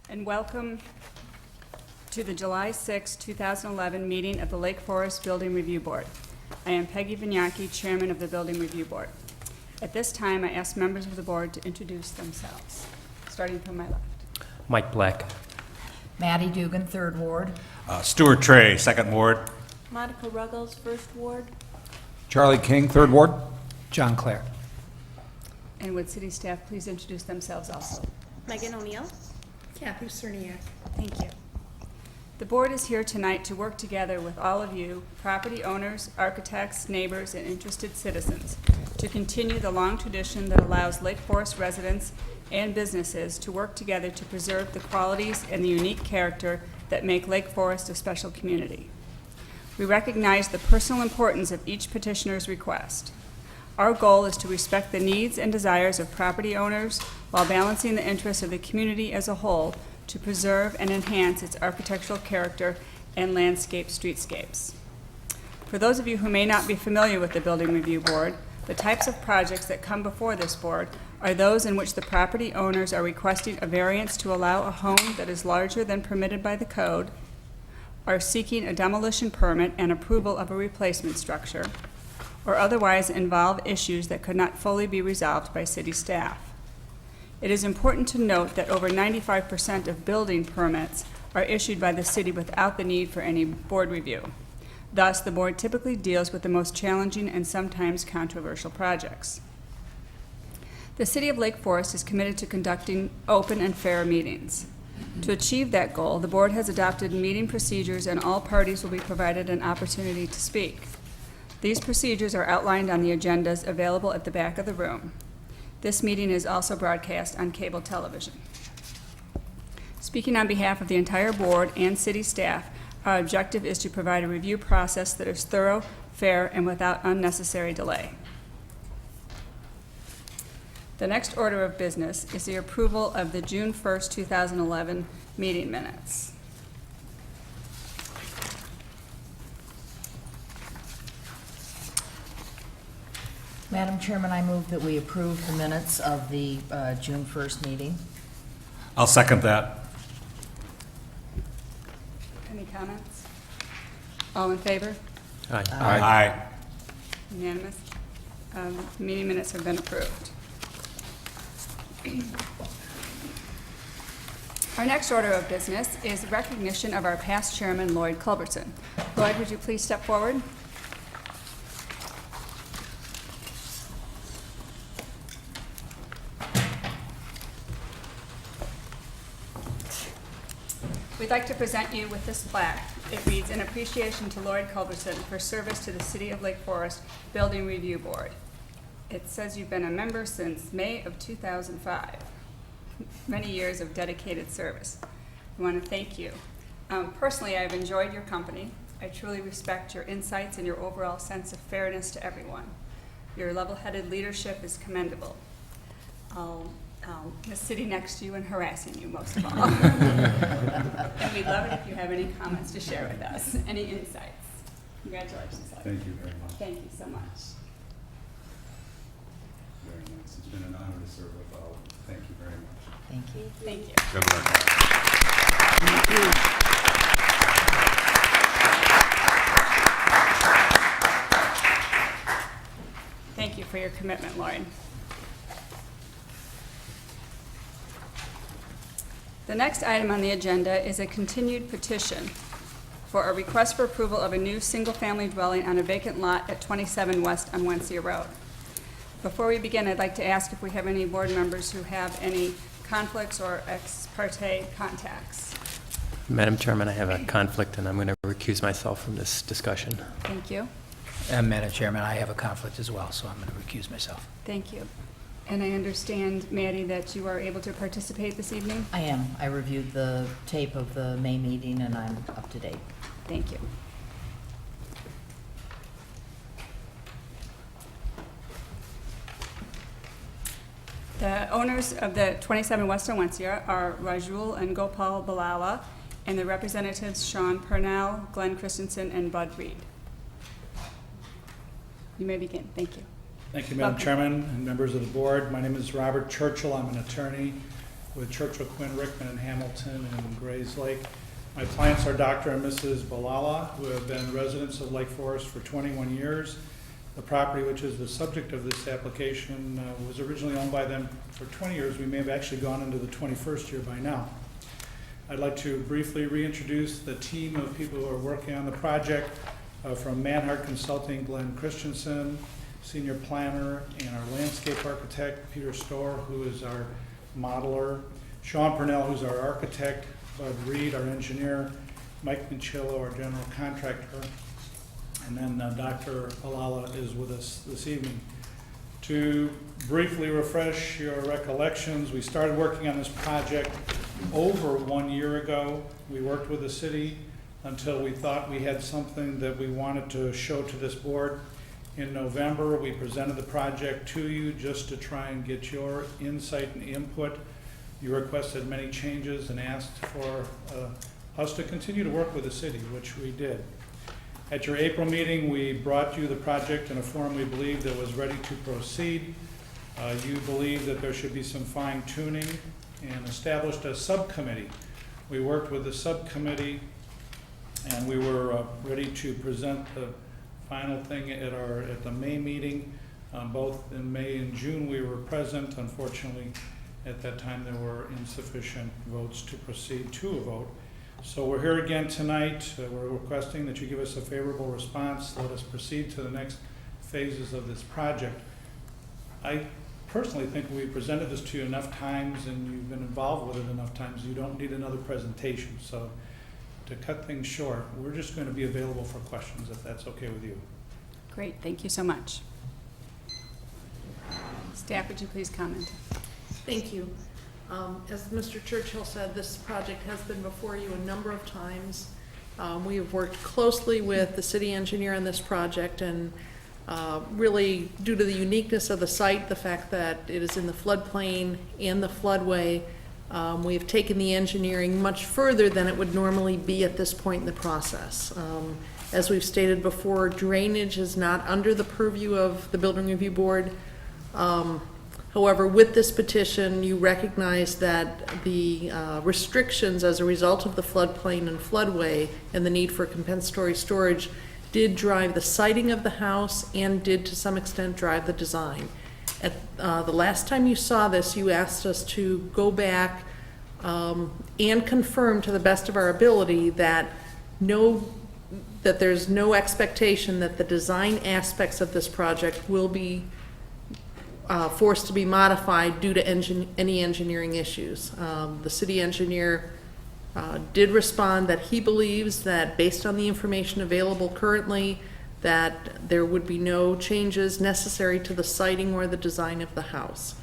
and welcome to the July 6, 2011 meeting of the Lake Forest Building Review Board. I am Peggy Vignacchi, Chairman of the Building Review Board. At this time, I ask members of the board to introduce themselves, starting from my left. Mike Black. Maddie Dugan, 3rd Ward. Stuart Trey, 2nd Ward. Monica Ruggles, 1st Ward. Charlie King, 3rd Ward. John Clare. And would city staff please introduce themselves also? Megan O'Neill. Kathy Cerniak. Thank you. The board is here tonight to work together with all of you, property owners, architects, neighbors, and interested citizens, to continue the long tradition that allows Lake Forest residents and businesses to work together to preserve the qualities and the unique character that make Lake Forest a special community. We recognize the personal importance of each petitioner's request. Our goal is to respect the needs and desires of property owners while balancing the interests of the community as a whole to preserve and enhance its architectural character and landscape streetscapes. For those of you who may not be familiar with the Building Review Board, the types of projects that come before this board are those in which the property owners are requesting a variance to allow a home that is larger than permitted by the code, are seeking a demolition permit and approval of a replacement structure, or otherwise involve issues that could not fully be resolved by city staff. It is important to note that over 95% of building permits are issued by the city without the need for any board review. Thus, the board typically deals with the most challenging and sometimes controversial projects. The City of Lake Forest is committed to conducting open and fair meetings. To achieve that goal, the board has adopted meeting procedures and all parties will be provided an opportunity to speak. These procedures are outlined on the agendas available at the back of the room. This meeting is also broadcast on cable television. Speaking on behalf of the entire board and city staff, our objective is to provide a review process that is thorough, fair, and without unnecessary delay. The next order of business is the approval of the June 1st, 2011 meeting minutes. Madam Chairman, I move that we approve the minutes of the June 1st meeting. I'll second that. Any comments? All in favor? Aye. Aye. Unanimous? Meeting minutes have been approved. Our next order of business is recognition of our past chairman, Lloyd Culbertson. Lloyd, would you please step forward? We'd like to present you with this plaque. It reads, "In appreciation to Lloyd Culbertson for service to the City of Lake Forest Building Review Board." It says you've been a member since May of 2005. Many years of dedicated service. I want to thank you. Personally, I've enjoyed your company. I truly respect your insights and your overall sense of fairness to everyone. Your level-headed leadership is commendable. I'll miss sitting next to you and harassing you most of all. And we'd love it if you have any comments to share with us, any insights. Congratulations, Lloyd. Thank you very much. Thank you so much. Very nice. It's been an honor to serve with all of you. Thank you very much. Thank you. Thank you. Good work. Thank you for your commitment, Lloyd. The next item on the agenda is a continued petition for a request for approval of a new single-family dwelling on a vacant lot at 27 West Onwentsia Road. Before we begin, I'd like to ask if we have any board members who have any conflicts or ex parte contacts. Madam Chairman, I have a conflict, and I'm going to recuse myself from this discussion. Thank you. Madam Chairman, I have a conflict as well, so I'm going to recuse myself. Thank you. And I understand, Maddie, that you are able to participate this evening? I am. I reviewed the tape of the May meeting, and I'm up to date. Thank you. The owners of the 27 West Onwentsia are Rajul and Gopal Balala, and the representatives Sean Purnell, Glenn Christensen, and Bud Reed. You may begin. Thank you. Thank you, Madam Chairman and members of the board. My name is Robert Churchill. I'm an attorney with Churchill, Quinn, Rickman, and Hamilton, and Grays Lake. My clients are Dr. and Mrs. Balala, who have been residents of Lake Forest for 21 years. The property, which is the subject of this application, was originally owned by them for 20 years. We may have actually gone into the 21st year by now. I'd like to briefly reintroduce the team of people who are working on the project. From Manhart Consulting, Glenn Christensen, senior planner, and our landscape architect, Peter Storr, who is our modeler, Sean Purnell, who's our architect, Bud Reed, our engineer, Mike Michillo, our general contractor, and then Dr. Alala is with us this evening. To briefly refresh your recollections, we started working on this project over 1 year ago. We worked with the city until we thought we had something that we wanted to show to this board. In November, we presented the project to you just to try and get your insight and input. You requested many changes and asked for us to continue to work with the city, which we did. At your April meeting, we brought you the project in a form we believed that was ready to proceed. You believed that there should be some fine tuning and established a subcommittee. We worked with the subcommittee and we were ready to present the final thing at the May meeting. Both in May and June we were present. Unfortunately, at that time there were insufficient votes to proceed to a vote. So we're here again tonight. We're requesting that you give us a favorable response. Let us proceed to the next phases of this project. I personally think we presented this to you enough times and you've been involved with it enough times. You don't need another presentation. So to cut things short, we're just going to be available for questions if that's okay with you. Great, thank you so much. Staff, would you please comment? Thank you. As Mr. Churchill said, this project has been before you a number of times. We have worked closely with the city engineer on this project, and really due to the uniqueness of the site, the fact that it is in the floodplain and the floodway, we have taken the engineering much further than it would normally be at this point in the process. As we've stated before, drainage is not under the purview of the Building Review Board. However, with this petition, you recognize that the restrictions as a result of the floodplain and floodway and the need for compensatory storage did drive the siting of the house and did to some extent drive the design. At the last time you saw this, you asked us to go back and confirm to the best of our ability that there's no expectation that the design aspects of this project will be forced to be modified due to any engineering issues. The city engineer did respond that he believes that based on the information available currently, that there would be no changes necessary to the siting or the design of the house.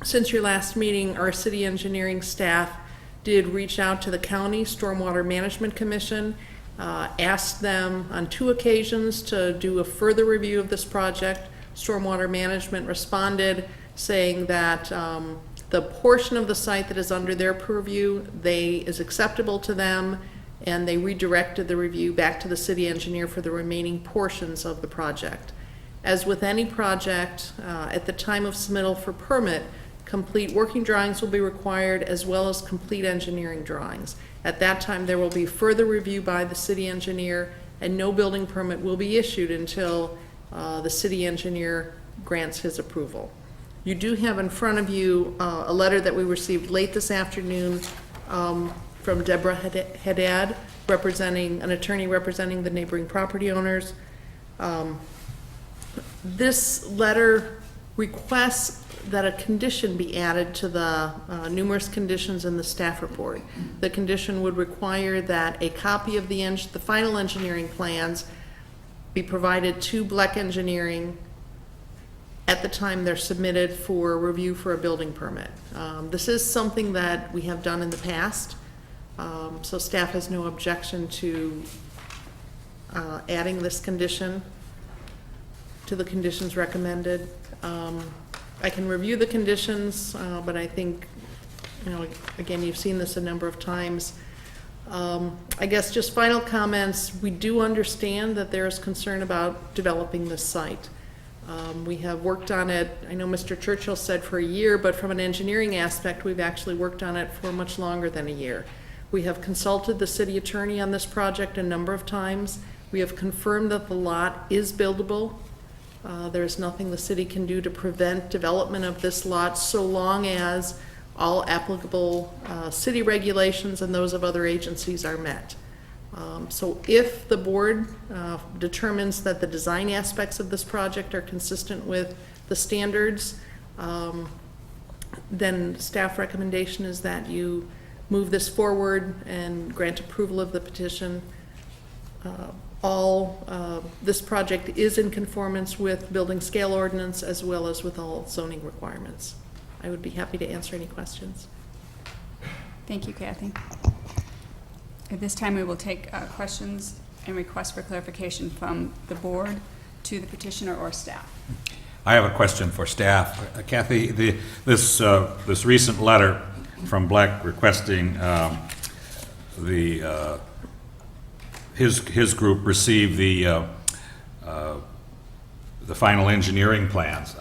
Since your last meeting, our city engineering staff did reach out to the county Stormwater Management Commission, asked them on 2 occasions to do a further review of this project. Stormwater Management responded saying that the portion of the site that is under their purview is acceptable to them, and they redirected the review back to the city engineer for the remaining portions of the project. As with any project, at the time of submittal for permit, complete working drawings will be required as well as complete engineering drawings. At that time, there will be further review by the city engineer, and no building permit will be issued until the city engineer grants his approval. You do have in front of you a letter that we received late this afternoon from Deborah Haddad, an attorney representing the neighboring property owners. This letter requests that a condition be added to the numerous conditions in the staff report. The condition would require that a copy of the final engineering plans be provided to Bleck Engineering at the time they're submitted for review for a building permit. This is something that we have done in the past, so staff has no objection to adding this condition to the conditions recommended. I can review the conditions, but I think, again, you've seen this a number of times. I guess just final comments, we do understand that there is concern about developing this site. We have worked on it, I know Mr. Churchill said for a year, but from an engineering aspect, we've actually worked on it for much longer than a year. We have consulted the city attorney on this project a number of times. We have confirmed that the lot is buildable. There is nothing the city can do to prevent development of this lot so long as all applicable city regulations and those of other agencies are met. So if the board determines that the design aspects of this project are consistent with the standards, then staff recommendation is that you move this forward and grant approval of the petition. This project is in conformance with building scale ordinance as well as with all zoning requirements. I would be happy to answer any questions. Thank you, Kathy. At this time, we will take questions and requests for clarification from the board to the petitioner or staff. I have a question for staff. Kathy, this recent letter from Black requesting his group receive the final engineering plans.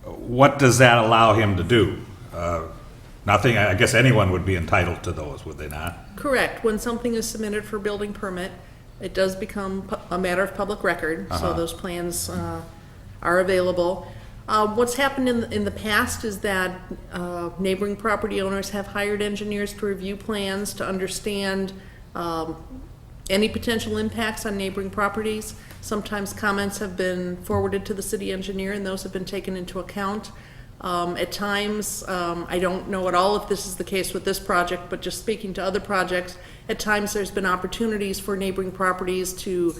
What does that allow him to do? Nothing. I guess anyone would be entitled to those, would they not? Correct. When something is submitted for building permit, it does become a matter of public record, so those plans are available. What's happened in the past is that neighboring property owners have hired engineers to review plans to understand any potential impacts on neighboring properties. Sometimes comments have been forwarded to the city engineer, and those have been taken into account. At times, I don't know at all if this is the case with this project, but just speaking to other projects, at times there's been opportunities for neighboring properties to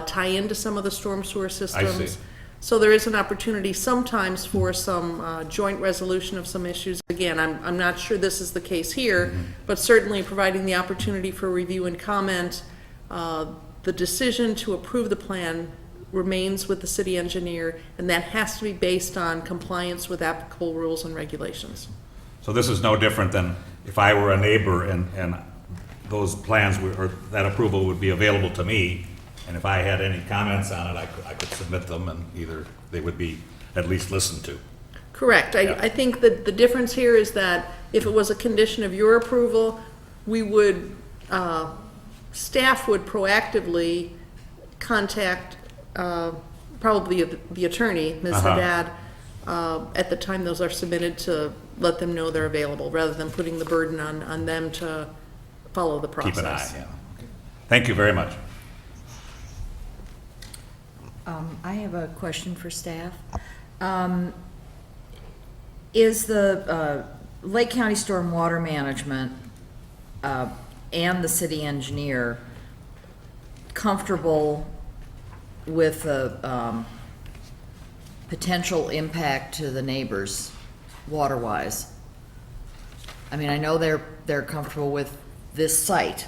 tie into some of the storm sewer systems. I see. So there is an opportunity sometimes for some joint resolution of some issues. Again, I'm not sure this is the case here, but certainly providing the opportunity for review and comment. The decision to approve the plan remains with the city engineer, and that has to be based on compliance with applicable rules and regulations. So this is no different than if I were a neighbor and those plans or that approval would be available to me, and if I had any comments on it, I could submit them, and either they would be at least listened to. Correct. I think that the difference here is that if it was a condition of your approval, we would, staff would proactively contact probably the attorney, Ms. Haddad, at the time those are submitted to let them know they're available, rather than putting the burden on them to follow the process. Keep an eye, yeah. Thank you very much. I have a question for staff. Is the Lake County Stormwater Management and the city engineer comfortable with the potential impact to the neighbors water-wise? I mean, I know they're comfortable with this site,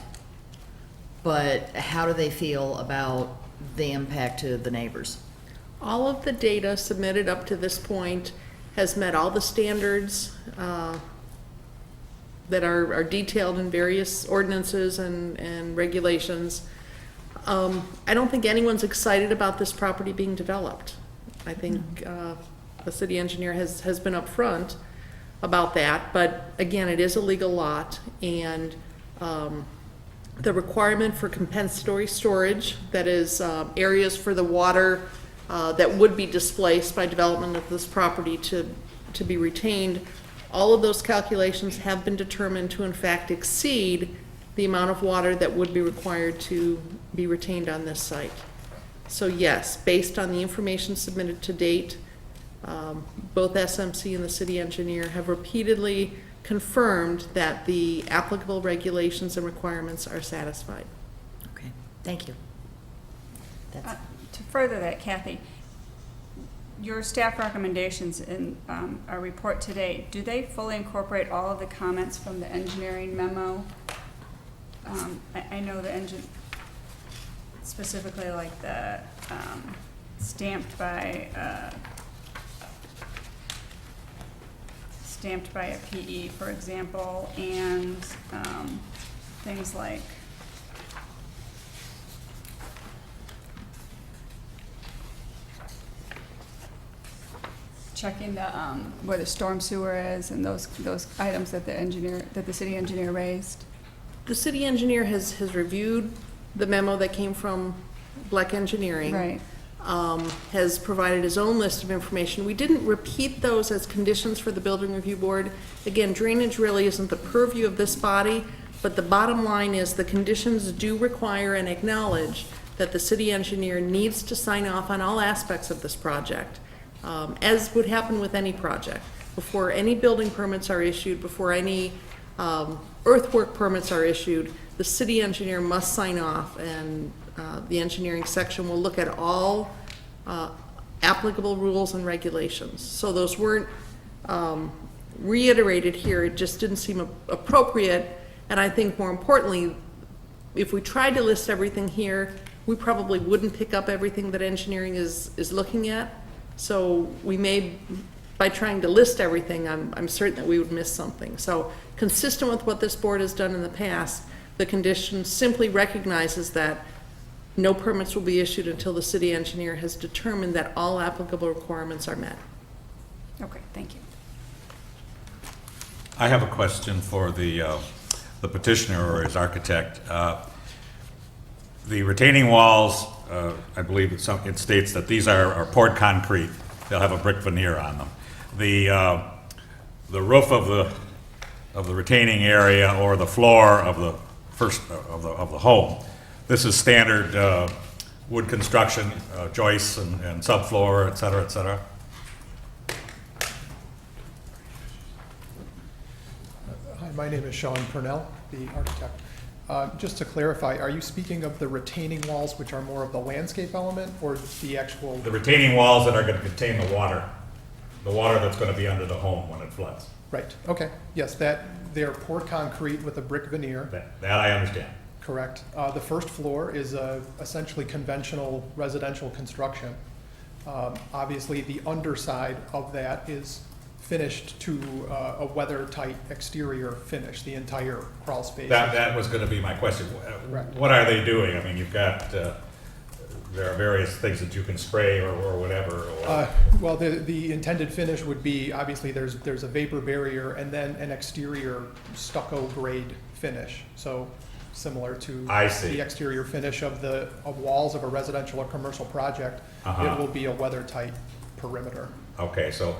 but how do they feel about the impact to the neighbors? All of the data submitted up to this point has met all the standards that are detailed in various ordinances and regulations. I don't think anyone's excited about this property being developed. I think the city engineer has been upfront about that, but again, it is a legal lot, and the requirement for compensatory storage, that is areas for the water that would be displaced by development of this property to be retained, all of those calculations have been determined to in fact exceed the amount of water that would be required to be retained on this site. So yes, based on the information submitted to date, both SMC and the city engineer have repeatedly confirmed that the applicable regulations and requirements are satisfied. Okay, thank you. That's To further that, Kathy, your staff recommendations in our report today, do they fully incorporate all of the comments from the engineering memo? I know the specifically like the stamped by a PE, for example, and things like checking the, where the storm sewer is and those items that the city engineer raised? The city engineer has reviewed the memo that came from Black Engineering. Right. Has provided his own list of information. We didn't repeat those as conditions for the building review board. Again, drainage really isn't the purview of this body, but the bottom line is the conditions do require and acknowledge that the city engineer needs to sign off on all aspects of this project, as would happen with any project. Before any building permits are issued, before any earthwork permits are issued, the city engineer must sign off, and the engineering section will look at all applicable rules and regulations. So those weren't reiterated here, it just didn't seem appropriate. And I think more importantly, if we tried to list everything here, we probably wouldn't pick up everything that engineering is looking at. So we may, by trying to list everything, I'm certain that we would miss something. So consistent with what this board has done in the past, the condition simply recognizes that no permits will be issued until the city engineer has determined that all applicable requirements are met. Okay, thank you. I have a question for the petitioner or his architect. The retaining walls, I believe it states that these are poured concrete. They'll have a brick veneer on them. The roof of the retaining area or the floor of the of the home, this is standard wood construction, joists and subfloor, et cetera, et cetera. Hi, my name is Sean Purnell, the architect. Just to clarify, are you speaking of the retaining walls, which are more of the landscape element, or the actual? The retaining walls that are going to contain the water that's going to be under the home when it floods. Right, okay, yes, they're poured concrete with a brick veneer. That I understand. Correct. The first floor is essentially conventional residential construction. Obviously, the underside of that is finished to a weather-tight exterior finish, the entire crawl space. That was going to be my question. Correct. What are they doing? I mean, you've got, there are various things that you can spray or whatever. Well, the intended finish would be, obviously, there's a vapor barrier and then an exterior stucco grade finish. So similar to the exterior finish of walls of a residential or commercial project, it will be a weather-tight perimeter. Okay, so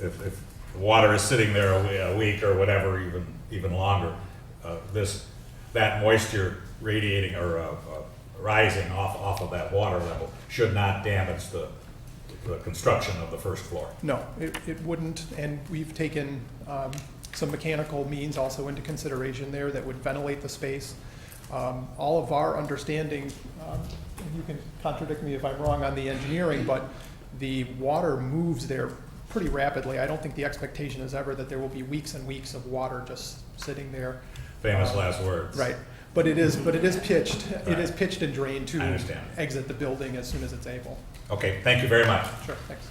if the water is sitting there a week or whatever, even longer, that moisture radiating or rising off of that water level should not damage the construction of the first floor. No, it wouldn't, and we've taken some mechanical means also into consideration there that would ventilate the space. All of our understanding, and you can contradict me if I'm wrong on the engineering, but the water moves there pretty rapidly. I don't think the expectation is ever that there will be weeks and weeks of water just sitting there. Famous last words. Right, but it is pitched. Right. It is pitched and drained to I understand. exit the building as soon as it's able. Okay, thank you very much. Sure, thanks.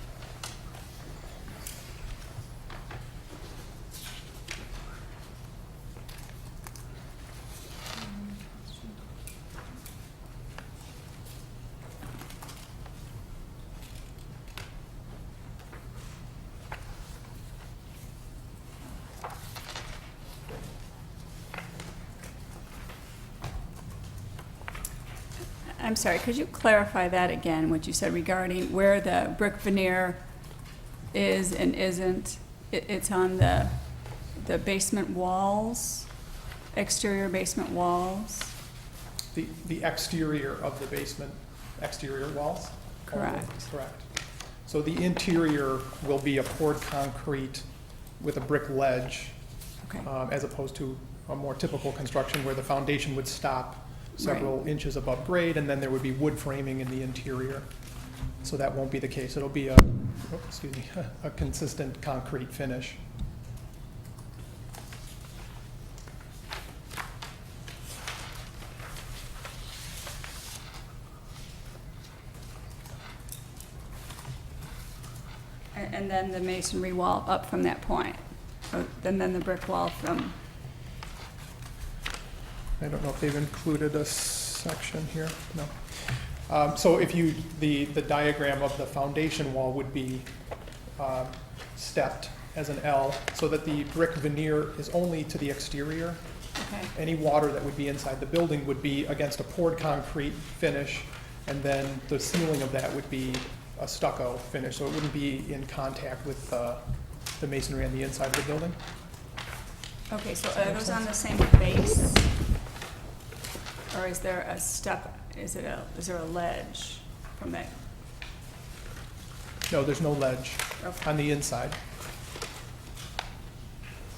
I'm sorry, could you clarify that again, what you said regarding where the brick veneer is and isn't? It's on the basement walls, exterior basement walls? The exterior of the basement, exterior walls? Correct. Correct. So the interior will be a poured concrete with a brick ledge, Okay. as opposed to a more typical construction where the foundation would stop several inches above grade, and then there would be wood framing in the interior. So that won't be the case. It'll be a consistent concrete finish. And then the masonry wall up from that point, and then the brick wall from, I don't know if they've included a section here, no. So if the diagram of the foundation wall would be stepped as an L, so that the brick veneer is only to the exterior. Okay. Any water that would be inside the building would be against a poured concrete finish, and then the ceiling of that would be a stucco finish, so it wouldn't be in contact with the masonry on the inside of the building. Okay, so are those on the same base? Or is there a step, is there a ledge from that? No, there's no ledge Okay. on the inside.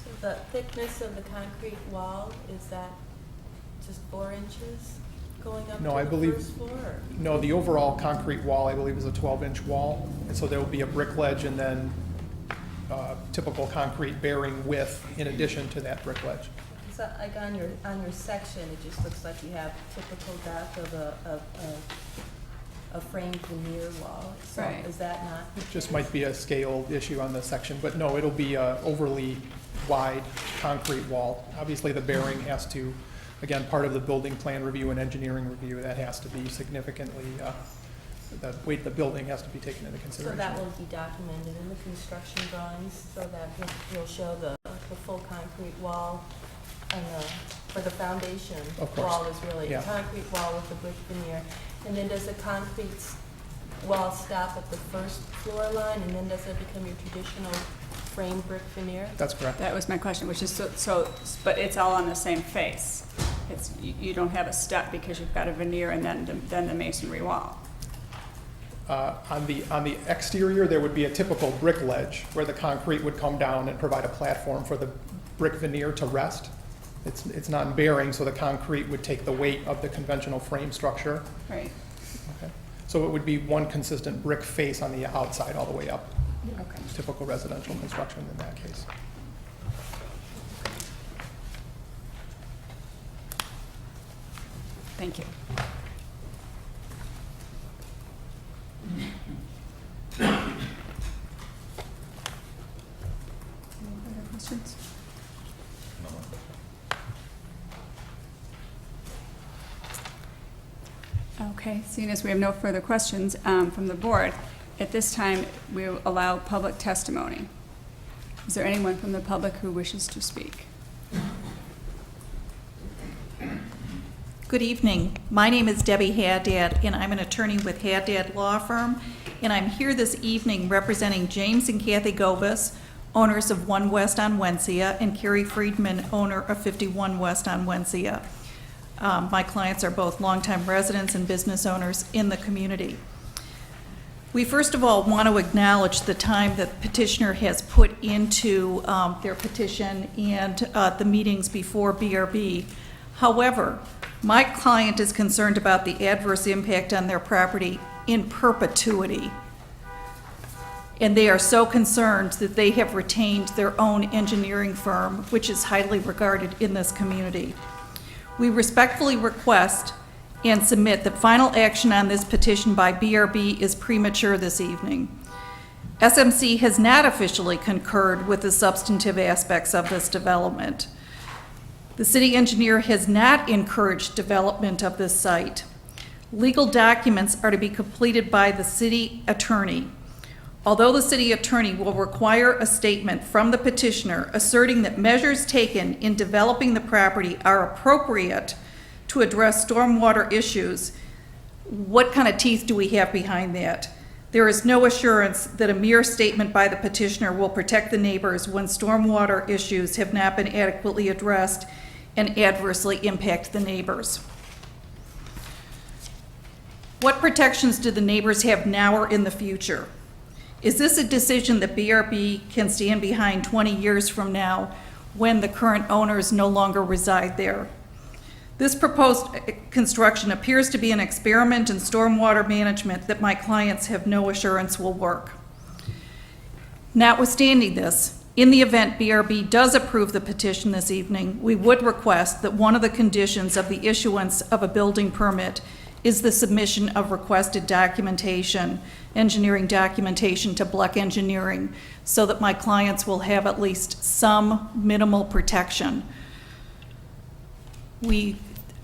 So the thickness of the concrete wall, is that just 4 inches going up No, I to the believe- first floor? Or? No, the overall concrete wall, I believe, is a 12-inch wall, and so there will be a brick ledge and then typical concrete bearing width in addition to that brick ledge. So like on your section, it just looks like you have typical depth of a framed veneer wall. So Right. is that not? It just might be a scale issue on the section, but no, it'll be a overly wide concrete wall. Obviously, the bearing has to, again, part of the building plan review and engineering review, that has to be significantly, the weight of the building has to be taken into So consideration. that will be documented in the construction drawings, so that you'll show the full concrete wall and for the foundation Of course. wall is really a Yeah. concrete wall with a brick veneer. And then does the concrete wall stop at the first floor line, and then does it become your traditional framed brick veneer? That's correct. That was my question, which is, but it's all on the same face. It's, you don't have a step because you've got a veneer and then the masonry wall. On the exterior, there would be a typical brick ledge where the concrete would come down and provide a platform for the brick veneer to rest. It's not in bearing, so the concrete would take the weight of the conventional frame structure. Right. Okay. So it would be one consistent brick face on the outside all the way up. Okay. Typical residential construction in that case. Thank you. Any other questions? Okay, seeing as we have no further questions from the board, at this time, we will allow public testimony. Is there anyone from the public who wishes to speak? Good evening. My name is Debbie Haddad, and I'm an attorney with Haddad Law Firm, and I'm here this evening representing James and Kathy Govas, owners of 1 West on Wensia, and Carrie Friedman, owner of 51 West on Wensia. My clients are both longtime residents and business owners in the community. We first of all want to acknowledge the time that petitioner has put into their petition and the meetings before BRB. However, my client is concerned about the adverse impact on their property in perpetuity. And they are so concerned that they have retained their own engineering firm, which is highly regarded in this community. We respectfully request and submit that final action on this petition by BRB is premature this evening. SMC has not officially concurred with the substantive aspects of this development. The city engineer has not encouraged development of this site. Legal documents are to be completed by the city attorney. Although the city attorney will require a statement from the petitioner asserting that measures taken in developing the property are appropriate to address stormwater issues, what kind of teeth do we have behind that? There is no assurance that a mere statement by the petitioner will protect the neighbors when stormwater issues have not been adequately addressed and adversely impact the neighbors. What protections do the neighbors have now or in the future? Is this a decision that BRB can stand behind 20 years from now when the current owners no longer reside there? This proposed construction appears to be an experiment in stormwater management that my clients have no assurance will work. Notwithstanding this, in the event BRB does approve the petition this evening, we would request that one of the conditions of the issuance of a building permit is the submission of requested documentation, engineering documentation to Bleck Engineering, so that my clients will have at least some minimal protection. We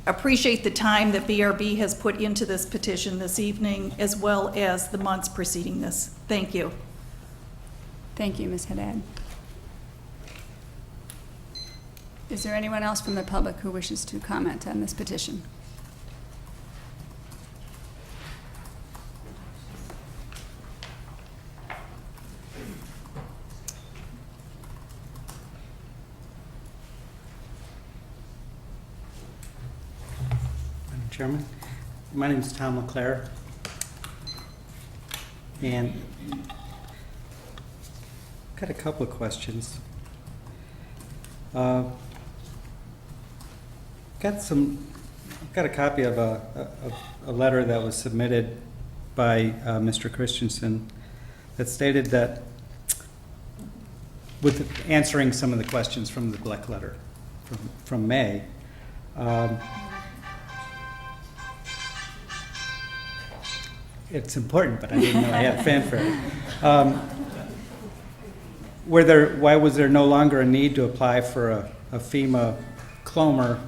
appreciate the time that BRB has put into this petition this evening, as well as the months preceding this. Thank you. Thank you, Ms. Haddad. Is there anyone else from the public who wishes to comment on this petition? Madam Chairman, my name is Tom LeClaire, and got a couple of questions. Got a copy of a letter that was submitted by Mr. Christensen that stated that, with answering some of the questions from the Bleck letter from May, it's important, but I didn't know I had fanfare. Why was there no longer a need to apply for a FEMA Clomer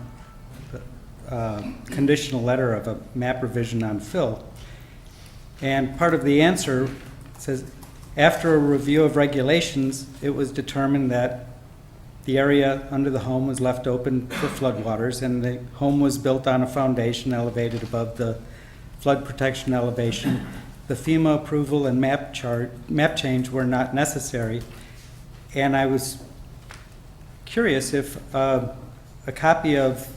conditional letter of a map revision on fill? And part of the answer says, after a review of regulations, it was determined that the area under the home was left open for floodwaters, and the home was built on a foundation elevated above the flood protection elevation. The FEMA approval and map change were not necessary. And I was curious if a copy of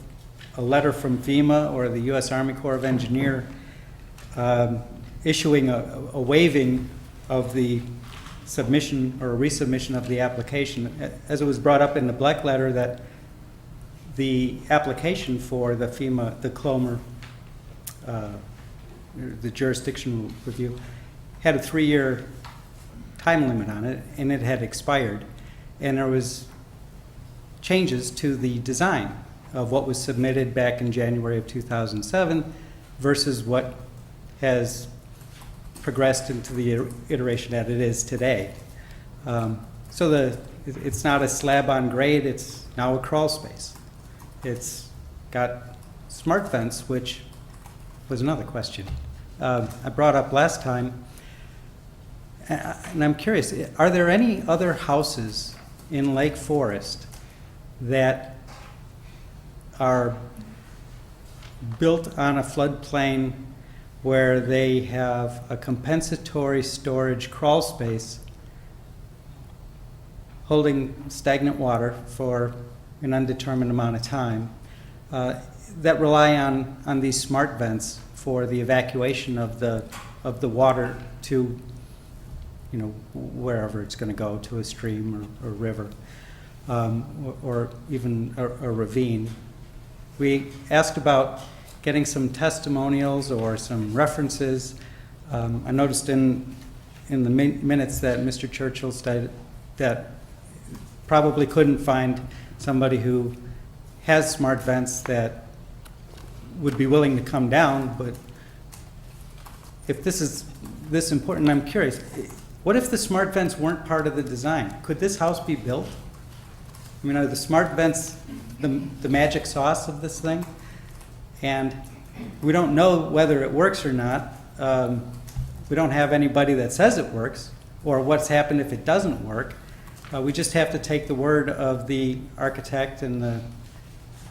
a letter from FEMA or the U.S. Army Corps of Engineers issuing a waiving of the submission or resubmission of the application, as it was brought up in the Bleck letter that the application for the FEMA, the Clomer, the jurisdictional review, had a 3-year time limit on it, and it had expired. And there was changes to the design of what was submitted back in January of 2007 versus what has progressed into the iteration that it is today. So it's not a slab on grade, it's now a crawl space. It's got smart fence, which was another question I brought up last time. And I'm curious, are there any other houses in Lake Forest that are built on a floodplain where they have a compensatory storage crawl space holding stagnant water for an undetermined amount of time that rely on these smart vents for the evacuation of the water to, you know, wherever it's going to go, to a stream or river, or even a ravine. We asked about getting some testimonials or some references. I noticed in the minutes that Mr. Churchill stated that probably couldn't find somebody who has smart vents that would be willing to come down, but if this is this important, I'm curious, what if the smart vents weren't part of the design? Could this house be built? I mean, are the smart vents the magic sauce of this thing? And we don't know whether it works or not. We don't have anybody that says it works, or what's happened if it doesn't work. We just have to take the word of the architect and the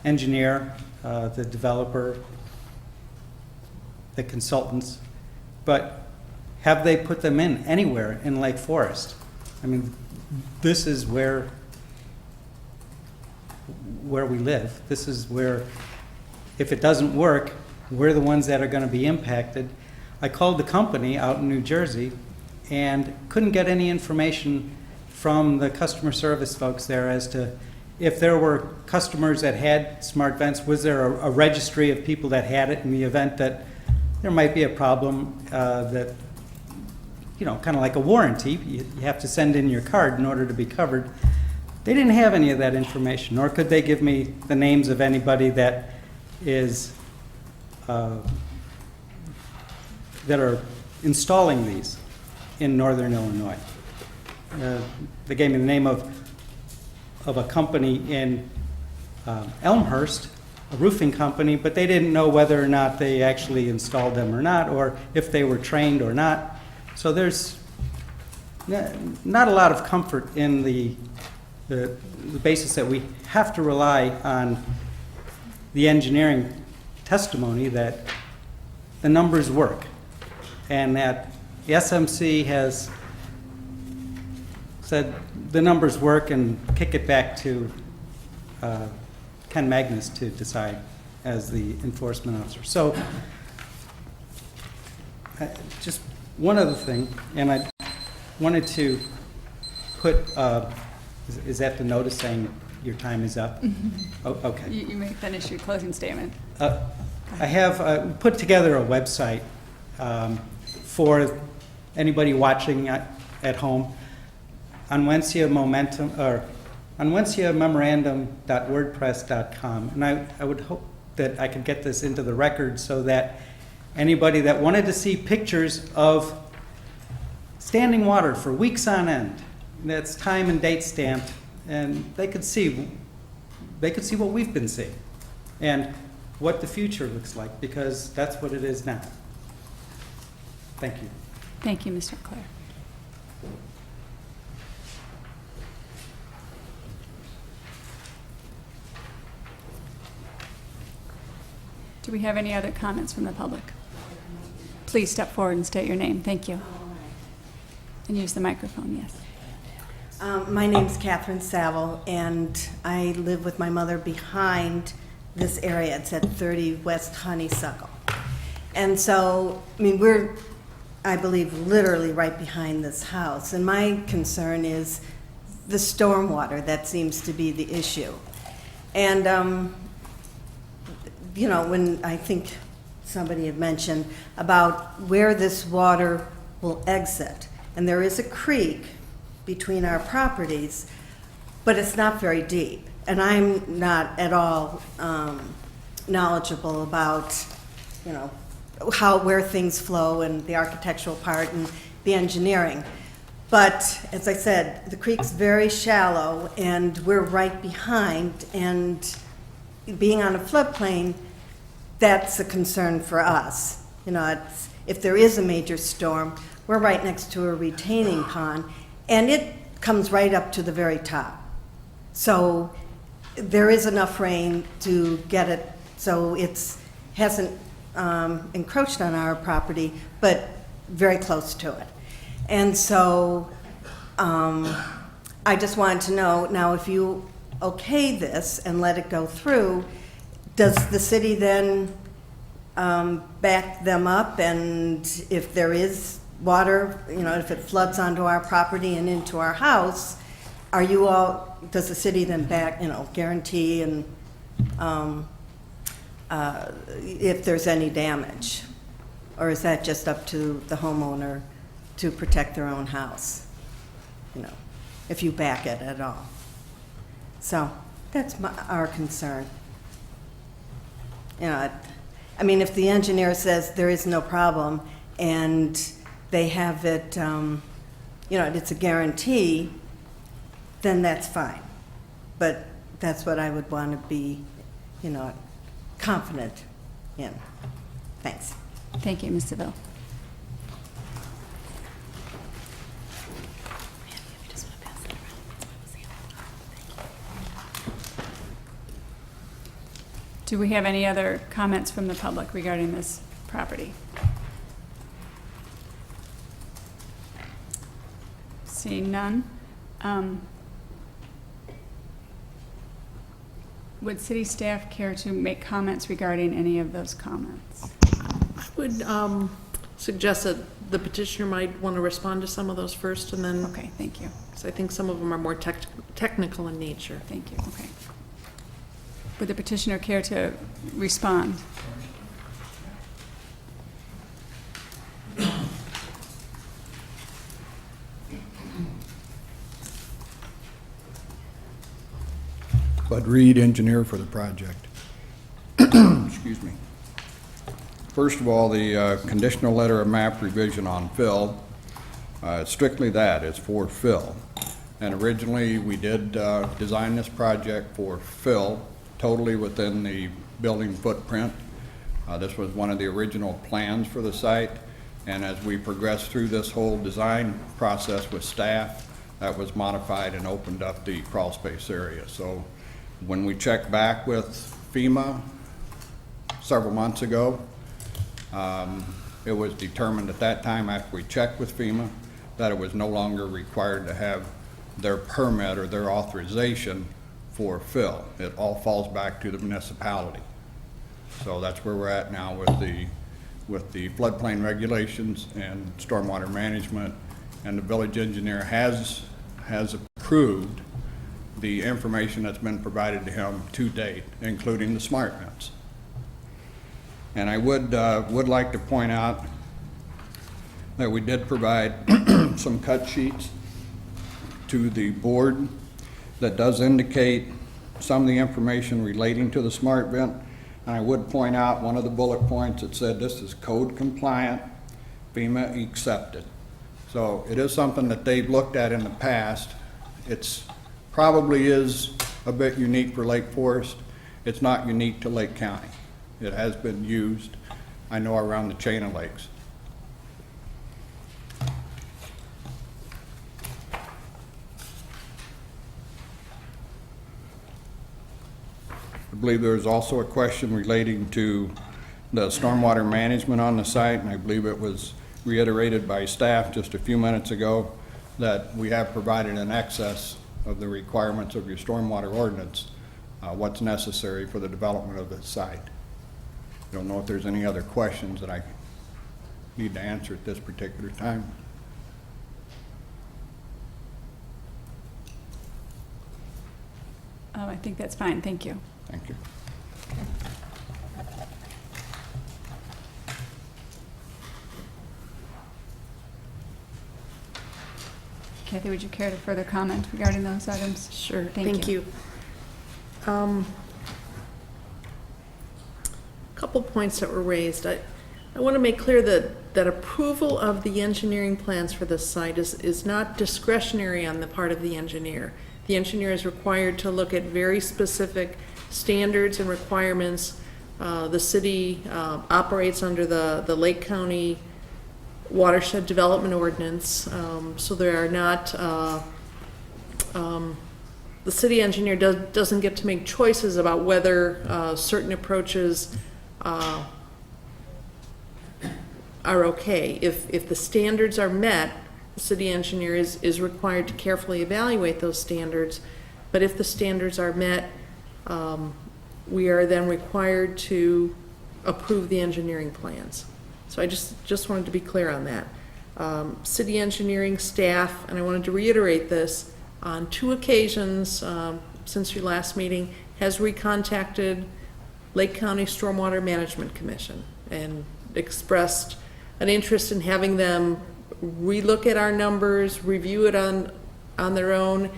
engineer, the developer, the consultants. But have they put them in anywhere in Lake Forest? I mean, this is where we live. This is where, if it doesn't work, we're the ones that are going to be impacted. I called the company out in New Jersey and couldn't get any information from the customer service folks there as to if there were customers that had smart vents. Was there a registry of people that had it in the event that there might be a problem that, you know, kind of like a warranty. You have to send in your card in order to be covered. They didn't have any of that information, nor could they give me the names of anybody that is that are installing these in northern Illinois. They gave me the name of a company in Elmhurst, a roofing company, but they didn't know whether or not they actually installed them or not, or if they were trained or not. So there's not a lot of comfort in the basis that we have to rely on the engineering testimony that the numbers work, and that the SMC has said the numbers work, and kick it back to Ken Magnus to decide as the enforcement officer. So, just one other thing, and I wanted to put, is that the notice saying your time is up? Oh, okay. You may finish your closing statement. I have put together a website for anybody watching at home, onwentziamemorandum.wordpress.com, and I would hope that I could get this into the record so that anybody that wanted to see pictures of standing water for weeks on end, that's time and date stamped, and they could see what we've been seeing and what the future looks like, because that's what it is now. Thank you. Thank you, Mr. Clare. Do we have any other comments from the public? Please step forward and state your name. Thank you. And use the microphone, yes. My name's Catherine Saville, and I live with my mother behind this area. It's at 30 West Honeysuckle. And so, I mean, we're, I believe, literally right behind this house. And my concern is the stormwater. That seems to be the issue. And, you know, when I think somebody had mentioned about where this water will exit, and there is a creek between our properties, but it's not very deep. And I'm not at all knowledgeable about, you know, where things flow and the architectural part and the engineering. But as I said, the creek's very shallow, and we're right behind, and being on a floodplain, that's a concern for us. You know, if there is a major storm, we're right next to a retaining pond, and it comes right up to the very top. So there is enough rain to get it so it hasn't encroached on our property, but very close to it. And so I just wanted to know, now if you okay this and let it go through, does the city then back them up? And if there is water, you know, if it floods onto our property and into our house, are you all, does the city then back, you know, guarantee and if there's any damage? Or is that just up to the homeowner to protect their own house, you know, if you back it at all? So that's our concern. You know, I mean, if the engineer says there is no problem and they have it, you know, it's a guarantee, then that's fine. But that's what I would want to be, you know, confident in. Thanks. Thank you, Ms. Seville. Do we have any other comments from the public regarding this property? Seeing none. Would city staff care to make comments regarding any of those comments? I would suggest that the petitioner might want to respond to some of those first, and then. Okay, thank you. Because I think some of them are more technical in nature. Thank you, okay. Would the petitioner care to respond? Bud Reed, engineer for the project. Excuse me. First of all, the conditional letter of map revision on fill, it's strictly that, it's for fill. And originally, we did design this project for fill, totally within the building footprint. This was one of the original plans for the site. And as we progressed through this whole design process with staff, that was modified and opened up the crawl space area. So when we checked back with FEMA several months ago, it was determined at that time, after we checked with FEMA, that it was no longer required to have their permit or their authorization for fill. It all falls back to the municipality. So that's where we're at now with the floodplain regulations and stormwater management. And the village engineer has approved the information that's been provided to him to date, including the smart vents. And I would like to point out that we did provide some cut sheets to the board that does indicate some of the information relating to the smart vent. And I would point out one of the bullet points that said this is code compliant, FEMA accepted. So it is something that they've looked at in the past. It's probably is a bit unique for Lake Forest. It's not unique to Lake County. It has been used, I know, around the chain of lakes. I believe there was also a question relating to the stormwater management on the site, and I believe it was reiterated by staff just a few minutes ago that we have provided in excess of the requirements of your stormwater ordinance what's necessary for the development of the site. I don't know if there's any other questions that I need to answer at this particular time. I think that's fine, thank you. Thank you. Kathy, would you care to further comment regarding those items? Sure, Thank thank you. Couple points that were raised. I want to make clear that approval of the engineering plans for this site is not discretionary on the part of the engineer. The engineer is required to look at very specific standards and requirements. The city operates under the Lake County Watershed Development Ordinance, so there are not, the city engineer doesn't get to make choices about whether certain approaches are okay. If the standards are met, the city engineer is required to carefully evaluate those standards, but if the standards are met, we are then required to approve the engineering plans. So I just wanted to be clear on that. City engineering staff, and I wanted to reiterate this, on 2 occasions since your last meeting, has recontacted Lake County Stormwater Management Commission and expressed an interest in having them relook at our numbers, review it on their own.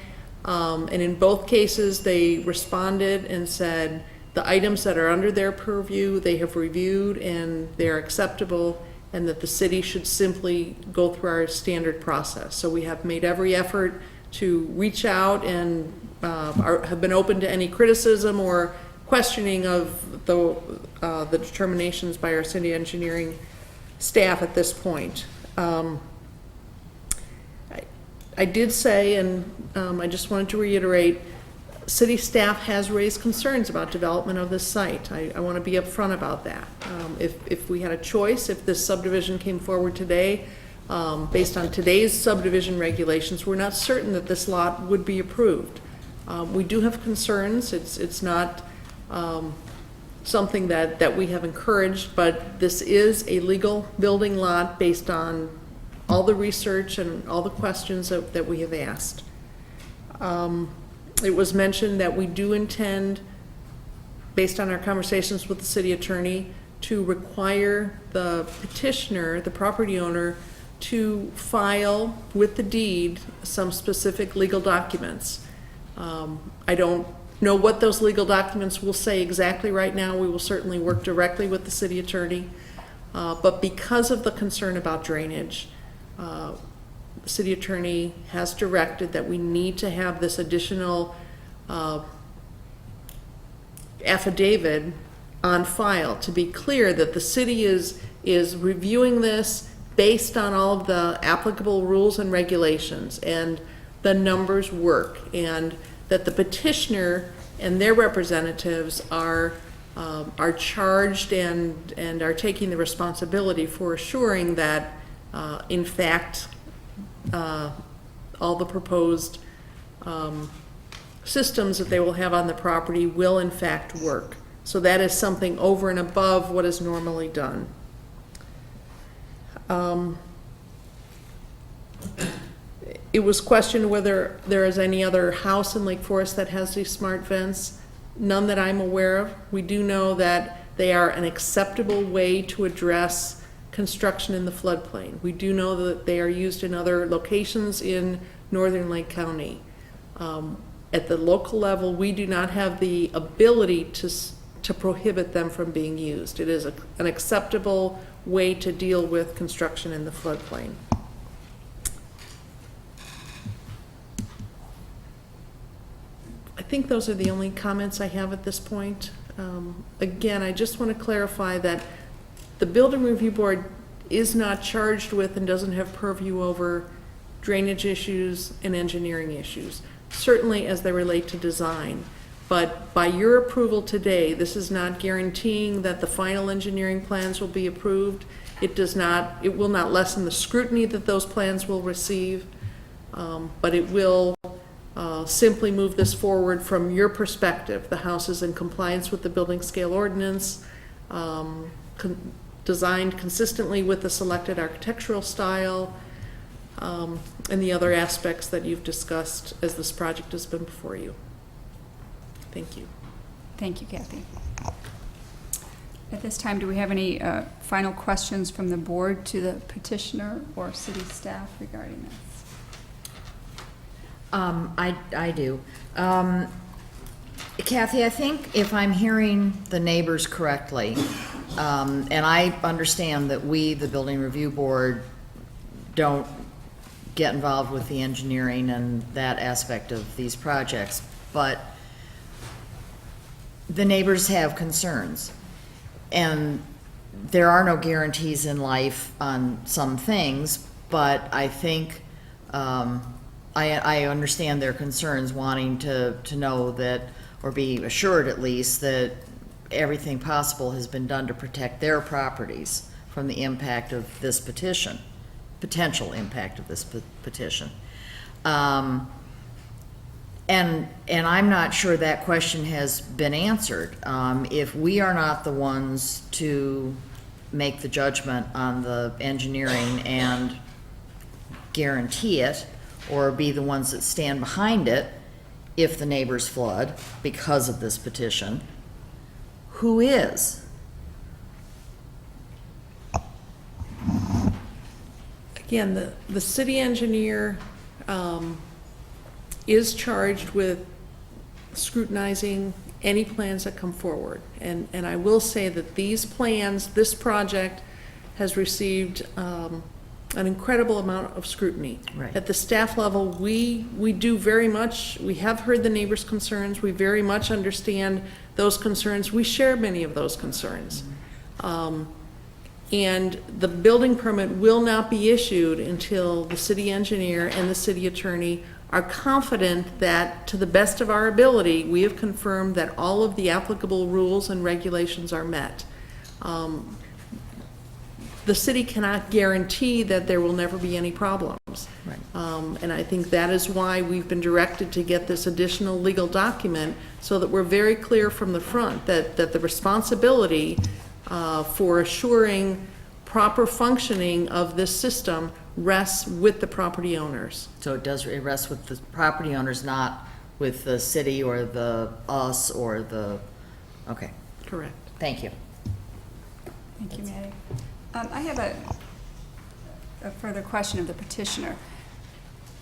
And in both cases, they responded and said the items that are under their purview, they have reviewed and they're acceptable, and that the city should simply go through our standard process. So we have made every effort to reach out and have been open to any criticism or questioning of the determinations by our city engineering staff at this point. I did say, and I just wanted to reiterate, city staff has raised concerns about development of this site. I want to be upfront about that. If we had a choice, if this subdivision came forward today, based on today's subdivision regulations, we're not certain that this lot would be approved. We do have concerns. It's not something that we have encouraged, but this is a legal building lot based on all the research and all the questions that we have asked. It was mentioned that we do intend, based on our conversations with the city attorney, to require the petitioner, the property owner, to file with the deed some specific legal documents. I don't know what those legal documents will say exactly right now. We will certainly work directly with the city attorney. But because of the concern about drainage, the city attorney has directed that we need to have this additional affidavit on file to be clear that the city is reviewing this based on all of the applicable rules and regulations, and the numbers work, and that the petitioner and their representatives are charged and are taking the responsibility for assuring that, in fact, all the proposed systems that they will have on the property will in fact work. So that is something over and above what is normally done. It was questioned whether there is any other house in Lake Forest that has these smart vents. None that I'm aware of. We do know that they are an acceptable way to address construction in the floodplain. We do know that they are used in other locations in northern Lake County. At the local level, we do not have the ability to prohibit them from being used. It is an acceptable way to deal with construction in the floodplain. I think those are the only comments I have at this point. Again, I just want to clarify that the Building Review Board is not charged with and doesn't have purview over drainage issues and engineering issues, certainly as they relate to design. But by your approval today, this is not guaranteeing that the final engineering plans will be approved. It will not lessen the scrutiny that those plans will receive, but it will simply move this forward from your perspective. The house is in compliance with the building scale ordinance, designed consistently with the selected architectural style, and the other aspects that you've discussed as this project has been before you. Thank you. Thank you, Kathy. At this time, do we have any final questions from the board to the petitioner or city staff regarding this? I do. Kathy, I think if I'm hearing the neighbors correctly, and I understand that we, the Building Review Board, don't get involved with the engineering and that aspect of these projects, but the neighbors have concerns. And there are no guarantees in life on some things, but I think I understand their concerns, wanting to know that, or be assured at least, that everything possible has been done to protect their properties from the impact of this petition, potential impact of this petition. And I'm not sure that question has been answered. If we are not the ones to make the judgment on the engineering and guarantee it, or be the ones that stand behind it if the neighbors flood because of this petition, who is? Again, the city engineer is charged with scrutinizing any plans that come forward. And I will say that these plans, this project has received an incredible amount of scrutiny. Right. At the staff level, we do very much, we have heard the neighbors' concerns, we very much understand those concerns, we share many of those concerns. And the building permit will not be issued until the city engineer and the city attorney are confident that, to the best of our ability, we have confirmed that all of the applicable rules and regulations are met. The city cannot guarantee that there will never be any problems. Right. And I think that is why we've been directed to get this additional legal document, so that we're very clear from the front that the responsibility for assuring proper functioning of this system rests with the property owners. So it rests with the property owners, not with the city or us or the, okay. Correct. Thank you. Thank you, Maddie. I have a further question of the petitioner.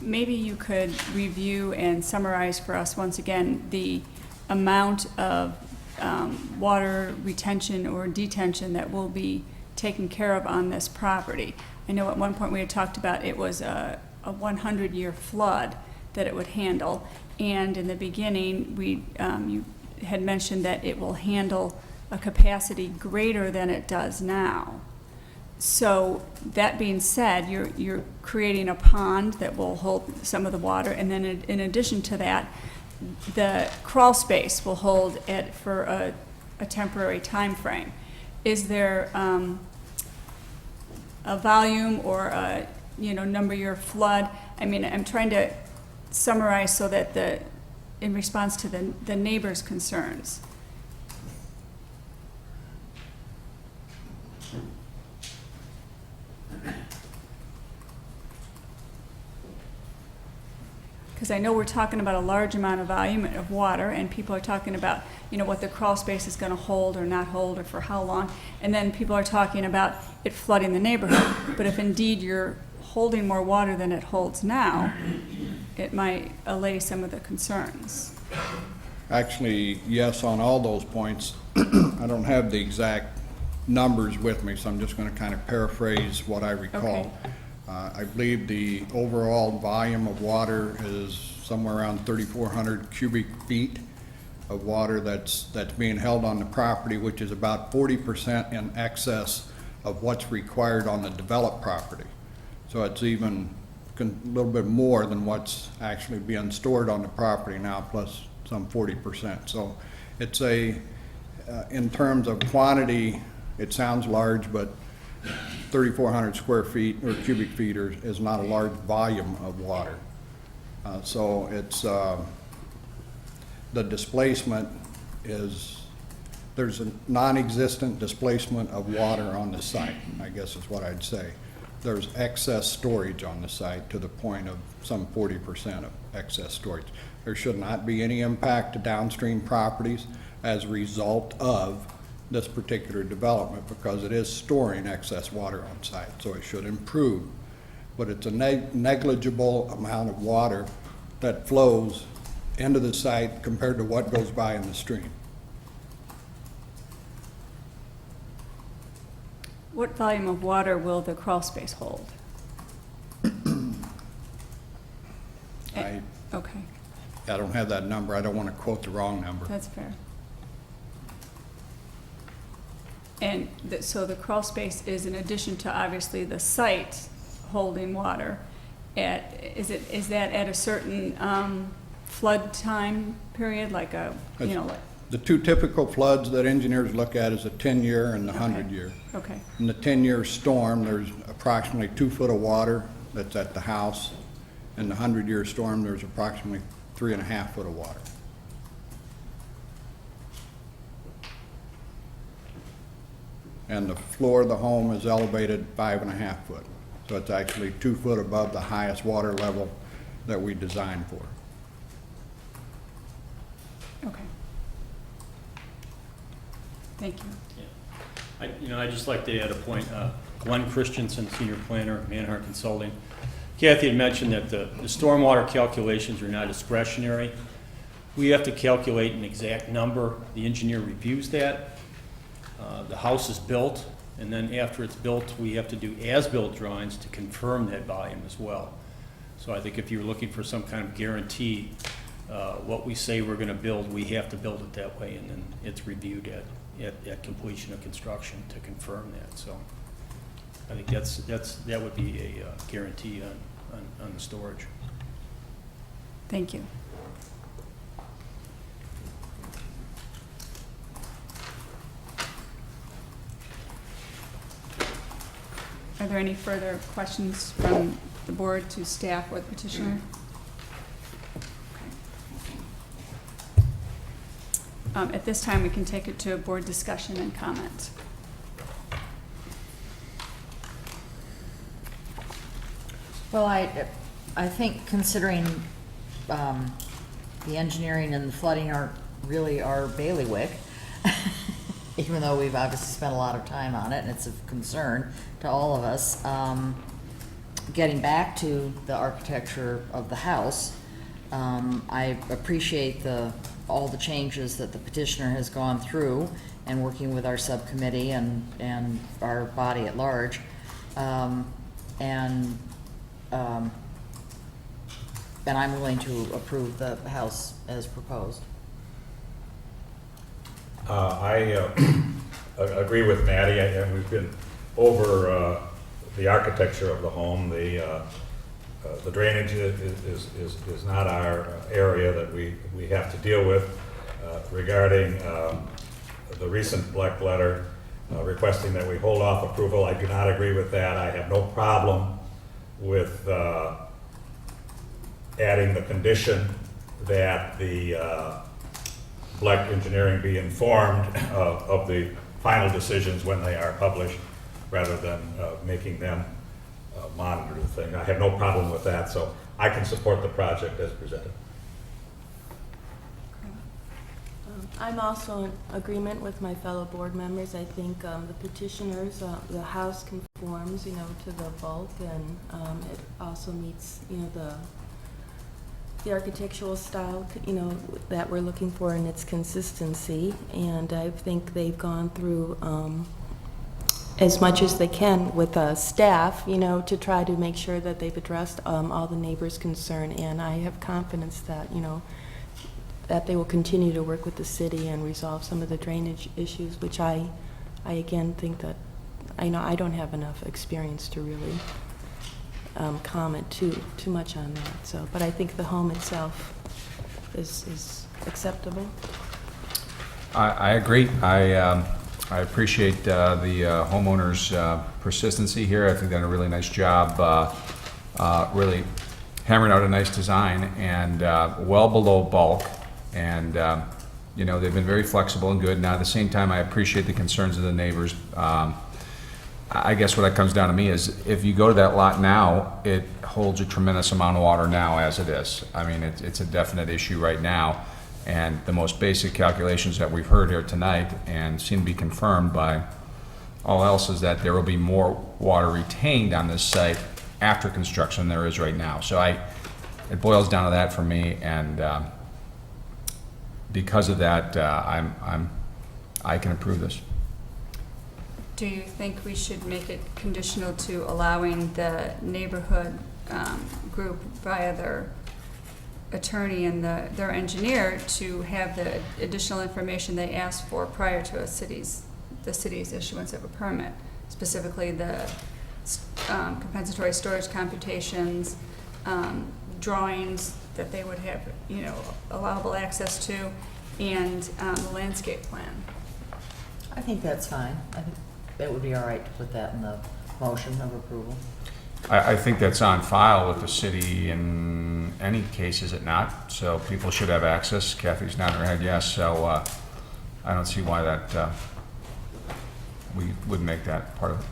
Maybe you could review and summarize for us once again the amount of water retention or detention that will be taken care of on this property. I know at one point we had talked about it was a 100-year flood that it would handle, and in the beginning you had mentioned that it will handle a capacity greater than it does now. So that being said, you're creating a pond that will hold some of the water, and then in addition to that, the crawl space will hold it for a temporary time frame. Is there a volume or a number year flood? I mean, I'm trying to summarize so that in response to the neighbors' concerns. Because I know we're talking about a large amount of volume of water, and people are talking about, what the crawl space is going to hold or not hold, or for how long. And then people are talking about it flooding the neighborhood. But if indeed you're holding more water than it holds now, it might allay some of the concerns. Actually, yes, on all those points. I don't have the exact numbers with me, so I'm just going to kind of paraphrase what I recall. Okay. I believe the overall volume of water is somewhere around 3,400 cubic feet of water that's being held on the property, which is about 40% in excess of what's required on the developed property. So it's even a little bit more than what's actually being stored on the property now, plus some 40%. So it's in terms of quantity, it sounds large, but 3,400 square feet or cubic feet is not a large volume of water. So it's, the displacement there's a non-existent displacement of water on the site, I guess is what I'd say. There's excess storage on the site to the point of some 40% of excess storage. There should not be any impact to downstream properties as a result of this particular development, because it is storing excess water on site, so it should improve. But it's a negligible amount of water that flows into the site compared to what goes by in the stream. What volume of water will the crawl space hold? I Okay, don't have that number. I don't want to quote the wrong number. that's fair. And so the crawl space is in addition to obviously the site holding water. Is that at a certain flood time period, like The two typical floods that engineers look at is a 10-year and the 100-year. Okay, In the 10-year storm, there's approximately 2 foot of water that's at the house. In the 100-year storm, there's approximately 3.5 foot of water. And the floor of the home is elevated 5.5 foot. So it's actually 2 foot above the highest water level that we designed for. okay. Thank you. I'd just like to add a point. Glenn Christensen, Senior Planner, Manhart Consulting. Kathy had mentioned that the stormwater calculations are not discretionary. We have to calculate an exact number. The engineer reviews that. The house is built, and then after it's built, we have to do as-built drawings to confirm that volume as well. So I think if you're looking for some kind of guarantee, what we say we're going to build, we have to build it that way, and then it's reviewed at completion of construction to confirm that. So I think that would be a guarantee on the storage. Thank you. Are there any further questions from the board to staff or the petitioner? Okay. At this time, we can take it to a board discussion and comment. Well, I think considering the engineering and the flooding aren't really our bailiwick, even though we've obviously spent a lot of time on it and it's of concern to all of us, getting back to the architecture of the house, I appreciate all the changes that the petitioner has gone through and working with our subcommittee and our body at large. And I'm willing to approve the house as proposed. I agree with Maddie, and we've been over the architecture of the home. The drainage is not our area that we have to deal with. Regarding the recent black letter requesting that we hold off approval, I do not agree with that. I have no problem with adding the condition that the Black Engineering be informed of the final decisions when they are published, rather than making them monitor the thing. I have no problem with that, so I can support the project as presented. I'm also in agreement with my fellow board members. I think the petitioners, the house conforms, to the bulk, and it also meets, the architectural style, that we're looking for in its consistency. And I think they've gone through as much as they can with staff, to try to make sure that they've addressed all the neighbors' concern. And I have confidence that, that they will continue to work with the city and resolve some of the drainage issues, which I again think that, I don't have enough experience to really comment too much on that. So, but I think the home itself is acceptable. I agree. I appreciate the homeowner's persistency here. I think they've done a really nice job, really hammering out a nice design, and well below bulk. And they've been very flexible and good. Now, at the same time, I appreciate the concerns of the neighbors. I guess what it comes down to me is, if you go to that lot now, it holds a tremendous amount of water now as it is. I mean, it's a definite issue right now. And the most basic calculations that we've heard here tonight, and seem to be confirmed by all else, is that there will be more water retained on this site after construction than there is right now. So it boils down to that for me, and because of that, I can approve this. Do you think we should make it conditional to allowing the neighborhood group via their attorney and their engineer to have the additional information they asked for prior to the city's issuance of a permit, specifically the compensatory storage computations, drawings that they would have, allowable access to, and the landscape plan? I think that's fine. I think that would be all right to put that in the motion of approval. I think that's on file with the city in any case, is it not? So people should have access. Kathy's nodding her head yes, so I don't see why that we would make that part of it.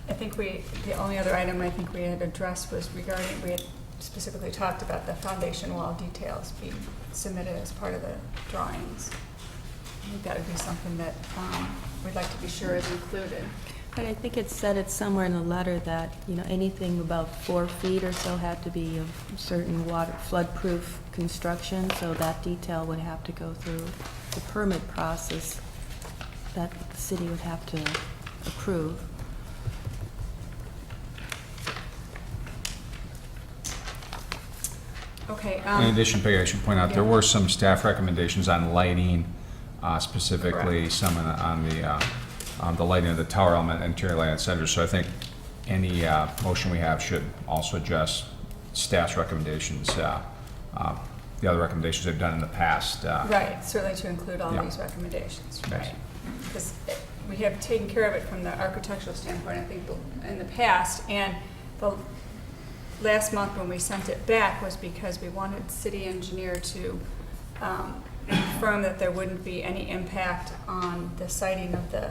I think the only other item I think we had addressed was regarding, we had specifically talked about the foundation wall details being submitted as part of the drawings. I think that would be something that we'd like to be sure is included. But I think it said it somewhere in the letter that, anything about 4 feet or so had to be of certain water flood-proof construction, so that detail would have to go through the permit process that the city would have to approve. Okay. In addition, Peggy, I should point out, there were some staff recommendations on lighting, specifically Correct. some on the lighting of the tower element, interior lighting, et cetera. So I think any motion we have should also address staff's recommendations, the other recommendations they've done in the past. Right, certainly to include all Yeah. these recommendations, Yes. right. Because we have taken care of it from the architectural standpoint, I think, in the past, and the last month when we sent it back was because we wanted city engineer to confirm that there wouldn't be any impact on the siting of the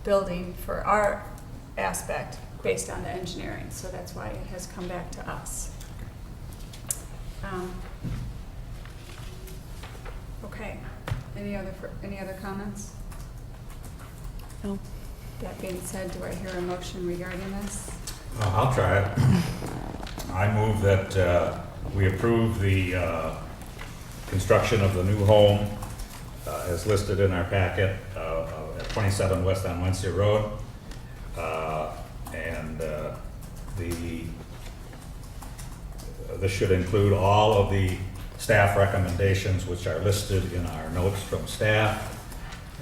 building for our aspect based on the engineering, so that's why it has come back to us. Okay, any other comments? No. That being said, do I hear a motion regarding this? I'll try it. I move that we approve the construction of the new home as listed in our packet at 27 West on Wensia Road. This should include all of the staff recommendations which are listed in our notes from staff,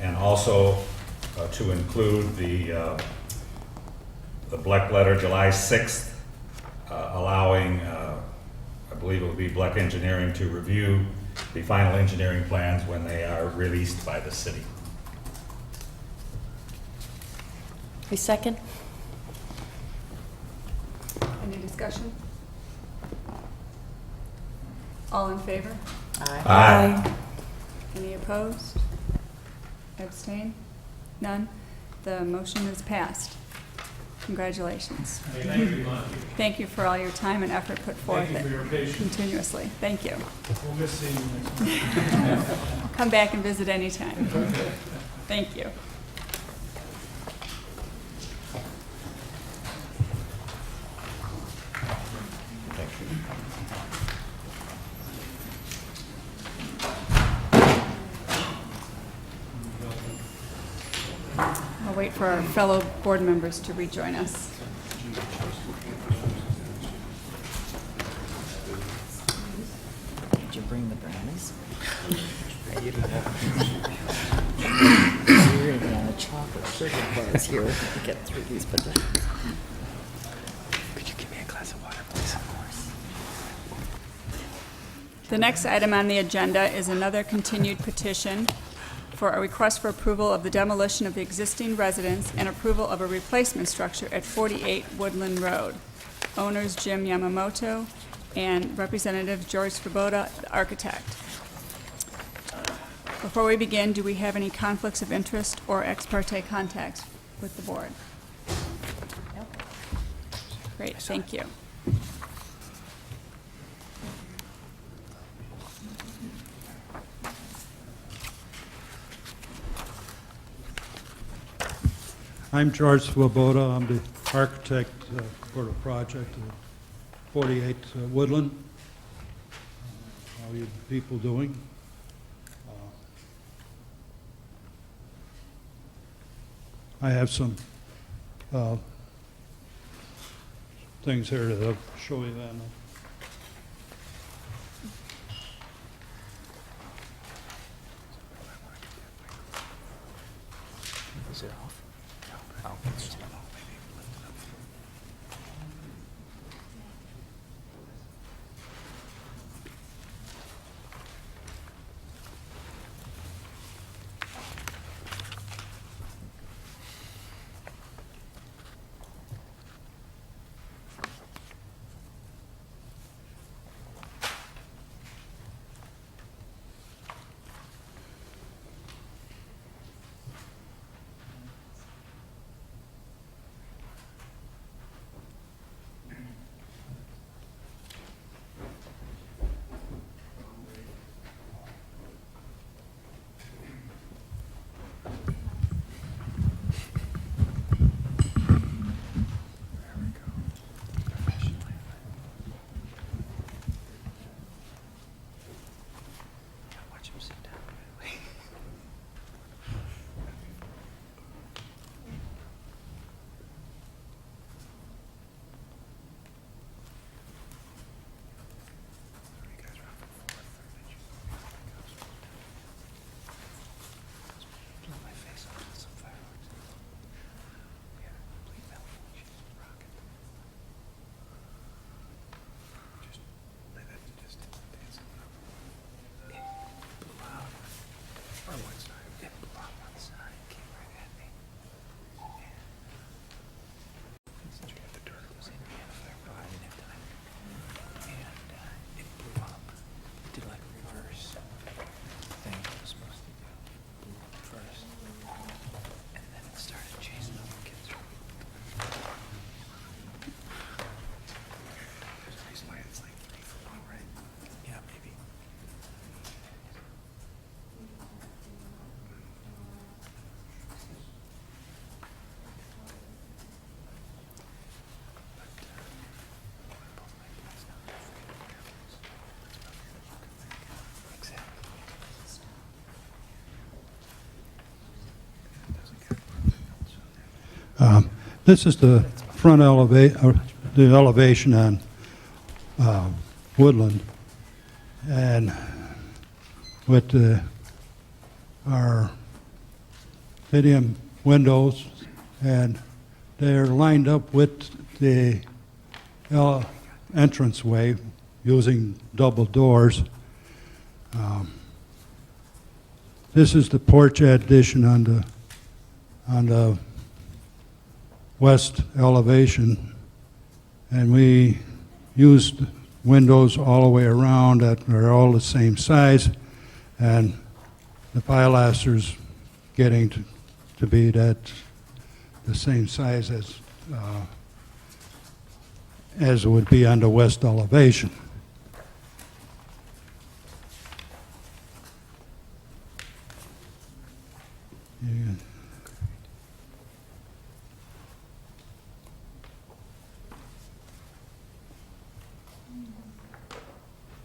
and also to include the Bleck letter July 6th, allowing, I believe it would be Bleck Engineering to review the final engineering plans when they are released by the city. A second? Any discussion? All in favor? Aye. Any opposed? Abstain? None? The motion is passed. Congratulations. Thank you. Thank you for all your time and effort put forth Thank you for your patience. continuously. Thank you. We'll miss seeing you next month. Come back and visit anytime. Thank you. I'll wait for our fellow board members to rejoin us. Did you bring the brownies? You're going to be on a chocolate sugar buzz here to get through these potatoes. Could you give me a glass of water, please? Of course. The next item on the agenda is another continued petition for a request for approval of the demolition of the existing residence and approval of a replacement structure at 48 Woodland Road. Owners Jim Yamamoto and Representative George Svoboda, the architect. Before we begin, do we have any conflicts of interest or ex parte contact with the board? Great, thank you. I'm George Svoboda. I'm the architect for the project at 48 Woodland. How are you people doing? I have some things here to show you then. Is it off? Oh, it's just off. This is the front the elevation on woodland. And with our Fidium windows, and they're lined up with the entranceway using double doors. This is the porch addition on the west elevation, and we used windows all the way around that are all the same size, and the pilasters getting to be that the same size as would be on the west elevation. Yeah.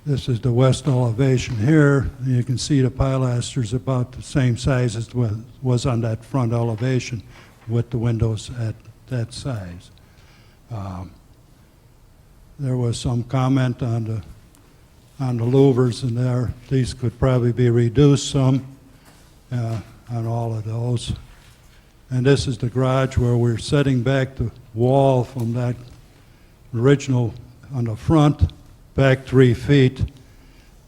This is the west elevation here. You can see the pilasters about the same size as was on that front elevation with the windows at that size. There was some comment on the louvers in there. These could probably be reduced some on all of those. And this is the garage where we're setting back the wall from that original on the front back 3 feet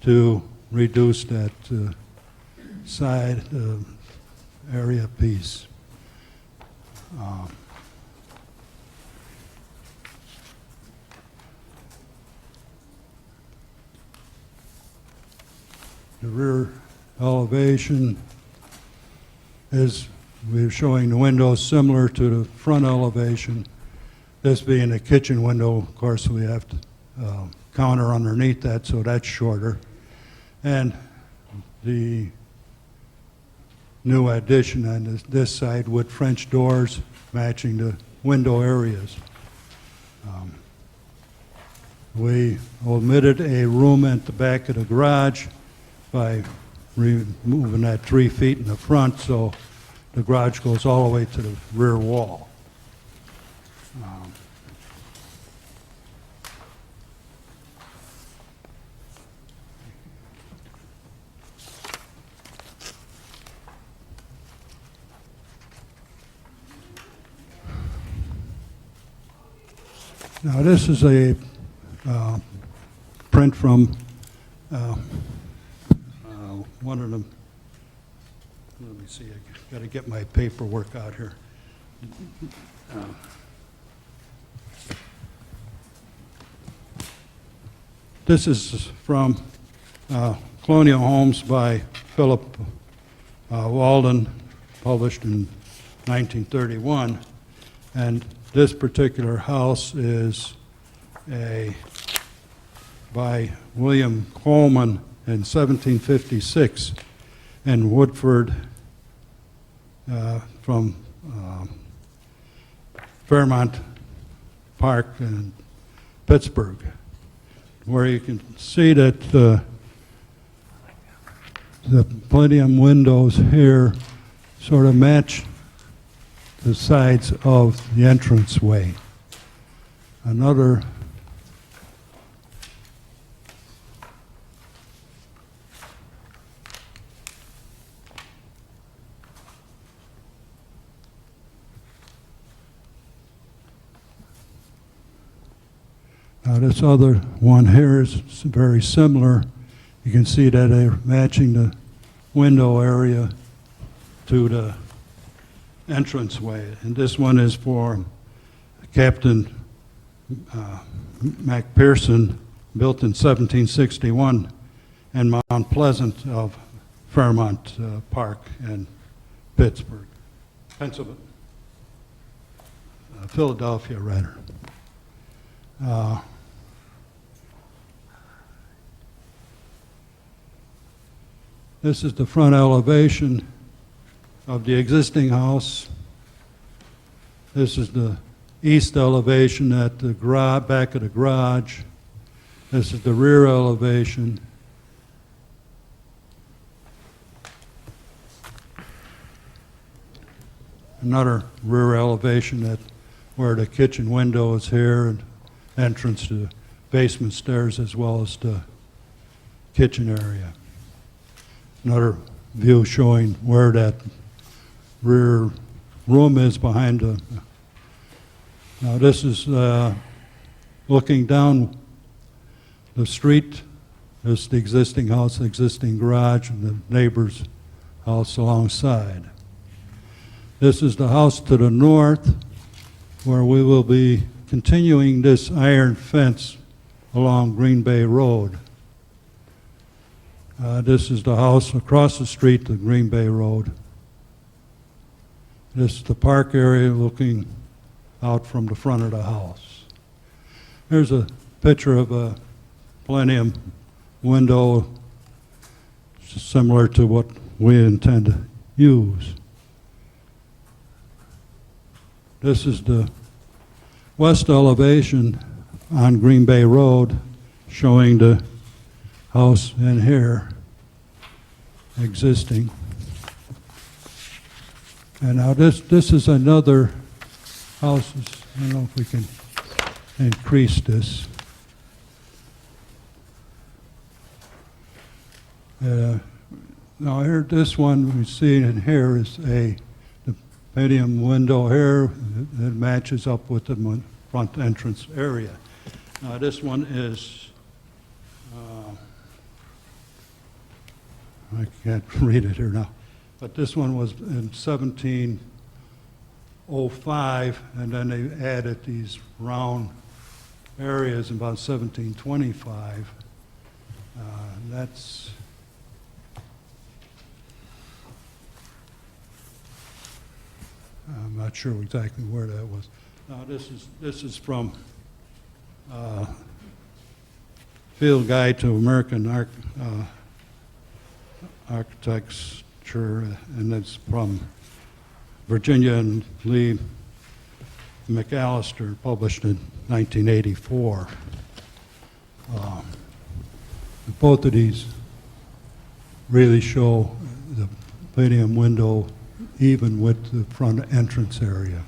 to reduce that side area piece. The rear elevation is, we're showing the windows similar to the front elevation. This being a kitchen window, of course, we have to counter underneath that, so that's shorter. And the new addition on this side with French doors matching the window areas. We omitted a room at the back of the garage by removing that 3 feet in the front, so the garage goes all the way to the rear wall. Now this is a print from one of them. Let me see, I got to get my paperwork out here. This is from Colonial Homes by Philip Walden, published in 1931. And this particular house is by William Coleman in 1756 in Woodford from Fairmount Park in Pittsburgh, where you can see that the Palladium windows here sort of match the sides of the entranceway. Another this other one here is very similar. You can see that they're matching the window area to the entranceway. And this one is for Captain MacPherson, built in 1761 in Mount Pleasant of Fairmount Park in Pittsburgh, Pennsylvania, Philadelphia, rather. This is the front elevation of the existing house. This is the east elevation at the back of the garage. This is the rear elevation. Another rear elevation at where the kitchen window is here and entrance to the basement stairs as well as the kitchen area. Another view showing where that rear room is behind the. Now this is looking down the street. This is the existing house, the existing garage, and the neighbor's house alongside. This is the house to the north, where we will be continuing this iron fence along Green Bay Road. This is the house across the street to Green Bay Road. This is the park area looking out from the front of the house. Here's a picture of a plenum window similar to what we intend to use. This is the west elevation on Green Bay Road, showing the house in here existing. And now this is another house. I don't know if we can increase this. Now here, this one we see in here is the podium window here that matches up with the front entrance area. Now this one is, I can't read it here now, but this one was in 1705, and then they added these round areas in about 1725. That's I'm not sure exactly where that was. Now this is from Field Guide to American Architecture, and it's from Virginia and Lee McAllister, published in 1984. Both of these really show the podium window even with the front entrance area.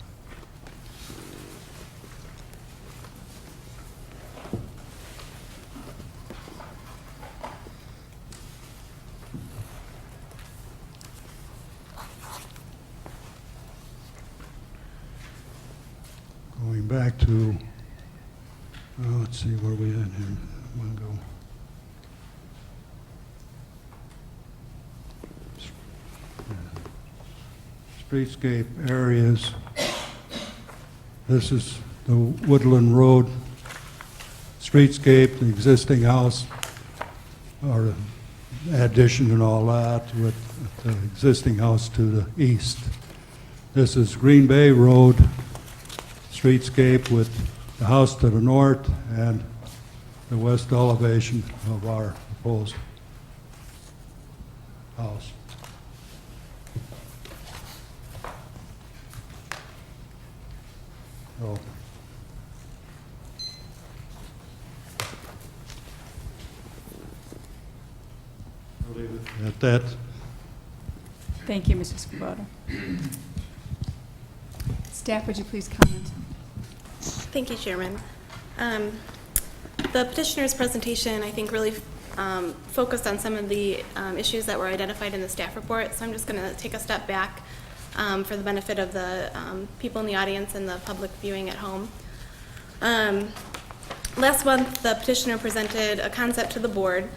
Going back to, let's see where we at here. I want to go. Streetscape areas. This is the Woodland Road streetscape, the existing house, or addition and all that, with the existing house to the east. This is Green Bay Road streetscape with the house to the north and the west elevation of our proposed house. So, I'll leave it at that. Thank you, Mr. Swoboda. Staff, would you please comment? Thank you, Chairman. The petitioner's presentation, I think, really focused on some of the issues that were identified in the staff report, so I'm just going to take a step back for the benefit of the people in the audience and the public viewing at home. Last month, the petitioner presented a concept to the board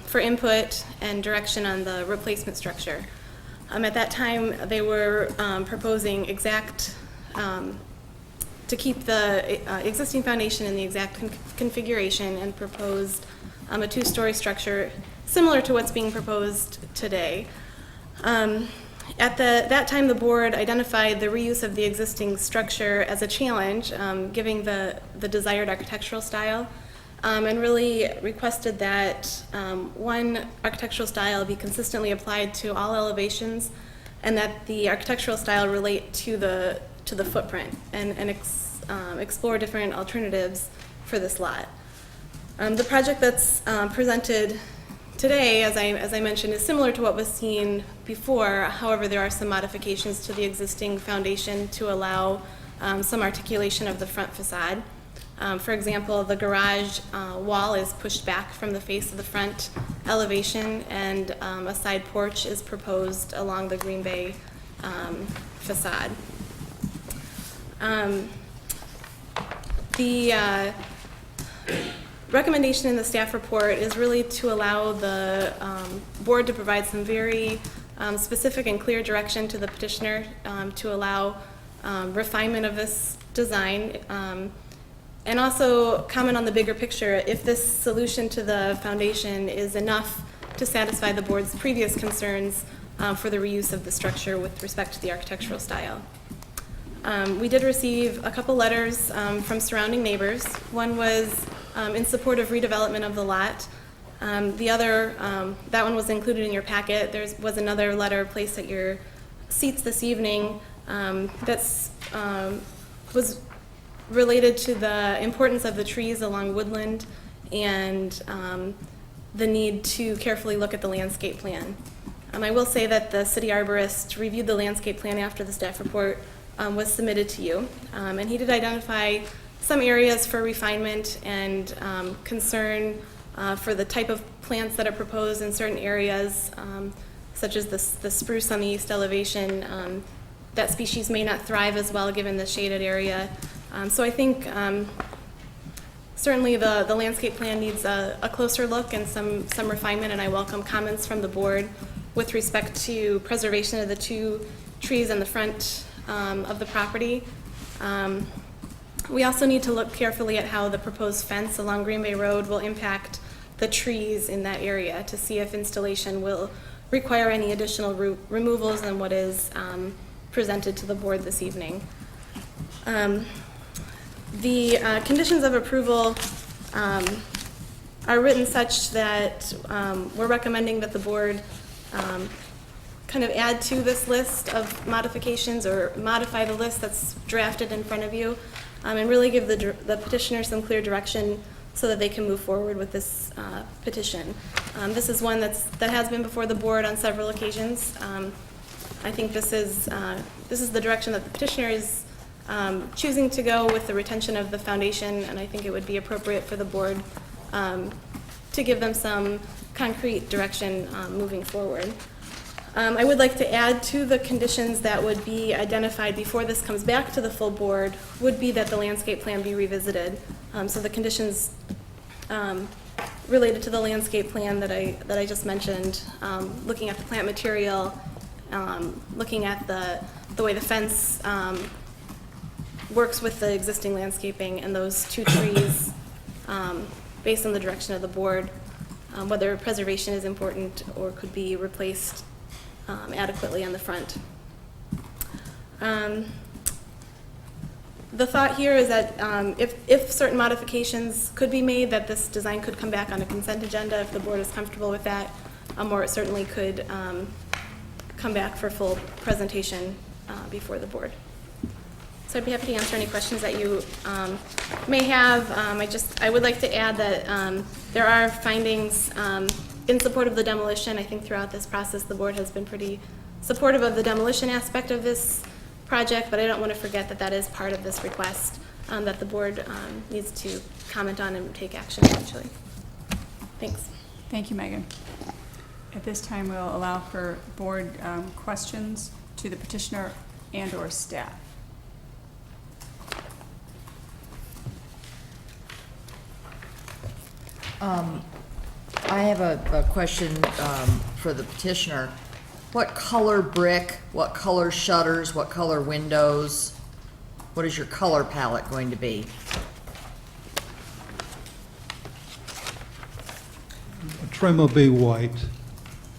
for input and direction on the replacement structure. At that time, they were proposing to keep the existing foundation in the exact configuration, and proposed a two-story structure similar to what's being proposed today. At that time, the board identified the reuse of the existing structure as a challenge, given the desired architectural style, and really requested that one architectural style be consistently applied to all elevations, and that the architectural style relate to the footprint, and explore different alternatives for this lot. The project that's presented today, as I mentioned, is similar to what was seen before. However, there are some modifications to the existing foundation to allow some articulation of the front facade. For example, the garage wall is pushed back from the face of the front elevation, and a side porch is proposed along the Green Bay facade. The recommendation in the staff report is really to allow the board to provide some very specific and clear direction to the petitioner to allow refinement of this design, and also comment on the bigger picture. If this solution to the foundation is enough to satisfy the board's previous concerns for the reuse of the structure with respect to the architectural style. We did receive a couple letters from surrounding neighbors. One was in support of redevelopment of the lot. The other, that one was included in your packet. There was another letter placed at your seats this evening that was related to the importance of the trees along Woodland and the need to carefully look at the landscape plan. I will say that the city arborist reviewed the landscape plan after the staff report was submitted to you, and he did identify some areas for refinement and concern for the type of plants that are proposed in certain areas, such as the spruce on the east elevation. That species may not thrive as well given the shaded area. So I think certainly the landscape plan needs a closer look and some refinement, and I welcome comments from the board with respect to preservation of the two trees in the front of the property. We also need to look carefully at how the proposed fence along Green Bay Road will impact the trees in that area to see if installation will require any additional removals than what is presented to the board this evening. The conditions of approval are written such that we're recommending that the board kind of add to this list of modifications or modify the list that's drafted in front of you, and really give the petitioner some clear direction so that they can move forward with this petition. This is one that has been before the board on several occasions. I think this is the direction that the petitioner is choosing to go with the retention of the foundation, and I think it would be appropriate for the board to give them some concrete direction moving forward. I would like to add to the conditions that would be identified before this comes back to the full board would be that the landscape plan be revisited. So the conditions related to the landscape plan that I just mentioned, looking at the plant material, looking at the way the fence works with the existing landscaping and those two trees, based on the direction of the board, whether preservation is important or could be replaced adequately on the front. The thought here is that if certain modifications could be made, that this design could come back on a consent agenda if the board is comfortable with that, or it certainly could come back for full presentation before the board. So I'd be happy to answer any questions that you may have. I would like to add that there are findings in support of the demolition. I think throughout this process, the board has been pretty supportive of the demolition aspect of this project, but I don't want to forget that that is part of this request that the board needs to comment on and take action eventually. Thanks. Thank you, Megan. At this time, we'll allow for board questions to the petitioner and/or staff. I have a question for the petitioner. What color brick, what color shutters, what color windows, what is your color palette going to be? The trim will be white,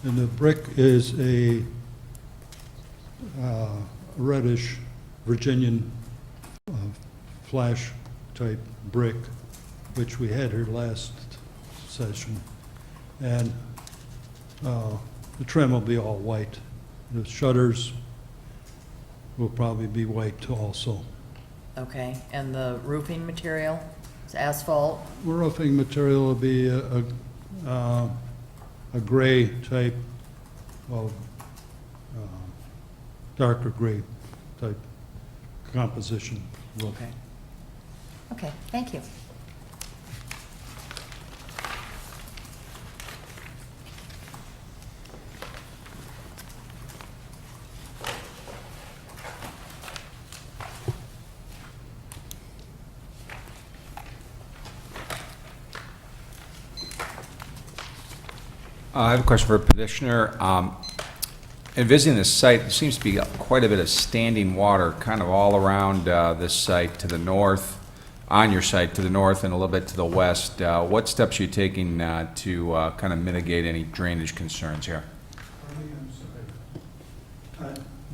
and the brick is a reddish Virginian flash type brick, which we had here last session. And the trim will be all white. The shutters will probably be white also. Okay, and the roofing material is asphalt? Roofing material will be a gray type of, darker gray type composition roof. Okay. Okay, thank you. I have a question for a petitioner. In visiting this site, there seems to be quite a bit of standing water kind of all around this site to the north, on your site to the north and a little bit to the west. What steps are you taking to kind of mitigate any drainage concerns here?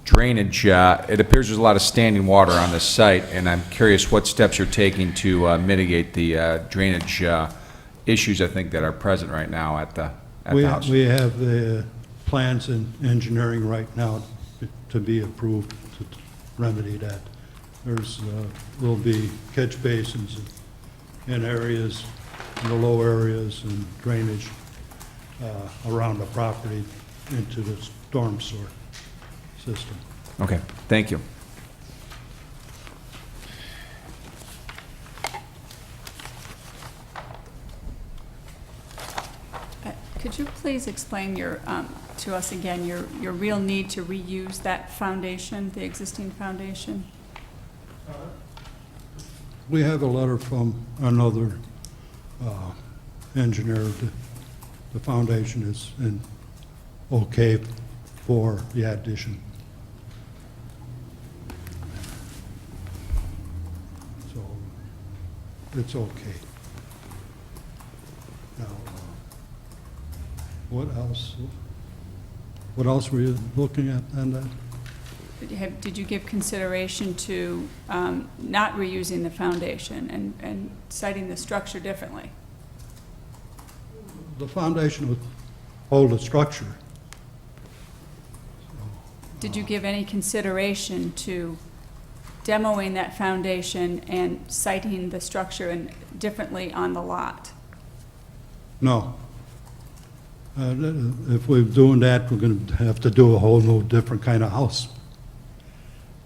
Drainage, it appears there's a lot of standing water on this site, and I'm curious what steps you're taking to mitigate the drainage issues, I think, that are present right now at the house. We have the plans in engineering right now to be approved to remedy that. Will be catch basins in areas, in the low areas, and drainage around the property into the storm sewer system. Okay, thank you. Could you please explain to us again your real need to reuse that foundation, the existing foundation? We have a letter from another engineer. The foundation is okay for the addition. So it's okay. Now, what else? What else were you looking at on that? Did you give consideration to not reusing the foundation and citing the structure differently? The foundation would hold the structure. Did you give any consideration to demoing that foundation and citing the structure differently on the lot? No. If we're doing that, we're going to have to do a whole new different kind of house.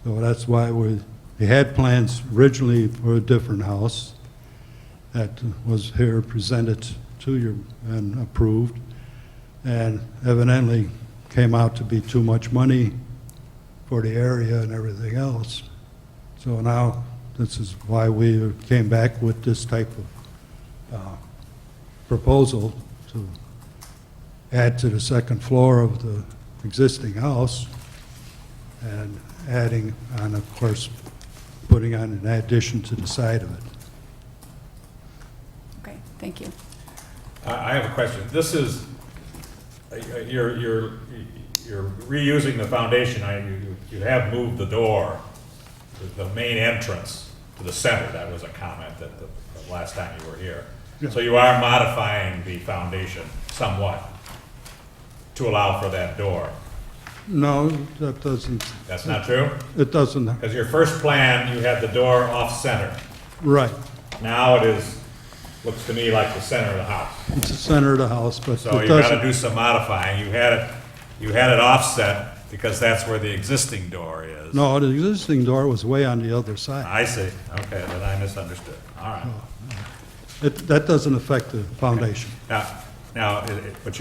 So that's why we had plans originally for a different house that was here presented to you and approved, and evidently came out to be too much money for the area and everything else. So now this is why we came back with this type of proposal to add to the second floor of the existing house and adding on, of course, putting on an addition to the side of it. Okay, thank you. I have a question. This is, you're reusing the foundation. You have moved the door, the main entrance to the center. That was a comment that the last time you were here. Yeah. So you are modifying the foundation somewhat to allow for that door. No, that doesn't. That's not true? It doesn't. Because your first plan, you had the door off-center. Right. Now it looks to me like the center of the house. It's the center of the house, but So it you gotta doesn't. do some modifying. You had it offset because that's where the existing door is. No, the existing door was way on the other side. I see. Okay, then I misunderstood. All right. That doesn't affect the foundation. But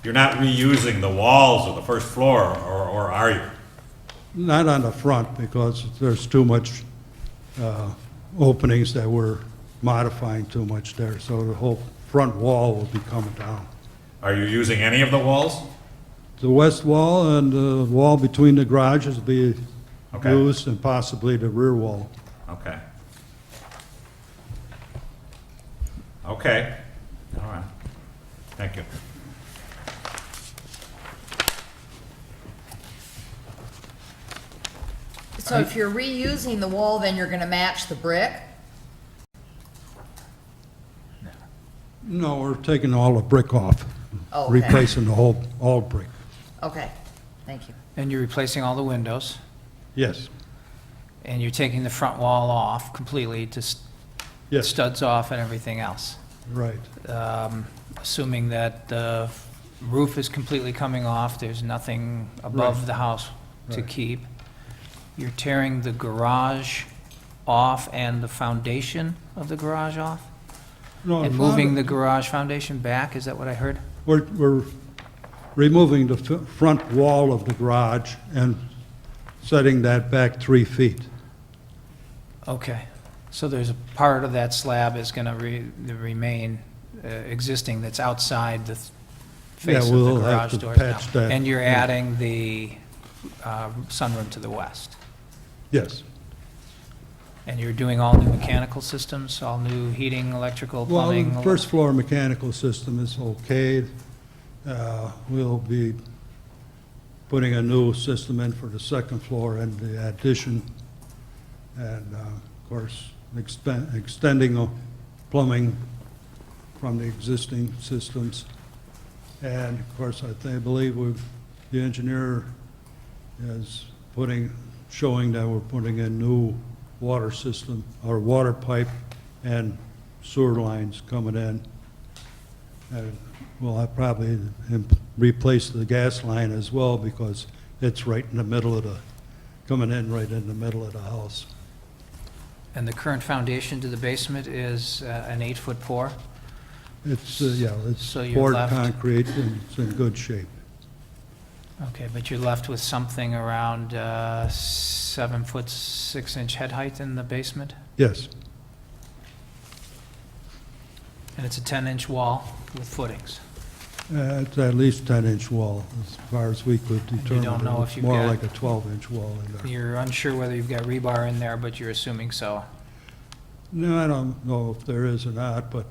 you're not reusing the walls of the first floor, or are you? Not on the front, because there's too much openings that we're modifying too much there, so the whole front wall will be coming down. Are you using any of the walls? The west wall and the wall between the garages will be Okay. used, and possibly the rear wall. Okay. Okay. All right. Thank you. So if you're reusing the wall, then you're gonna match the brick? No, we're taking all the brick off, Oh, okay. replacing all brick. Okay, thank you. And you're replacing all the windows, Yes, and you're taking the front wall off completely to yes, studs off and everything else. right. Assuming that the roof is completely coming off, there's nothing above Right. the house to Right. keep. You're tearing the garage off and the foundation of the garage off? No, And moving the garage foundation back, is that what I heard? We're removing the front wall of the garage and setting that back 3 feet. Okay, so there's a part of that slab is going to remain existing that's outside the face of the we'll have garage to doors now? patch that. And you're Yeah. adding the sunroom to the west? Yes. And you're doing all new mechanical systems, all new heating, electrical, Well, plumbing? the first floor mechanical system is okayed. We'll be putting a new system in for the second floor and the addition. And, of course, extending the plumbing from the existing systems. And, of course, I believe the engineer is showing that we're putting in new water system, or water pipe and sewer lines coming in. And we'll have probably replace the gas line as well, because it's right in the middle of coming in right in the middle of the house. And the current foundation to the basement is an 8-foot pour? It's, it's So you're poured left- concrete and it's in good shape. Okay, but you're left with something around 7-foot 6-inch head height in the basement? Yes, And it's a 10-inch wall with footings? it's at least 10-inch wall, as far as we could determine. don't know It's if you've more got- like a 12-inch wall in there. You're unsure whether you've got rebar in there, but you're assuming so? No, I don't know if there is or not, but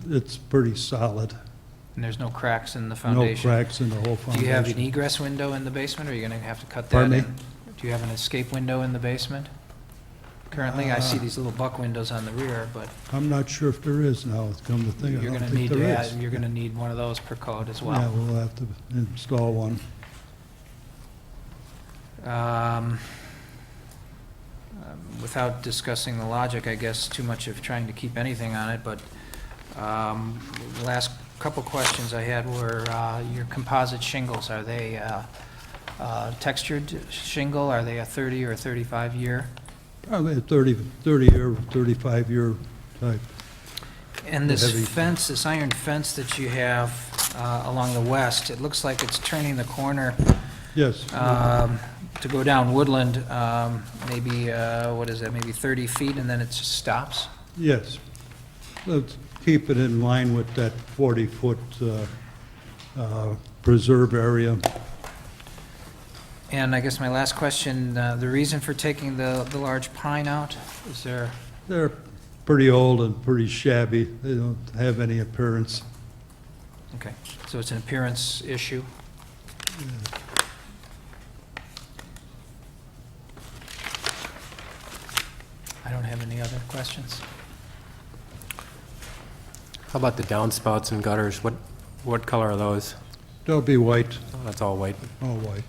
it's pretty solid. And there's no cracks in the No foundation? cracks in the whole Do foundation. you have an egress window in the basement, or are you going to have to cut that Pardon in? me? Do you have an escape window in the basement? Currently, I see these little buck windows on the rear, but I'm not sure if there is now, come to think, I you're don't going to think need there to is. add, you're going to need one of those per code as Yeah, well. we'll have to install one. Without discussing the logic, I guess, too much of trying to keep anything on it, but the last couple questions I had were your composite shingles. Are they textured shingle? Are they a 30 or 35 year? Probably a 30-year, 35-year type. And this Heavy. fence, this iron fence that you have along the west, it looks like it's turning the corner Yes. to go down Woodland, maybe, what is that, maybe 30 feet, and then it just stops? Yes. Let's keep it in line with that 40-foot preserve area. And I guess my last question, the reason for taking the large pine out, is there, They're pretty old and pretty shabby. They don't have any appearance. okay, so it's an appearance issue? I don't have any other questions. How about the downspouts and gutters? What color are those? They'll be white, Oh, that's all white. all white.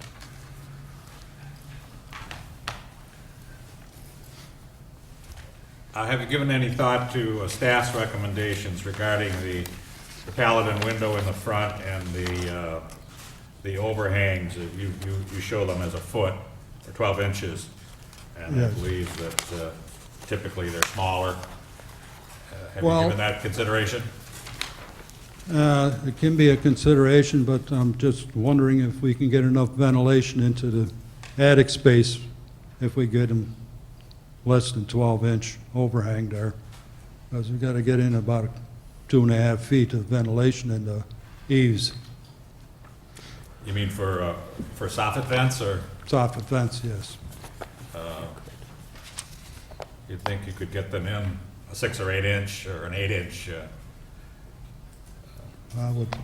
Have you given any thought to staff's recommendations regarding the Paladin window in the front and the overhangs? You show them as a foot or 12 inches, and I Yes. believe that typically they're smaller. Have you Well- given that consideration? It can be a consideration, but I'm just wondering if we can get enough ventilation into the attic space if we get them less than 12-inch overhang there. Because we've got to get in about 2.5 feet of ventilation in the eaves. You mean for soffit vents, or Soffit vents, yes. you'd think you could get them in a 6 or 8 inch or an 8 inch?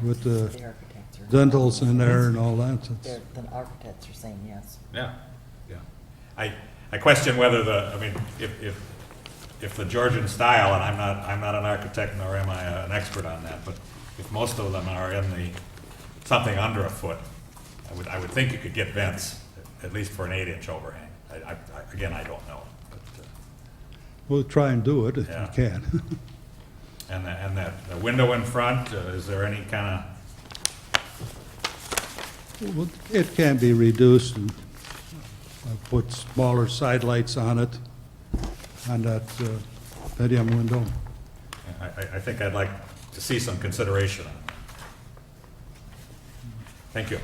With the The architects are- dentals in there and all that. it's- The architects are saying yes. Yeah, yeah. I question whether I mean, if the Georgian style, and I'm not an architect nor am I an expert on that, but if most of them are in something under a foot, I would think you could get vents, at least for an 8-inch overhang. Again, I don't know. But, We'll try and do it if Yeah. we can. and that the window in front, is there any kind Well, it can be reduced, and I put smaller sidelights on it, on that patio window. I think I'd like to see some consideration on it. Thank you.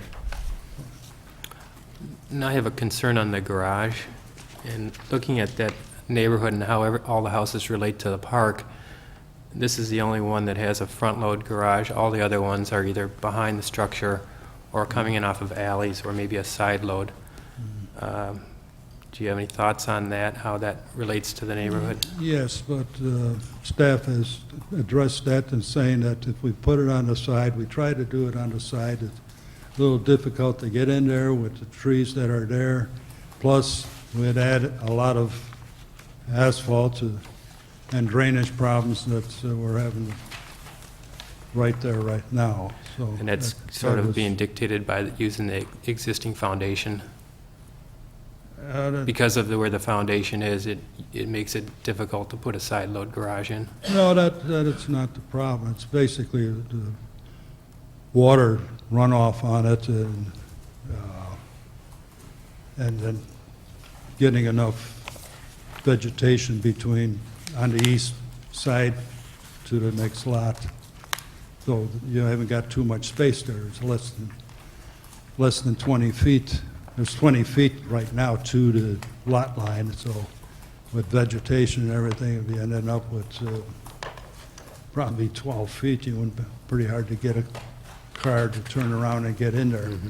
Now I have a concern on the garage, and looking at that neighborhood and how all the houses relate to the park, this is the only one that has a front-load garage. All the other ones are either behind the structure or coming in off of alleys or maybe a side load. Do you have any thoughts on that, how that relates to the neighborhood? Yes, but staff has addressed that and saying that if we put it on the side, we try to do it on the side, it's a little difficult to get in there with the trees that are there. Plus, we'd add a lot of asphalt and drainage problems that we're having right there right now, so. And that's sort of being dictated by using the existing foundation? Because of where the foundation is, it makes it difficult to put a side load garage in? No, that is not the problem. It's basically the water runoff on it and then getting enough vegetation between, on the east side to the next lot. So you haven't got too much space there. It's less than 20 feet. There's 20 feet right now to the lot line, so with vegetation and everything, you'd be ending up with probably 12 feet. It would be pretty hard to get a car to turn around and get in there. Mm-hmm.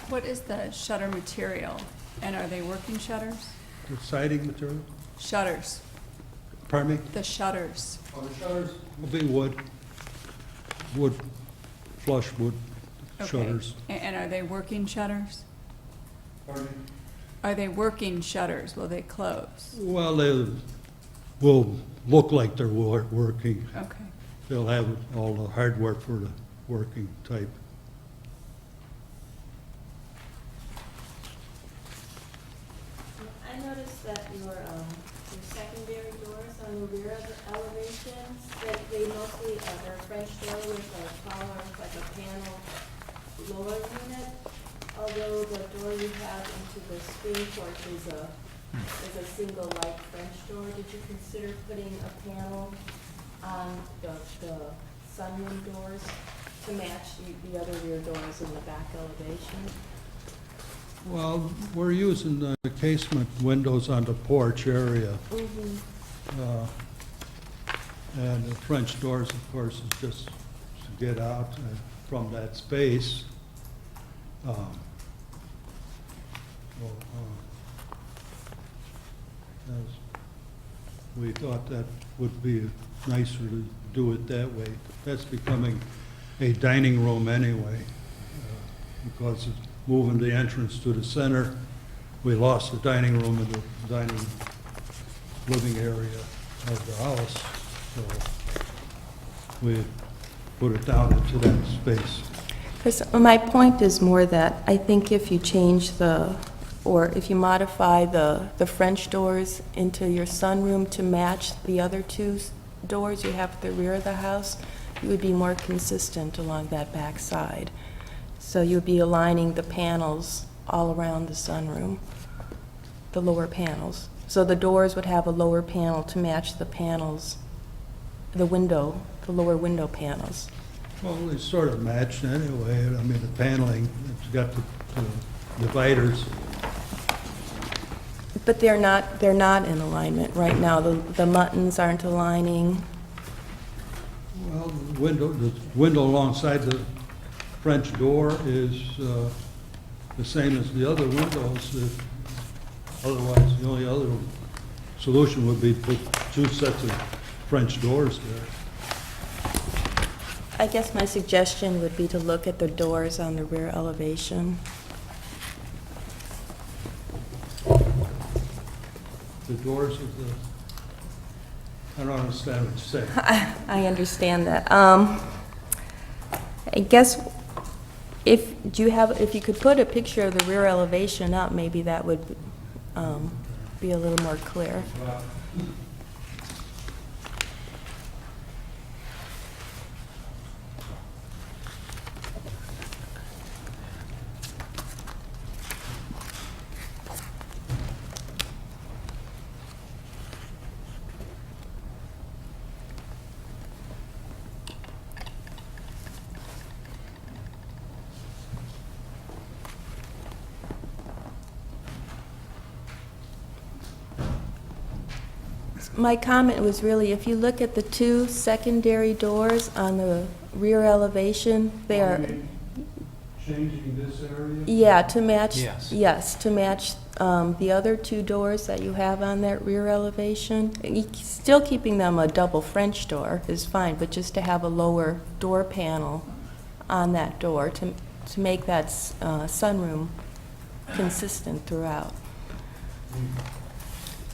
What is the shutter material, and are they working shutters? The siding material? Shutters, Pardon me? the shutters. Oh, the shutters will be wood, flush wood Okay. shutters. And are they working shutters? Pardon me? Are they working shutters? Will they close? Well, they will look like they're working. Okay. They'll have all the hardware for the working type. I noticed that your secondary doors on the rear of the elevations, that they mostly are French door with a collar, like a panel lower unit, although the door you have into the screen porch is a single light French door. Did you consider putting a panel on the sunroom doors to match the other rear doors in the back elevation? Well, we're using the casement windows on the porch area. And the French doors, of course, is just to get out from that space. We thought that would be nicer to do it that way. That's becoming a dining room anyway, because it's moving the entrance to the center. We lost the dining room and the dining living area of the house, so we put it down into that space. Because my point is more that I think if you change or if you modify the French doors into your sunroom to match the other two doors you have at the rear of the house, you would be more consistent along that back side. So you would be aligning the panels all around the sunroom, the lower panels. So the doors would have a lower panel to match the panels, the lower window panels. Well, they sort of matched anyway. I mean, the paneling, it's got the dividers. But they're not in alignment right now. The muttons aren't aligning. Well, the window alongside the French door is the same as the other windows. Otherwise, the only other solution would be to put two sets of French doors there. I guess my suggestion would be to look at the doors on the rear elevation. The doors of the, I don't understand what you're saying. I understand that. I guess if you could put a picture of the rear elevation up, maybe that would be be a little more clear. My comment was really, if you look at the two secondary doors on the rear elevation, they are, Changing this area? yeah, to match, Yes. yes, to match the other two doors that you have on that rear elevation. Still keeping them a double French door is fine, but just to have a lower door panel on that door to make that sunroom consistent throughout.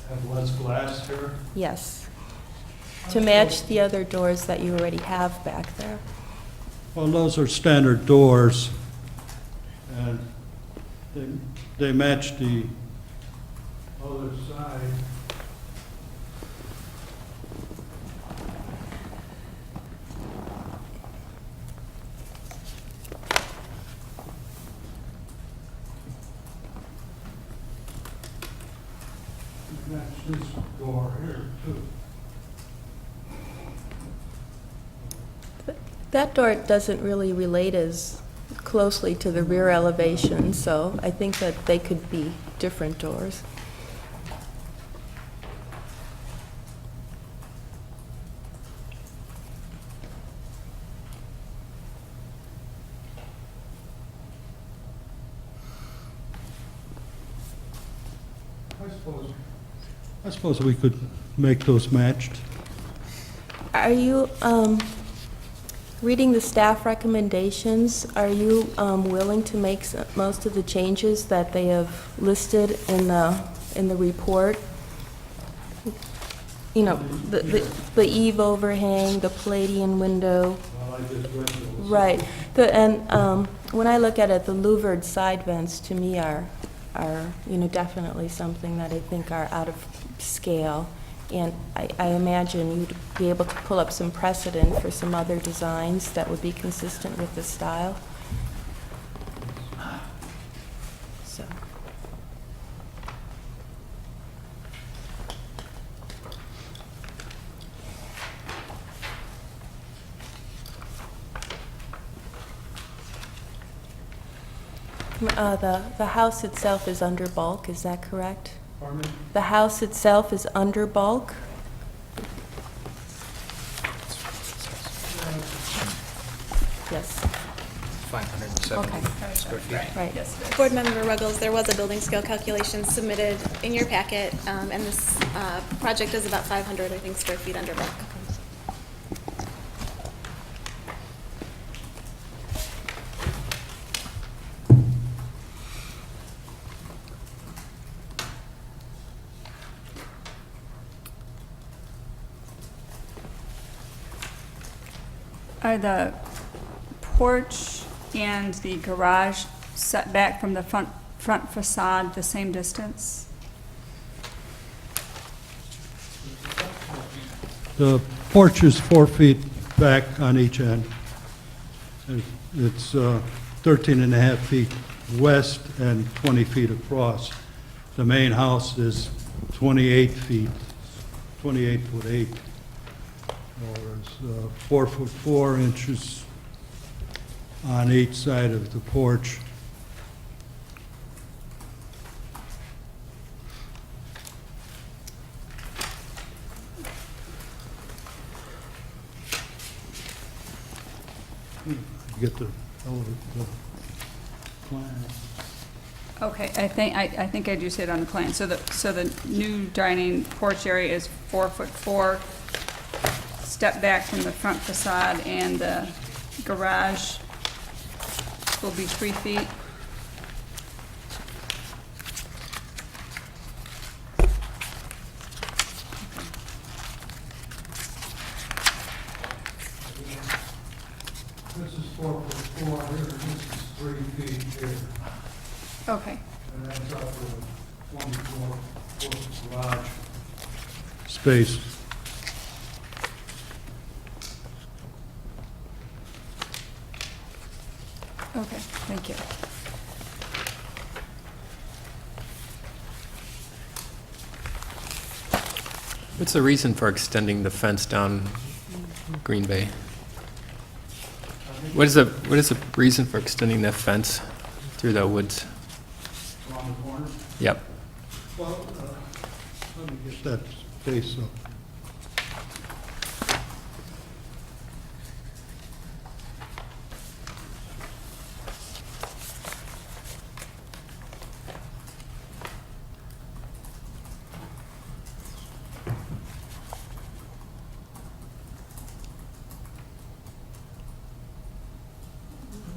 Have less glass here? Yes. To match the other doors that you already have back there. Well, those are standard doors, and they match the other side. Match this door here, too. That door doesn't really relate as closely to the rear elevation, so I think that they could be different doors. I suppose we could make those matched. Are you, reading the staff recommendations, are you willing to make most of the changes that they have listed in the report? You know, the eave overhang, the Palladian window. Well, I just read those. Right. When I look at it, the louvered side vents to me are, definitely something that I think are out of scale. And I imagine you'd be able to pull up some precedent for some other designs that would be consistent with the style. So. The house itself is under bulk, is that correct? Pardon me? The house itself is under bulk? Yes. 570 square feet. Right. Board Member Ruggles, there was a building scale calculation submitted in your packet, and this project is about 500, I think, square feet under bulk. Are the porch and the garage set back from the front facade the same distance? The porch is 4 feet back on each end. It's 13 and a half feet west and 20 feet across. The main house is 28 feet, 28 foot 8. Or 4 foot 4 inches on each side of the porch. Get the plan. Okay, I think I do see it on the plan. So the new dining porch area is 4 foot 4, step back from the front facade, and the garage will be 3 feet. This is 4 foot 4 here, and this is 3 feet here. Okay. And that's up to 24 garage space. Okay, thank you. What's the reason for extending the fence down Green Bay? What is the reason for extending that fence through the woods? Around the corner? Yep. Well, let me get that space up.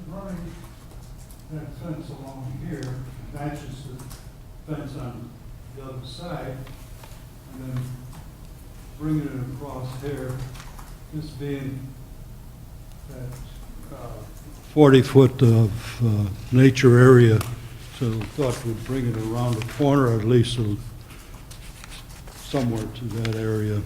Running that fence along here matches the fence on the other side, and then bringing it across here, this being that 40-foot of nature area, so thought we'd bring it around the corner, or at least somewhere to that area.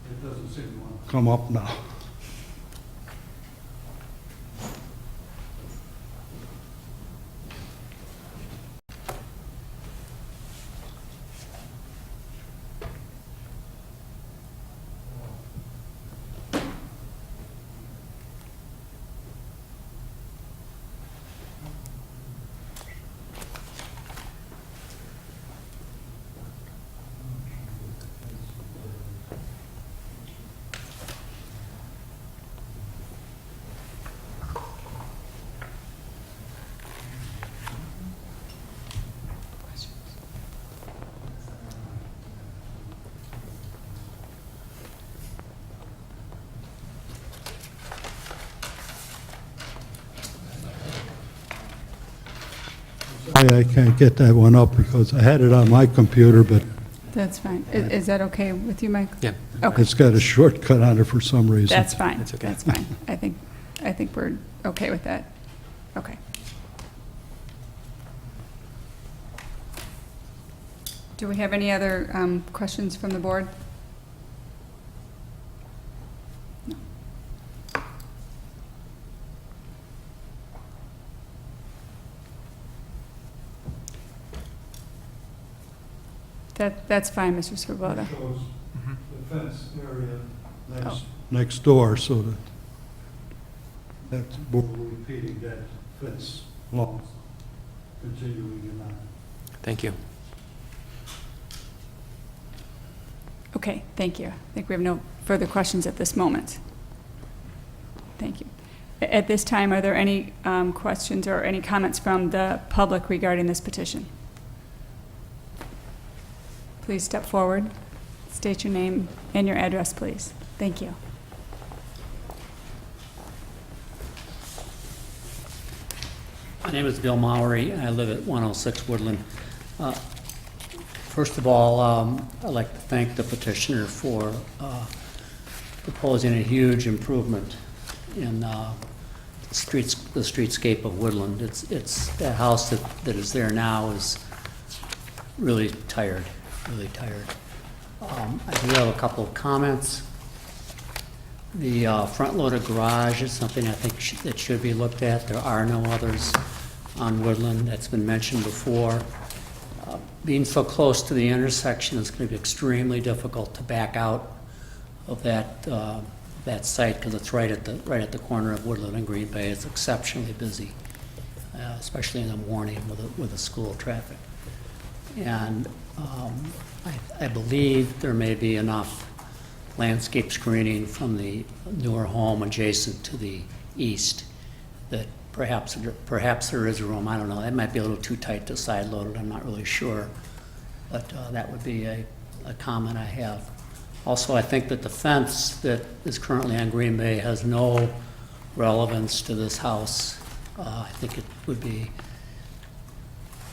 It doesn't seem to want to come up now. I can't get that one up because I had it on my computer, but That's fine. Is that okay with you, Mike? Yeah. Okay, it's got a shortcut on it for some reason. that's fine. That's okay. That's fine. I think we're okay with that. Okay. Do we have any other questions from the board? No. That's fine, Mr. Swoboda. It shows the fence area Oh. next door, so that's, we're repeating that fence long, continuing and on. Thank you. Okay, thank you. I think we have no further questions at this moment. Thank you. At this time, are there any questions or any comments from the public regarding this petition? Please step forward, state your name and your address, please. Thank you. My name is Bill Mowery. I live at 106 Woodland. First of all, I'd like to thank the petitioner for proposing a huge improvement in the streetscape of Woodland. It's that house that is there now is really tired, really tired. I do have a couple of comments. The front-loaded garage is something I think that should be looked at. There are no others on Woodland. That's been mentioned before. Being so close to the intersection, it's going to be extremely difficult to back out of that site because it's right at the corner of Woodland and Green Bay. It's exceptionally busy, especially in the morning with the school traffic. And I believe there may be enough landscape screening from the newer home adjacent to the east that perhaps there is room. I don't know. That might be a little too tight to side load it. I'm not really sure. But that would be a comment I have. Also, I think that the fence that is currently on Green Bay has no relevance to this house. I think it would be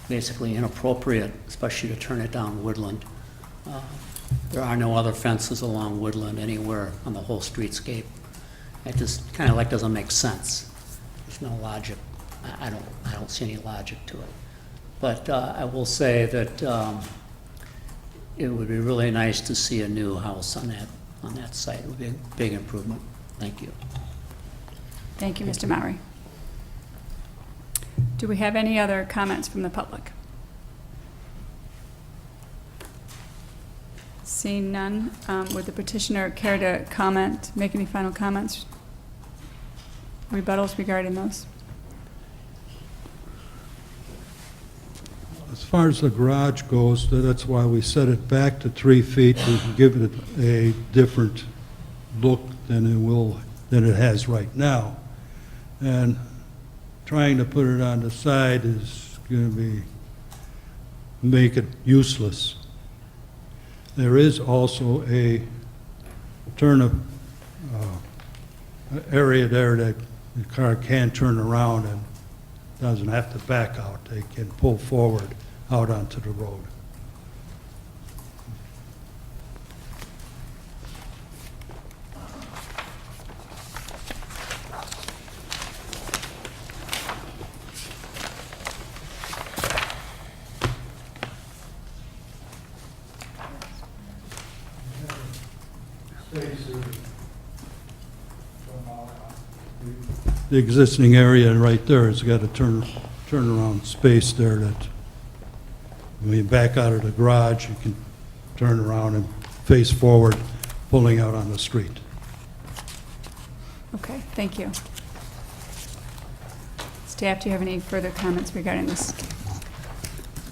basically inappropriate, especially to turn it down Woodland. There are no other fences along Woodland anywhere on the whole streetscape. It just kind of like doesn't make sense. There's no logic. I don't see any logic to it. But I will say that it would be really nice to see a new house on that site. It would be a big improvement. Thank you. Thank you, Mr. Mowry. Do we have any other comments from the public? Seeing none, would the petitioner care to comment, make any final comments? Rebuttals regarding those? As far as the garage goes, that's why we set it back to 3 feet, to give it a different look than it has right now. And trying to put it on the side is going to make it useless. There is also a area there that the car can turn around and doesn't have to back out. They can pull forward out onto the road. The existing area right there has got a turnaround space there that when you back out of the garage, you can turn around and face forward, pulling out on the street. Okay, thank you. Staff, do you have any further comments regarding this?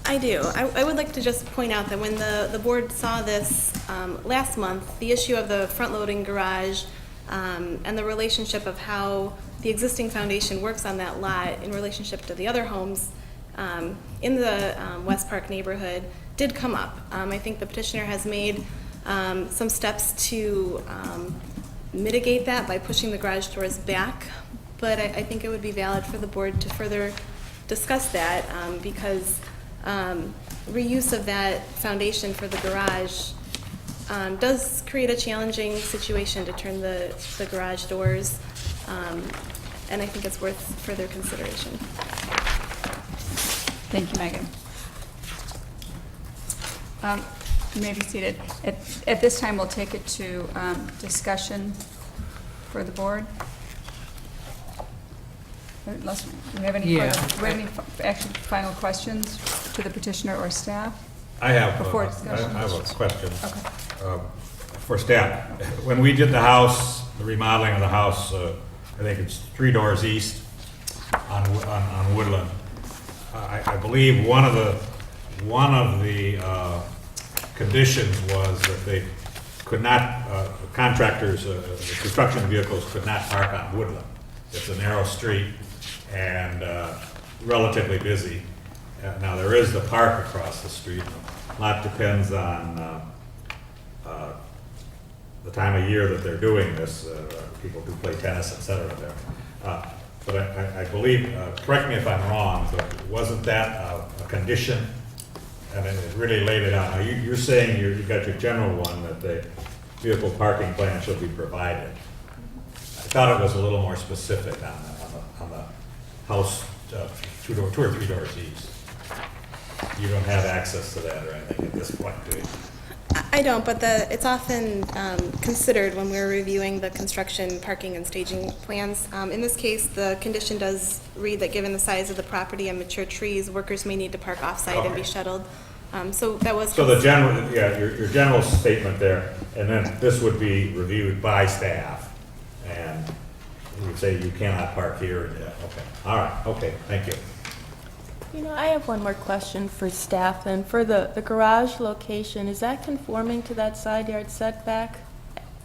I do. I would like to just point out that when the board saw this last month, the issue of the front-loading garage and the relationship of how the existing foundation works on that lot in relationship to the other homes in the West Park neighborhood did come up. I think the petitioner has made some steps to mitigate that by pushing the garage doors back, but I think it would be valid for the board to further discuss that because reuse of that foundation for the garage does create a challenging situation to turn the garage doors, and I think it's worth further consideration. Thank you, Megan. You may be seated. At this time, we'll take it to discussion for the board. Unless we have any Yeah. further, do we have any actual final questions to the petitioner or staff? I have Before a discussion. question. Okay. For staff. When we did the house, the remodeling of the house, I think it's 3 doors east on Woodland. I believe one of the conditions was that they could not, contractors, the construction vehicles could not park on Woodland. It's a narrow street and relatively busy. Now, there is the park across the street. A lot depends on the time of year that they're doing this. People do play tennis, et cetera, there. But I believe, correct me if I'm wrong, but wasn't that a condition? And it really laid it out. Now, you're saying you've got your general one, that the vehicle parking plan should be provided. I thought it was a little more specific on the house, 2 or 3 doors east. You don't have access to that or anything at this point, do you? I don't, but it's often considered when we're reviewing the construction, parking, and staging plans. In this case, the condition does read that given the size of the property and mature trees, workers may need to park off-site and be shuttled. So that was... So the general, yeah, your general statement there, and then this would be reviewed by staff, and you would say you cannot park here. Yeah, okay, all right, okay, thank you. You know, I have one more question for staff, and for the garage location, is that conforming to that side yard setback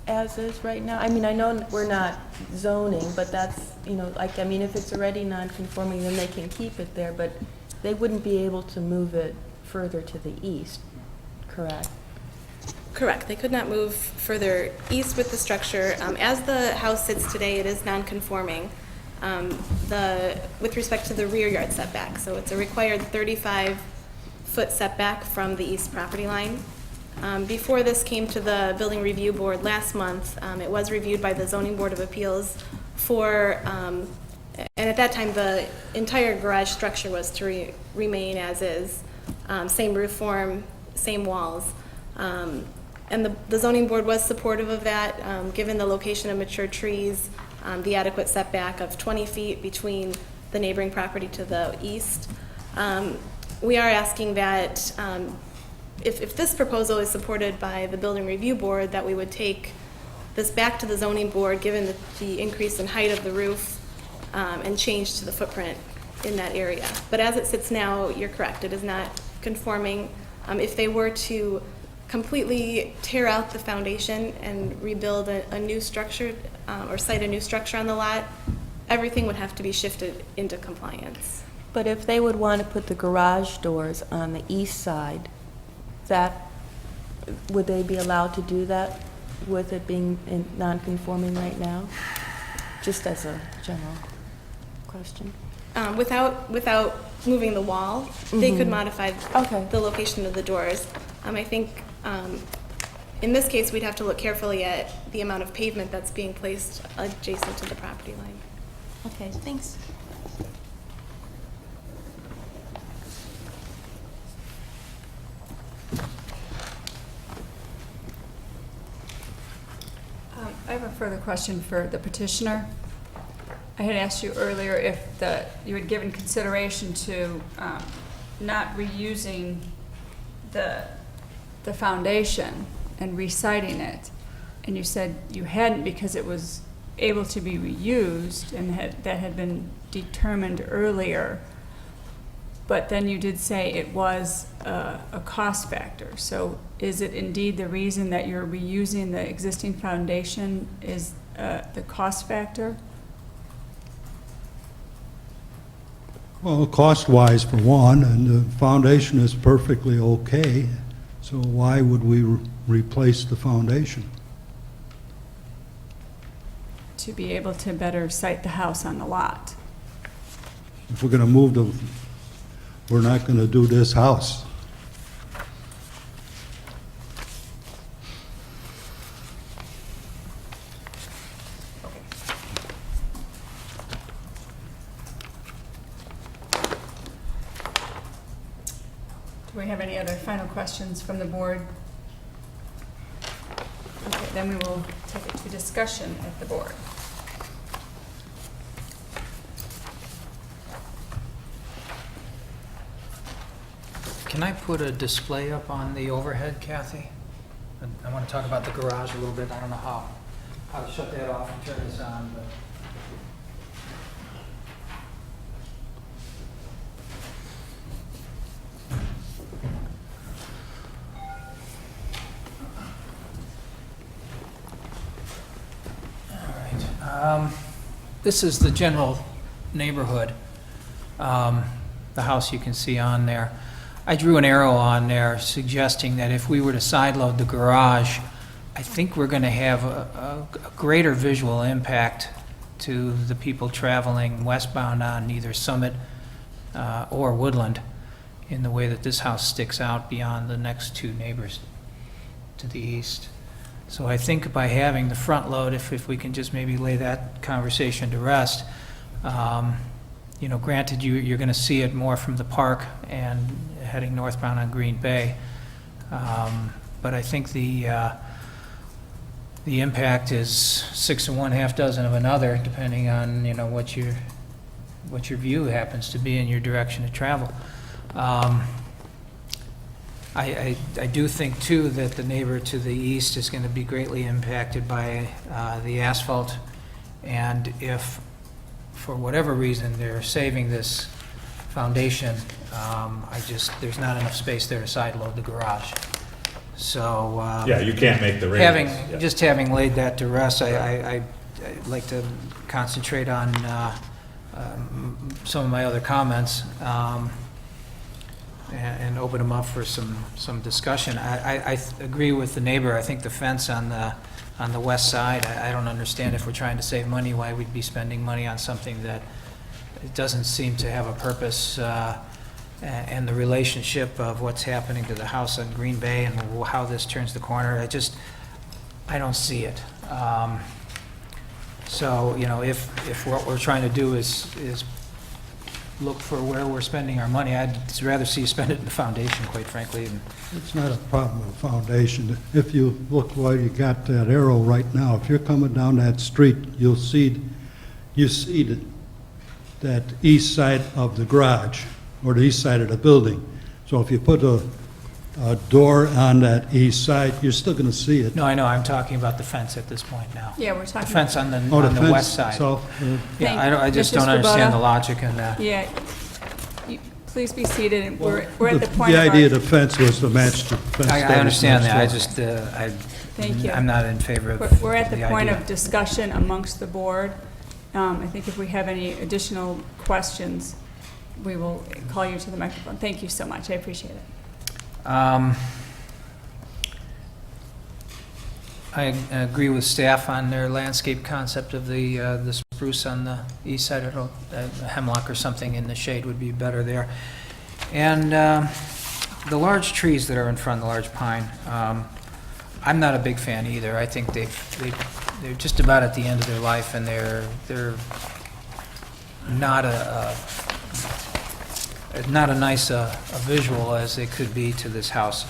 as is right now? I mean, I know we're not zoning, but that's, you know, like, I mean, if it's already non-conforming, then they can keep it there, but they wouldn't be able to move it further to the east, correct? Correct. They could not move further east with the structure. As the house sits today, it is non-conforming with respect to the rear yard setback. So it's a required 35-foot setback from the east property line. Before this came to the Building Review Board last month, it was reviewed by the Zoning Board of Appeals and at that time, the entire garage structure was to remain as is, same roof form, same walls. And the zoning board was supportive of that, given the location of mature trees, the adequate setback of 20 feet between the neighboring property to the east. We are asking that if this proposal is supported by the Building Review Board, that we would take this back to the zoning board, given the increase in height of the roof, and change to the footprint in that area. But as it sits now, you're correct, it is not conforming. If they were to completely tear out the foundation and rebuild a new structure or site a new structure on the lot, everything would have to be shifted into compliance. But if they would want to put the garage doors on the east side, would they be allowed to do that with it being non-conforming right now? Just as a general question. Without moving the wall, they could modify the location of the doors. I think in this case, we'd have to look carefully at the amount of pavement that's being placed adjacent to the property line. Okay, thanks. I have a further question for the petitioner. I had asked you earlier if you had given consideration to not reusing the foundation and reciting it, and you said you hadn't because it was able to be reused and that had been determined earlier. But then you did say it was a cost factor. So is it indeed the reason that you're reusing the existing foundation is the cost factor? Well, cost-wise for one, and the foundation is perfectly okay, so why would we replace the foundation? To be able to better site the house on the lot. If we're gonna move we're not gonna do this house. Do we have any other final questions from the board? Okay, then we will take it to discussion at the board. Can I put a display up on the overhead, Kathy? I want to talk about the garage a little bit. I don't know how to shut that off and turn this on, but. This is the general neighborhood, the house you can see on there. I drew an arrow on there suggesting that if we were to sideload the garage, I think we're going to have a greater visual impact to the people traveling westbound on either Summit or Woodland in the way that this house sticks out beyond the next two neighbors to the east. So I think by having the front load, if we can just maybe lay that conversation to rest, you know, granted you're going to see it more from the park and heading northbound on Green Bay, but I think the impact is 6 of one, half dozen of another, depending on, you know, what your view happens to be in your direction of travel. I do think, too, that the neighbor to the east is going to be greatly impacted by the asphalt, and if, for whatever reason, they're saving this foundation, there's not enough space there to side load the garage. So. Yeah, you can't make the radius. Just having laid that to rest, I'd like to concentrate on some of my other comments and open them up for some discussion. I agree with the neighbor. I think the fence on the west side, I don't understand if we're trying to save money, why we'd be spending money on something that it doesn't seem to have a purpose, and the relationship of what's happening to the house on Green Bay and how this turns the corner. I don't see it. So, if what we're trying to do is look for where we're spending our money, I'd rather see you spend it in the foundation, quite frankly. It's not a problem with the foundation. If you look where you got that arrow right now, if you're coming down that street, you see that east side of the garage, or the east side of the building. So if you put a door on that east side, you're still going to see it. No, I know, I'm talking about the fence at this point now. Yeah, we're talking. The fence on the fence west side. itself, Yeah, I just Mr. don't understand Swoboda. the logic in that. Yeah, please be seated, and we're at the point The of idea our... of the fence was to match the fence. I understand that, next door. Thank you. I'm not in favor of We're at the point idea. of discussion amongst the board. I think if we have any additional questions, we will call you to the microphone. Thank you so much, I appreciate it. I agree with staff on their landscape concept of the spruce on the east side, or a hemlock or something in the shade would be better there. And the large trees that are in front, the large pine, I'm not a big fan either. I think they're just about at the end of their life, and they're not not a nice visual as they could be to this house.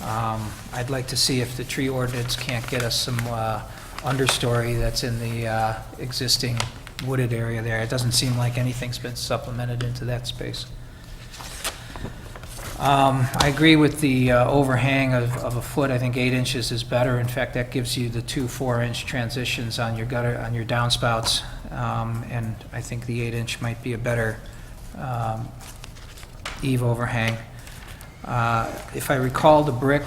I'd like to see if the tree ordinance can't get us some understory that's in the existing wooded area there. It doesn't seem like anything's been supplemented into that space. I agree with the overhang of a foot. I think 8 inches is better. In fact, that gives you the 2 4-inch transitions on your gutter, on your downspouts, and I think the 8-inch might be a better eave overhang. If I recall the brick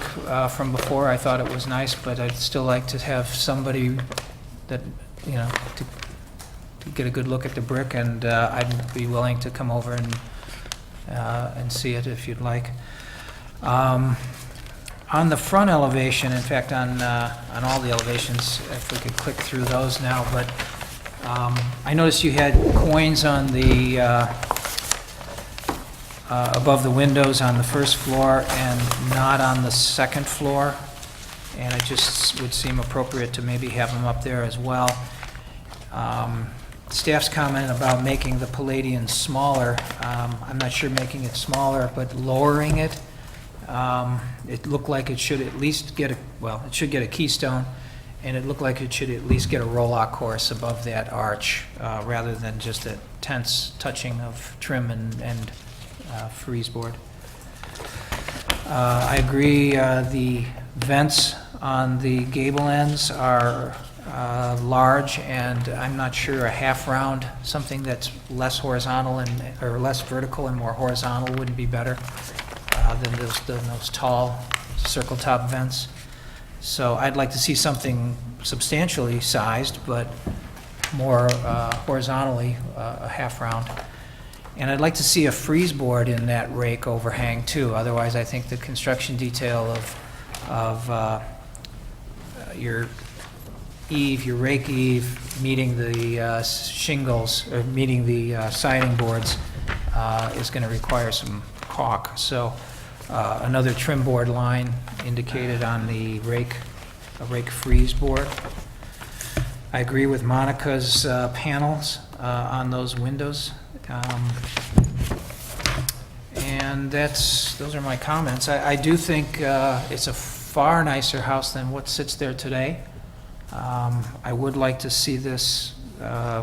from before, I thought it was nice, but I'd still like to have somebody that, to get a good look at the brick, and I'd be willing to come over and see it if you'd like. On the front elevation, in fact, on all the elevations, if we could click through those now, but I noticed you had coins on the above the windows on the first floor and not on the second floor, and it just would seem appropriate to maybe have them up there as well. Staff's comment about making the Palladian smaller, I'm not sure making it smaller, but lowering it, it looked like it should at least get it should get a keystone, and it looked like it should at least get a roll-out course above that arch, rather than just a tense touching of trim and frieze board. I agree, the vents on the gable ends are large, and I'm not sure a half round, something that's less horizontal or less vertical and more horizontal wouldn't be better than those tall circle top vents. So I'd like to see something substantially sized, but more horizontally, a half round. And I'd like to see a frieze board in that rake overhang too. Otherwise, I think the construction detail of your eave, your rake eave, meeting the shingles, or meeting the siding boards, is going to require some caulk. So another trim board line indicated on the rake frieze board. I agree with Monica's panels on those windows. And those are my comments. I do think it's a far nicer house than what sits there today. I would like to see this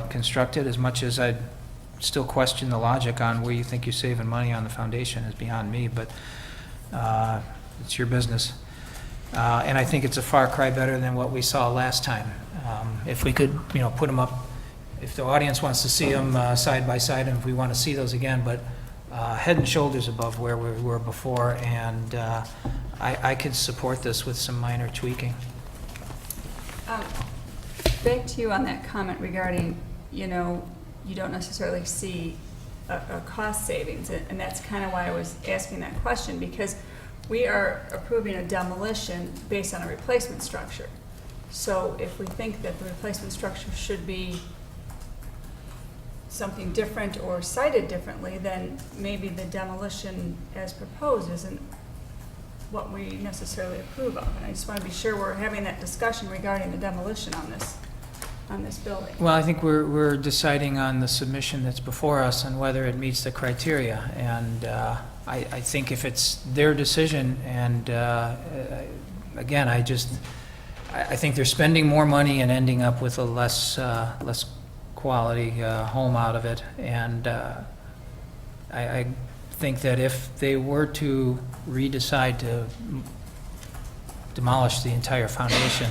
constructed, as much as I'd still question the logic on where you think you're saving money on the foundation is beyond me, but it's your business. And I think it's a far cry better than what we saw last time. If we could, put them up, if the audience wants to see them side by side, and if we want to see those again, but head and shoulders above where we were before, and I could support this with some minor tweaking. Back to you on that comment regarding, you don't necessarily see a cost savings, and that's kind of why I was asking that question, because we are approving a demolition based on a replacement structure. So if we think that the replacement structure should be something different or cited differently, then maybe the demolition as proposed isn't what we necessarily approve of. And I just want to be sure we're having that discussion regarding the demolition on this building. Well, I think we're deciding on the submission that's before us and whether it meets the criteria. And I think if it's their decision, and again, I think they're spending more money and ending up with a less quality home out of it. And I think that if they were to decide to demolish the entire foundation,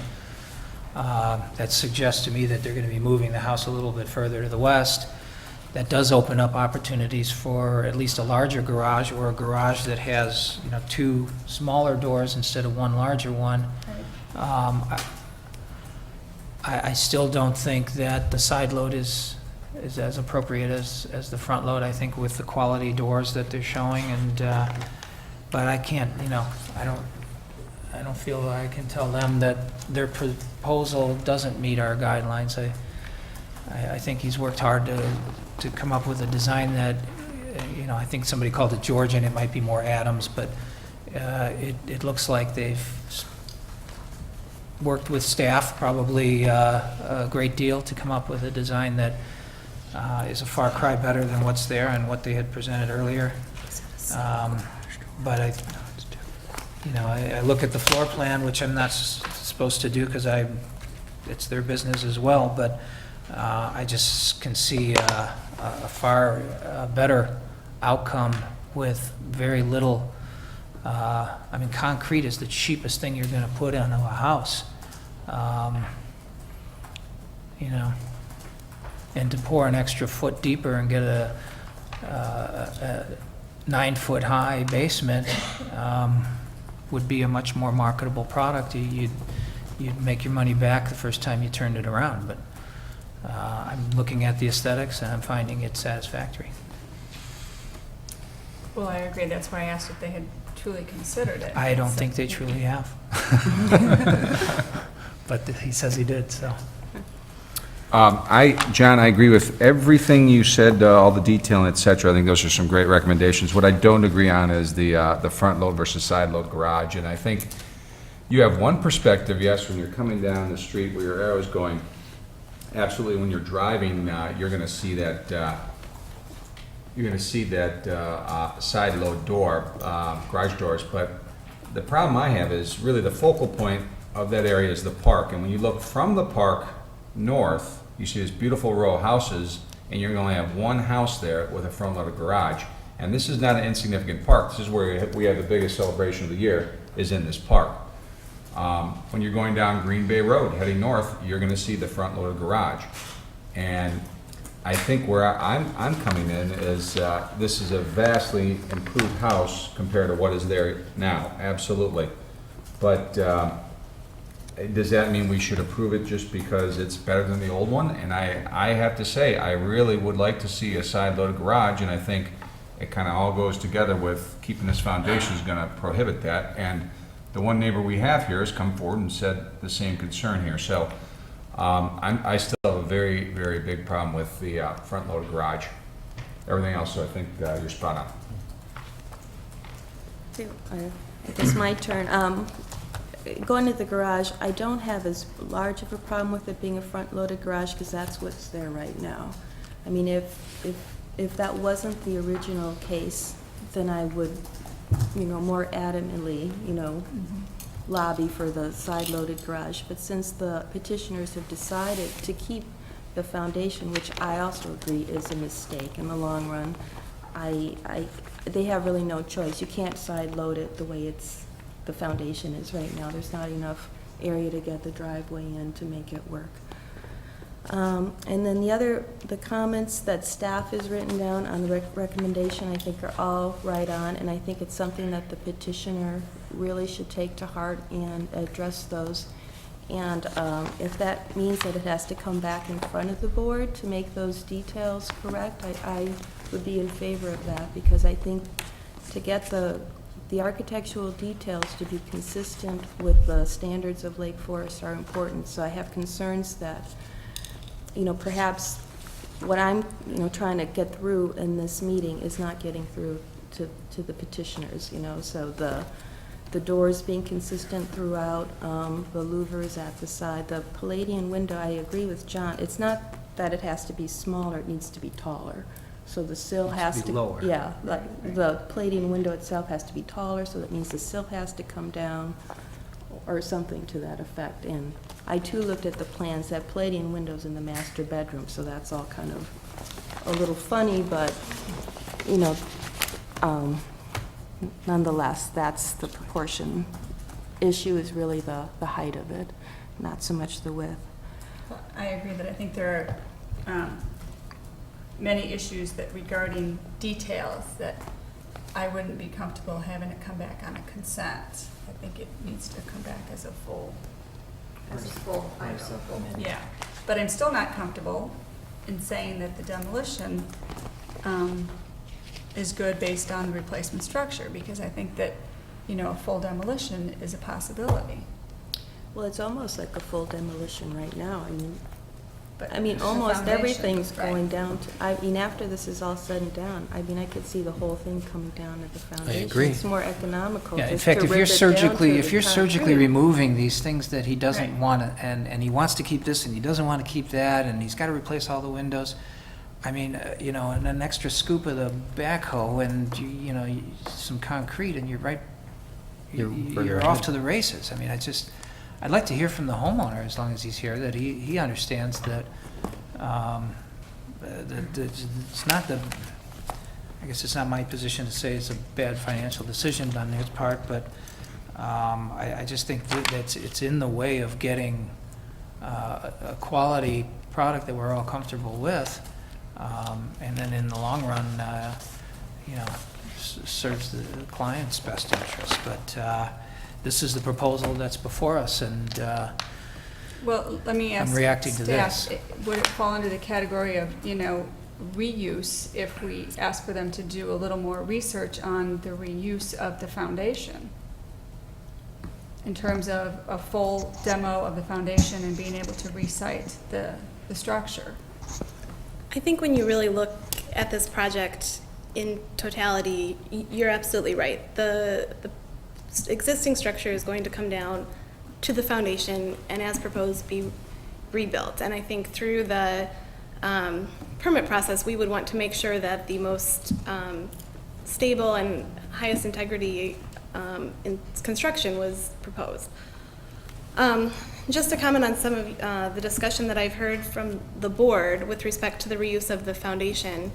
that suggests to me that they're going to be moving the house a little bit further to the west. That does open up opportunities for at least a larger garage, or a garage that has, two smaller doors instead of one larger one. I still don't think that the side load is as appropriate as the front load, I think, with the quality doors that they're showing. And but I can't, I don't feel I can tell them that their proposal doesn't meet our guidelines. I think he's worked hard to come up with a design that, I think somebody called it Georgian. It might be more Adams, but it looks like they've worked with staff probably a great deal to come up with a design that is a far cry better than what's there and what they had presented earlier. But I look at the floor plan, which I'm not supposed to do because it's their business as well, but I just can see a far better outcome with very little. Concrete is the cheapest thing you're going to put into a house. And to pour an extra foot deeper and get a 9-foot high basement would be a much more marketable product. You'd make your money back the first time you turned it around. But I'm looking at the aesthetics and I'm finding it satisfactory. Well, I agree. That's why I asked if they had truly considered it. I don't think they truly have. But he says he did, so. John, I agree with everything you said, all the detail, et cetera. I think those are some great recommendations. What I don't agree on is the front load versus side load garage. And I think you have one perspective, yes, when you're coming down the street where your arrow is going. Absolutely, when you're driving, you're going to see that. Side load door, garage doors. But the problem I have is really the focal point of that area is the park. And when you look from the park north, you see this beautiful row of houses, and you're going to have one house there with a front-loaded garage. And this is not an insignificant park. This is where we have the biggest celebration of the year, is in this park. When you're going down Green Bay Road, heading north, you're going to see the front-loaded garage. And I think where I'm coming in is this is a vastly improved house compared to what is there now, absolutely. But does that mean we should approve it just because it's better than the old one? And I have to say, I really would like to see a side-loaded garage, and I think it kind of all goes together with keeping this foundation is going to prohibit that. And the one neighbor we have here has come forward and said the same concern here. So I still have a very, very big problem with the front-loaded garage. Everything else, I think you're spot on. So, I guess my turn. Going to the garage, I don't have as large of a problem with it being a front-loaded garage because that's what's there right now. I mean, if that wasn't the original case, then I would, more adamantly, lobby for the side-loaded garage. But since the petitioners have decided to keep the foundation, which I also agree is a mistake in the long run, they have really no choice. You can't side-load it the way the foundation is right now. There's not enough area to get the driveway in to make it work. And then the comments that staff has written down on the recommendation, I think are all right on, and I think it's something that the petitioner really should take to heart and address those. And if that means that it has to come back in front of the board to make those details correct, I would be in favor of that, because I think to get the architectural details to be consistent with the standards of Lake Forest are important. So I have concerns that, perhaps what I'm, trying to get through in this meeting is not getting through to the petitioners, so the doors being consistent throughout, the louvers at the side, the Palladian window, I agree with John. It's not that it has to be smaller, it needs to be taller. So the sill has to... be lower. Yeah, like the Palladian window itself has to be taller, so that means the sill has to come down or something to that effect. And I too looked at the plans, that Palladian window's in the master bedroom, so that's all kind of a little funny, but, nonetheless, that's the proportion. Issue is really the height of it, not so much the width. Well, I agree that I think there are many issues that regarding details that I wouldn't be comfortable having it come back on a consent. I think it needs to come back as a full item. Yeah, but I'm still not comfortable in saying that the demolition is good based on the replacement structure, because I think that, a full demolition is a possibility. Well, it's almost like a full demolition right now. But almost the everything's foundation, going down to, after this is all said and done, I could see the whole thing coming down at the foundation. agree. It's more economical Yeah, in just fact, to if rip you're it down surgically, to if the you're surgically concrete. removing these things that he doesn't Right. want to, and he wants to keep this and he doesn't want to keep that, and he's got to replace all the windows, and an extra scoop of the backhoe and, some concrete, and you're You're off ahead. to the races. I'd like to hear from the homeowner, as long as he's here, that he understands that, it's not I guess it's not my position to say it's a bad financial decision on his part, but I just think that it's in the way of getting a quality product that we're all comfortable with, and then in the long run, serves the client's best interest. But this is the proposal that's before us, and Well, let me ask. I'm reacting to staff, this. Would it fall under the category of, reuse if we ask for them to do a little more research on the reuse of the foundation? In terms of a full demo of the foundation and being able to recite the structure? I think when you really look at this project in totality, you're absolutely right. The existing structure is going to come down to the foundation and, as proposed, be rebuilt. And I think through the permit process, we would want to make sure that the most stable and highest integrity in construction was proposed. Just to comment on some of the discussion that I've heard from the board with respect to the reuse of the foundation.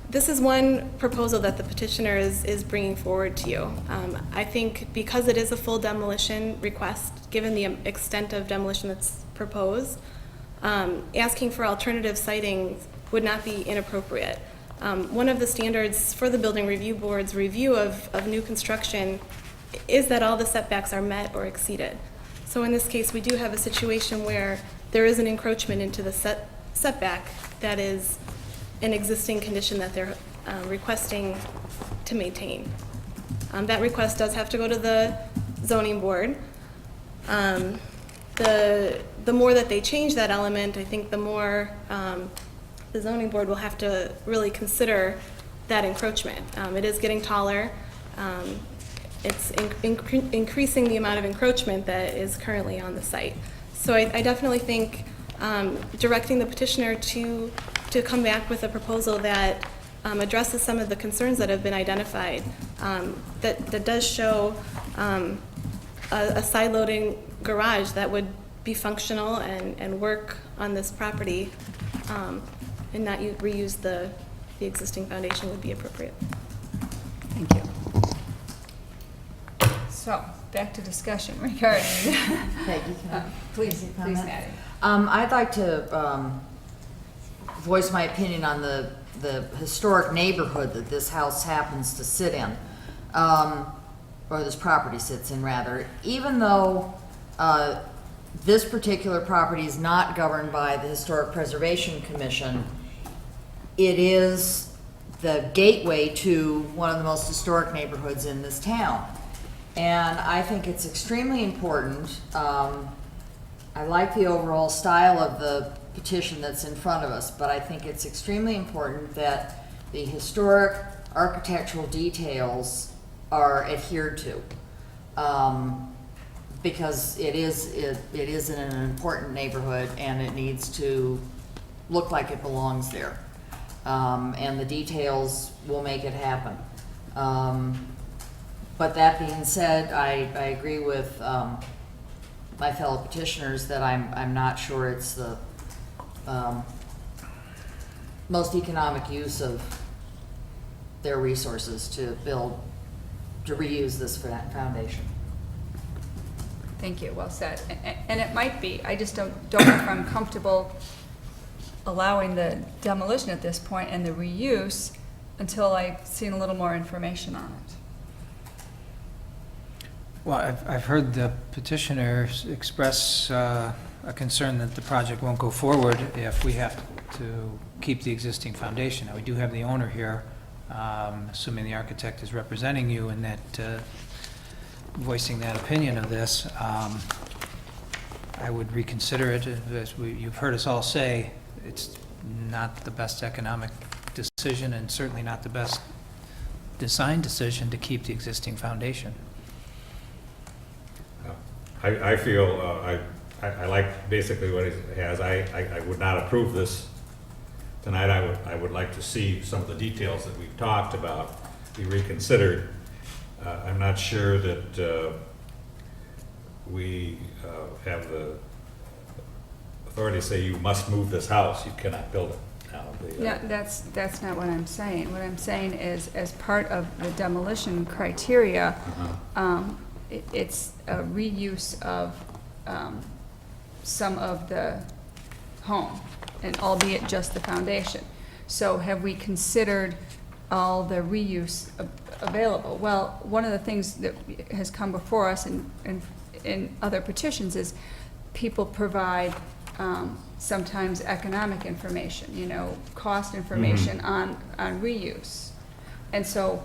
This is one proposal that the petitioner is bringing forward to you. I think because it is a full demolition request, given the extent of demolition that's proposed, asking for alternative siting would not be inappropriate. One of the standards for the Building Review Board's review of new construction is that all the setbacks are met or exceeded. So in this case, we do have a situation where there is an encroachment into the setback that is an existing condition that they're requesting to maintain. That request does have to go to the zoning board. The more that they change that element, I think the more the zoning board will have to really consider that encroachment. It is getting taller. It's increasing the amount of encroachment that is currently on the site. So I definitely think directing the petitioner to come back with a proposal that addresses some of the concerns that have been identified, that does show a side-loading garage that would be functional and work on this property, and not reuse the existing foundation would be appropriate. Thank you. So, back to discussion regarding, Peggy, can I please, make a please, comment? Maddie. I'd like to voice my opinion on the historic neighborhood that this house happens to sit in, or this property sits in, rather. Even though this particular property is not governed by the Historic Preservation Commission, it is the gateway to one of the most historic neighborhoods in this town. And I think it's extremely important. I like the overall style of the petition that's in front of us, but I think it's extremely important that the historic architectural details are adhered to. Because it is in an important neighborhood and it needs to look like it belongs there. And the details will make it happen. But that being said, I agree with my fellow petitioners that I'm not sure it's the most economic use of their resources to reuse this foundation. Thank you, well said. And it might be, I just don't know if I'm comfortable allowing the demolition at this point and the reuse until I've seen a little more information on it. Well, I've heard the petitioner express a concern that the project won't go forward if we have to keep the existing foundation. Now, we do have the owner here, assuming the architect is representing you in that, voicing that opinion of this. I would reconsider it. As you've heard us all say, it's not the best economic decision and certainly not the best design decision to keep the existing foundation. I feel, I like basically what it has. I would not approve this tonight. I would like to see some of the details that we've talked about be reconsidered. I'm not sure that we have the authority to say you must move this house, you cannot build it now. Yeah, that's not what I'm saying. What I'm saying is, as part of the demolition criteria, it's a reuse of some of the home, and albeit just the foundation. So have we considered all the reuse available? Well, one of the things that has come before us in other petitions is people provide sometimes economic information, you know, cost information on reuse. And so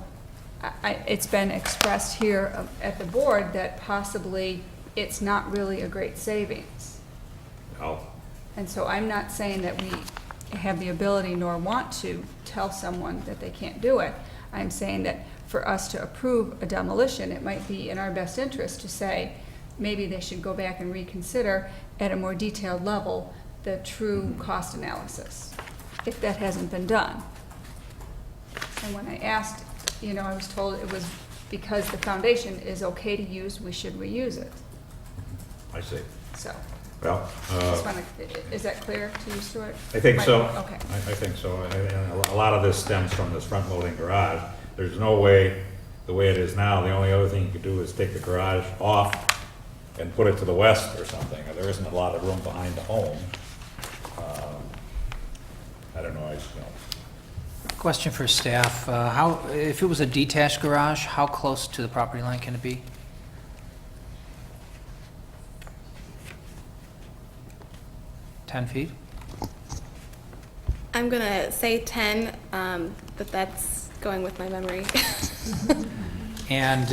it's been expressed here at the board that possibly it's not really a great savings. Oh. And so I'm not saying that we have the ability nor want to tell someone that they can't do it. I'm saying that for us to approve a demolition, it might be in our best interest to say maybe they should go back and reconsider at a more detailed level the true cost analysis, if that hasn't been done. And when I asked, you know, I was told it was because the foundation is okay to use, we should reuse it. I see. So, Well, is that clear to you, Stuart? I think so. Okay. I think so. And a lot of this stems from this front-loading garage. There's no way, the way it is now, the only other thing you could do is take the garage off and put it to the west or something. There isn't a lot of room behind the home. I don't know. Question for staff. If it was a detached garage, how close to the property line can it be? $10 feet? I'm going to say 10, but that's going with my memory. And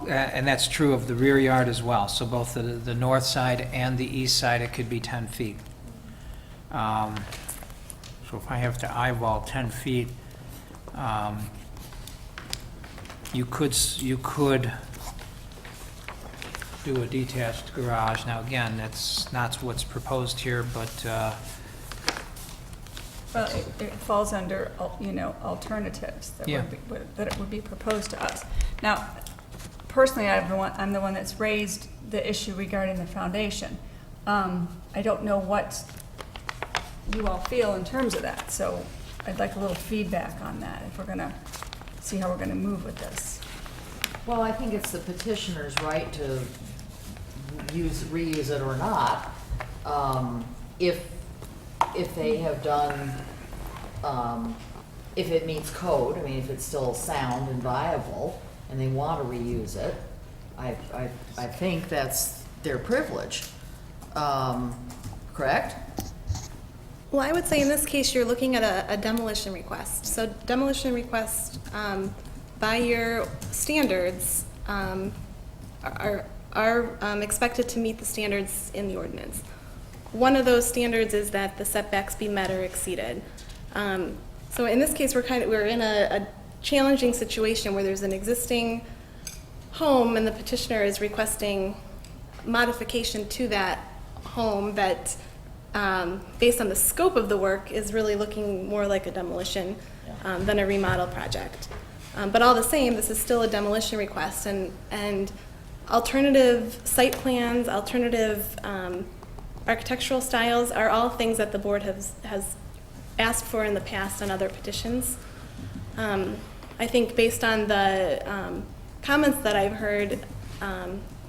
and that's true of the rear yard as well. So both the north side and the east side, it could be 10 feet. So if I have to eyeball 10 feet, you could do a detached garage. Now, again, that's not what's proposed here, but Well, it falls under, you know, alternatives that Yeah. would be proposed to us. Now, personally, I'm the one that's raised the issue regarding the foundation. I don't know what you all feel in terms of that, so I'd like a little feedback on that if we're gonna see how we're gonna move with this. Well, I think it's the petitioner's right to reuse it or not. If they have done, if it meets code, I mean, if it's still sound and viable, and they want to reuse it, I think that's their privilege. Correct? Well, I would say in this case, you're looking at a demolition request. So demolition request, by your standards, are expected to meet the standards in the ordinance. One of those standards is that the setbacks be met or exceeded. So in this case, we're in a challenging situation where there's an existing home and the petitioner is requesting modification to that home that, based on the scope of the work, is really looking more like a demolition than a remodel project. But all the same, this is still a demolition request, and alternative site plans, alternative architectural styles are all things that the board has asked for in the past on other petitions. I think based on the comments that I've heard,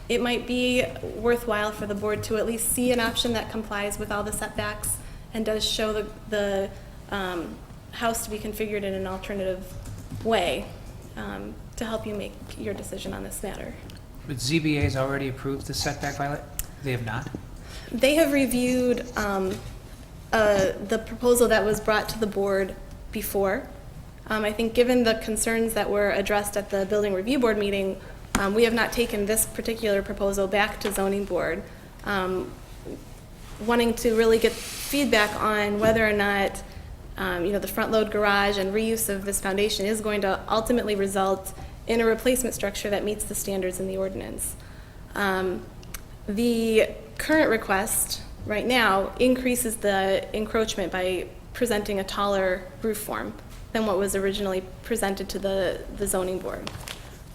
it might be worthwhile for the board to at least see an option that complies with all the setbacks and does show the house to be configured in an alternative way to help you make your decision on this matter. But ZBA's already approved the setback violation? They have not? They have reviewed the proposal that was brought to the board before. I think given the concerns that were addressed at the Building Review Board meeting, we have not taken this particular proposal back to Zoning Board, wanting to really get feedback on whether or not the front-load garage and reuse of this foundation is going to ultimately result in a replacement structure that meets the standards in the ordinance. The current request right now increases the encroachment by presenting a taller roof form than what was originally presented to the zoning board.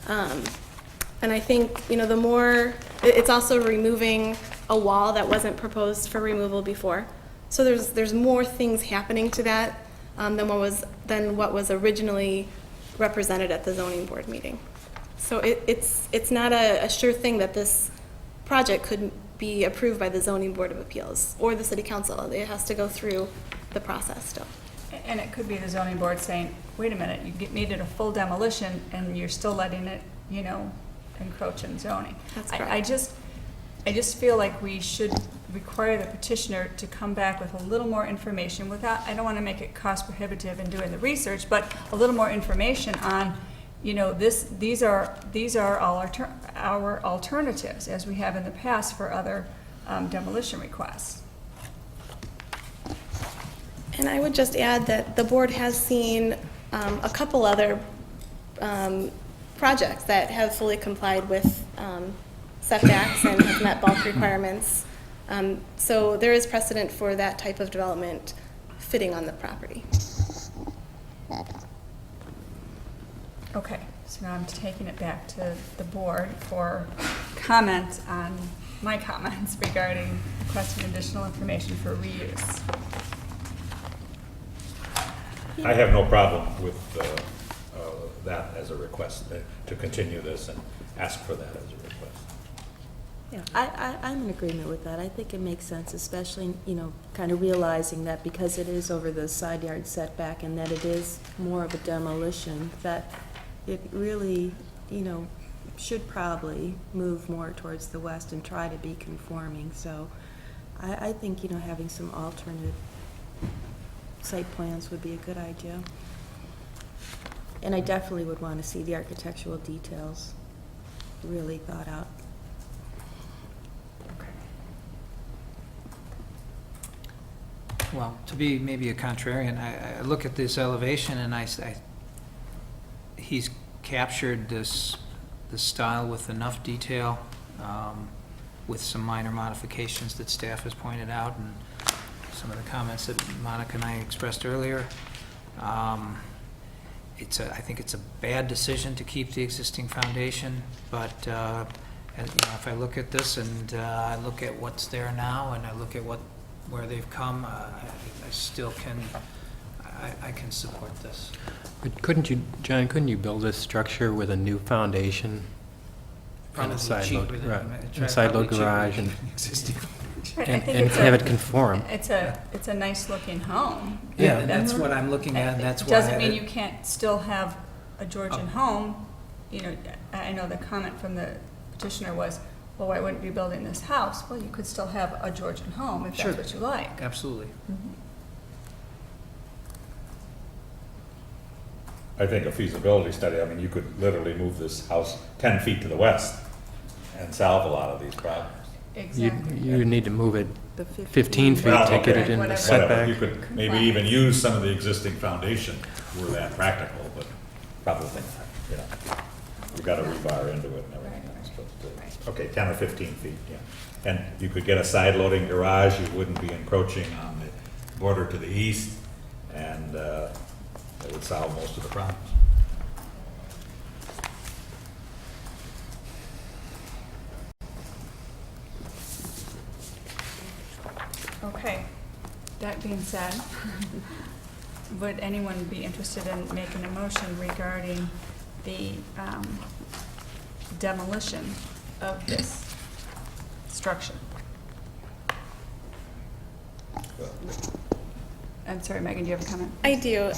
And I think, the more, it's also removing a wall that wasn't proposed for removal before. So there's more things happening to that than what was originally represented at the zoning board meeting. So it's not a sure thing that this project could be approved by the Zoning Board of Appeals or the City Council. It has to go through the process still. And it could be the zoning board saying, wait a minute, you needed a full demolition and you're still letting it, encroach in zoning. That's correct. I just feel like we should require the petitioner to come back with a little more information without, I don't want to make it cost prohibitive in doing the research, but a little more information on, these are all our alternatives, as we have in the past for other demolition requests. And I would just add that the board has seen a couple other projects that have fully complied with setbacks and have met bulk requirements. So there is precedent for that type of development fitting on the property. Okay, so now I'm taking it back to the board for comment on my comments regarding requesting additional information for reuse. I have no problem with that as a request, to continue this and ask for that as a request. Yeah, I'm in agreement with that. I think it makes sense, especially, kind of realizing that because it is over the side yard setback and that it is more of a demolition, that it really, should probably move more towards the west and try to be conforming. So I think, having some alternate site plans would be a good idea. And I definitely would want to see the architectural details really thought out. Well, to be maybe a contrarian, I look at this elevation and he's captured this style with enough detail, with some minor modifications that staff has pointed out and some of the comments that Monica and I expressed earlier. I think it's a bad decision to keep the existing foundation, but if I look at this and I look at what's there now and I look at where they've come, I still can support this. But couldn't you, John, couldn't you build this structure with a new foundation? And Probably a side cheaper load, than- right, it's and a side load probably cheaper garage than and, existing. Right, I and think and it's have a- it conform. It's a nice looking home. Yeah, that's what I'm looking at, and that's why. Doesn't mean you can't still have a Georgian home. You know, I know the comment from the petitioner was, well, why wouldn't you be building this house? Well, you could still have a Georgian home if Sure. that's what you like. Absolutely. I think a feasibility study, I mean, you could literally move this house 10 feet to the west and solve a lot of these problems. Exactly. You need to move it The 15 feet Well, to get okay, it in the whatever. setback. You could maybe even use some of the existing foundation were that practical, but probably, you know, you got to rebar into it and everything else. But, okay, 10 or 15 feet, yeah. And you could get a side-loading garage, you wouldn't be encroaching on the border to the east, and that would solve most of the problems. Okay, that being said, would anyone be interested in making a motion regarding the demolition of this structure? I'm sorry, Megan, do you have a comment? I do.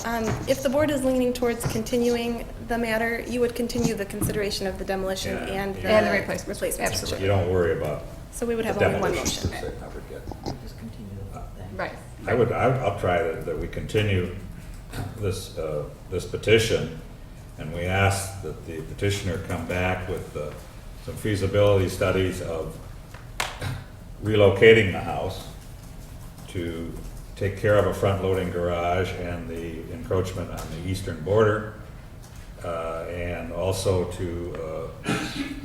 If the board is leaning towards continuing the matter, you would continue the consideration of the demolition Yeah. and the And the replacement. replacement Absolutely. structure. You don't worry about So we would the have only one demolition. motion. Right. I'll try that we continue this, this petition, and we ask that the petitioner come back with some feasibility studies of relocating the house to take care of a front-loading garage and the encroachment on the eastern border, and also to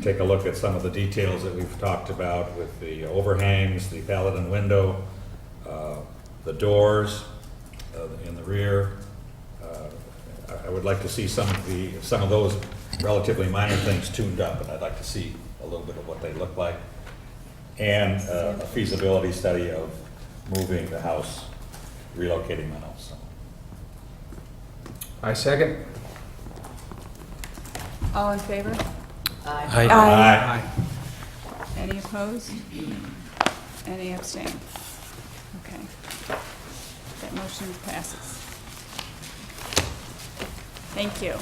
take a look at some of the details that we've talked about with the overhangs, the Paladin window, the doors in the rear. I would like to see some of those relatively minor things tuned up, and I'd like to see a little bit of what they look like. And a feasibility study of moving the house, relocating the house. I second. All in favor? Aye. Aye. Any opposed? Any abstain? Okay. That motion passes. Thank you.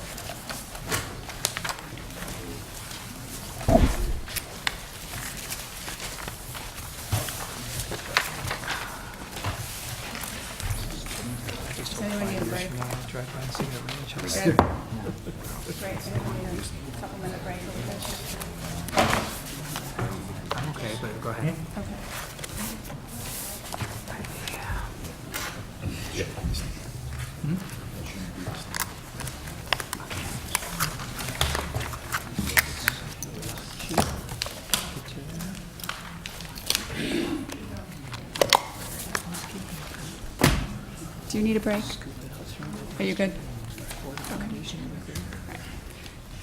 Does anyone need a break? Drive by and see that ranch We house. good? Break, anyone need a couple minute break? Are we good? I'm okay, but go ahead. Okay. Do you need a break? Are you good?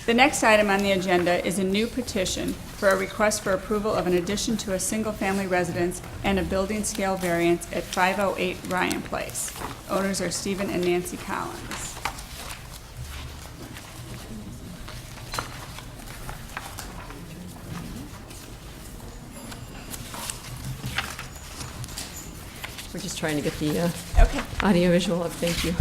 The next item on the agenda is a new petition for a request for approval of an addition to a single-family residence and a building scale variance at 508 Ryan Place. Owners are Stephen and Nancy Collins. We're just trying to get the Okay. audio visual up. Thank you.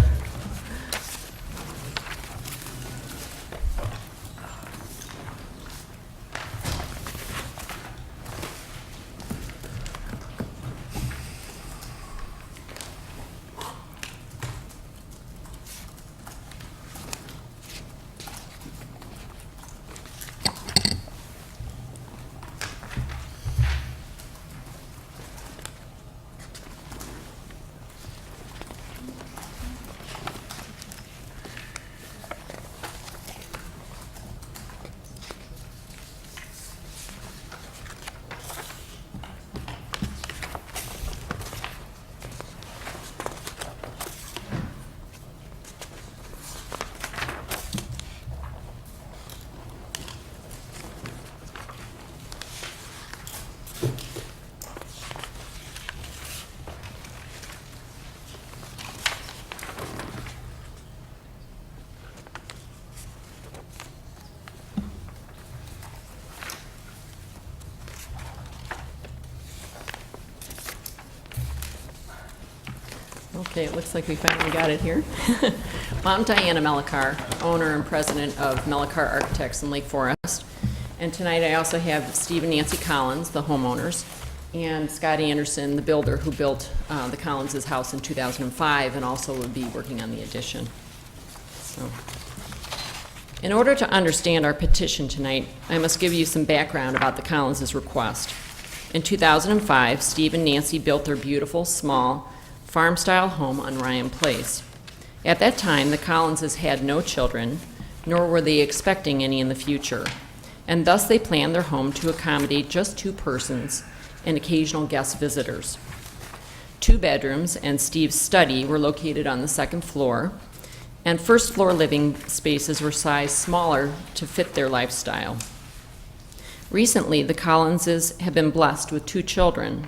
Okay, it looks like we finally got it here. Well, I'm Diana Melikar, owner and president of Melikar Architects in Lake Forest. And tonight I also have Steve and Nancy Collins, the homeowners, and Scott Anderson, the builder who built the Collins' house in 2005 and also would be working on the addition. So, in order to understand our petition tonight, I must give you some background about the Collins' request. In 2005, Steve and Nancy built their beautiful, small, farm-style home on Ryan Place. At that time, the Collinses had no children, nor were they expecting any in the future, and thus they planned their home to accommodate just 2 persons and occasional guest visitors. 2 bedrooms and Steve's study were located on the 2nd floor, and first-floor living spaces were sized smaller to fit their lifestyle. Recently, the Collinses have been blessed with 2 children,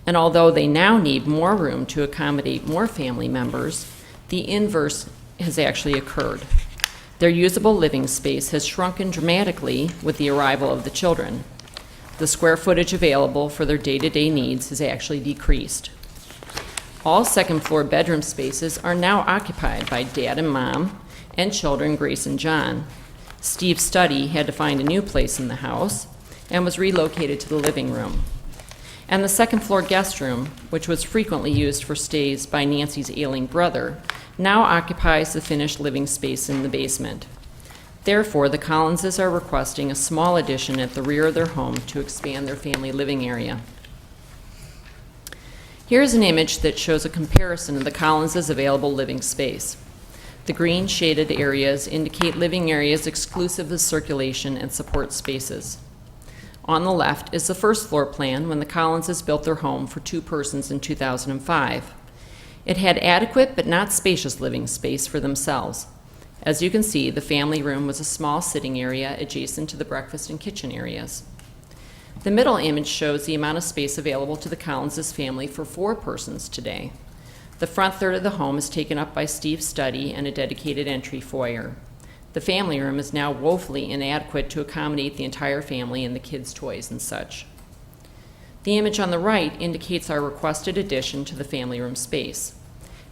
and although they now need more room to accommodate more family members, the inverse has actually occurred. Their usable living space has shrunken dramatically with the arrival of the children. The square footage available for their day-to-day needs has actually decreased. All 2nd floor bedroom spaces are now occupied by Dad and Mom and children Grace and John. Steve's study had to find a new place in the house and was relocated to the living room. And the 2nd floor guest room, which was frequently used for stays by Nancy's ailing brother, now occupies the finished living space in the basement. Therefore, the Collinses are requesting a small addition at the rear of their home to expand their family living area. Here's an image that shows a comparison of the Collinses' available living space. The green shaded areas indicate living areas exclusive of circulation and support spaces. On the left is the 1st floor plan when the Collinses built their home for 2 persons in 2005. It had adequate but not spacious living space for themselves. As you can see, the family room was a small sitting area adjacent to the breakfast and kitchen areas. The middle image shows the amount of space available to the Collinses family for 4 persons today. The front third of the home is taken up by Steve's study and a dedicated entry foyer. The family room is now woefully inadequate to accommodate the entire family and the kids' toys and such. The image on the right indicates our requested addition to the family room space.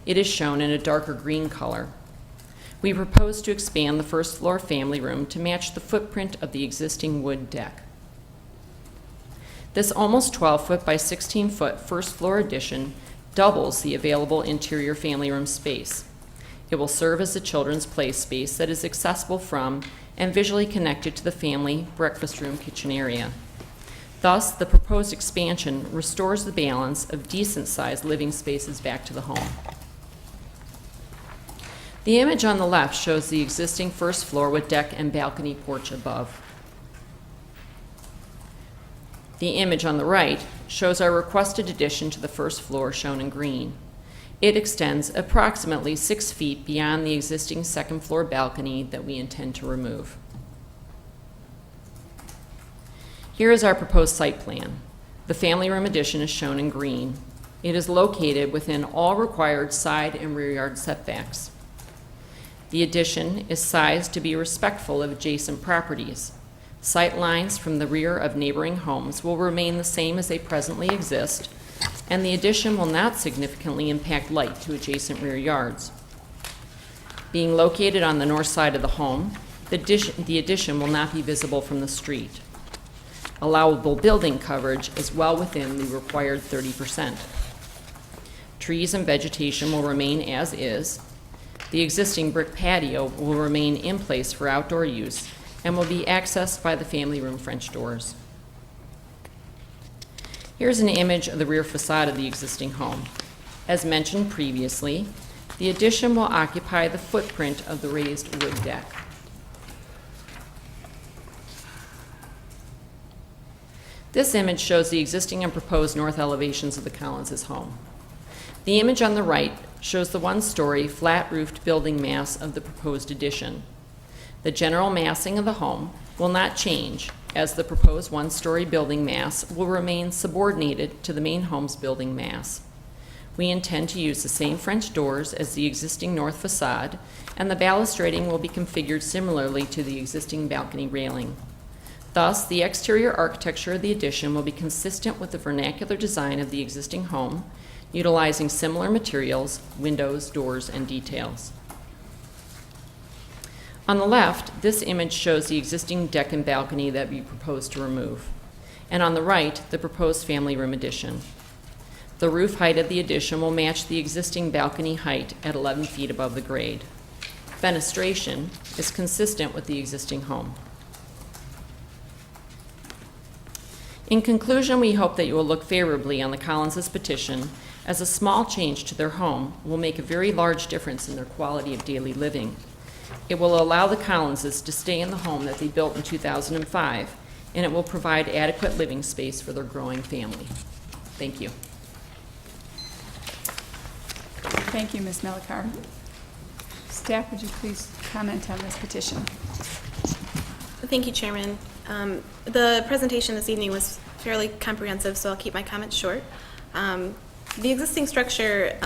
It is shown in a darker green color. We propose to expand the 1st floor family room to match the footprint of the existing wood deck. This almost 12-foot by 16-foot 1st floor addition doubles the available interior family room space. It will serve as a children's play space that is accessible from and visually connected to the family breakfast room kitchen area. Thus, the proposed expansion restores the balance of decent-sized living spaces back to the home. The image on the left shows the existing 1st floor with deck and balcony porch above. The image on the right shows our requested addition to the 1st floor shown in green. It extends approximately 6 feet beyond the existing 2nd floor balcony that we intend to remove. Here is our proposed site plan. The family room addition is shown in green. It is located within all required side and rear yard setbacks. The addition is sized to be respectful of adjacent properties. Sight lines from the rear of neighboring homes will remain the same as they presently exist, and the addition will not significantly impact light to adjacent rear yards. Being located on the north side of the home, the addition will not be visible from the street. Allowable building coverage is well within the required 30%. Trees and vegetation will remain as is. The existing brick patio will remain in place for outdoor use and will be accessed by the family room French doors. Here's an image of the rear facade of the existing home. As mentioned previously, the addition will occupy the footprint of the raised wood deck. This image shows the existing and proposed north elevations of the Collins' home. The image on the right shows the 1-story flat-roofed building mass of the proposed addition. The general massing of the home will not change, as the proposed 1-story building mass will remain subordinated to the main home's building mass. We intend to use the same French doors as the existing north facade, and the balustrading will be configured similarly to the existing balcony railing. Thus, the exterior architecture of the addition will be consistent with the vernacular design of the existing home, utilizing similar materials, windows, doors, and details. On the left, this image shows the existing deck and balcony that we propose to remove, and on the right, the proposed family room addition. The roof height of the addition will match the existing balcony height at 11 feet above the grade. Fenestration is consistent with the existing home. In conclusion, we hope that you will look favorably on the Collinses' petition, as a small change to their home will make a very large difference in their quality of daily living. It will allow the Collinses to stay in the home that they built in 2005, and it will provide adequate living space for their growing family. Thank you. Thank you, Ms. Melikar. Staff, would you please comment on this petition? Thank you, Chairman. The presentation this evening was fairly comprehensive, so I'll keep my comments short. The existing structure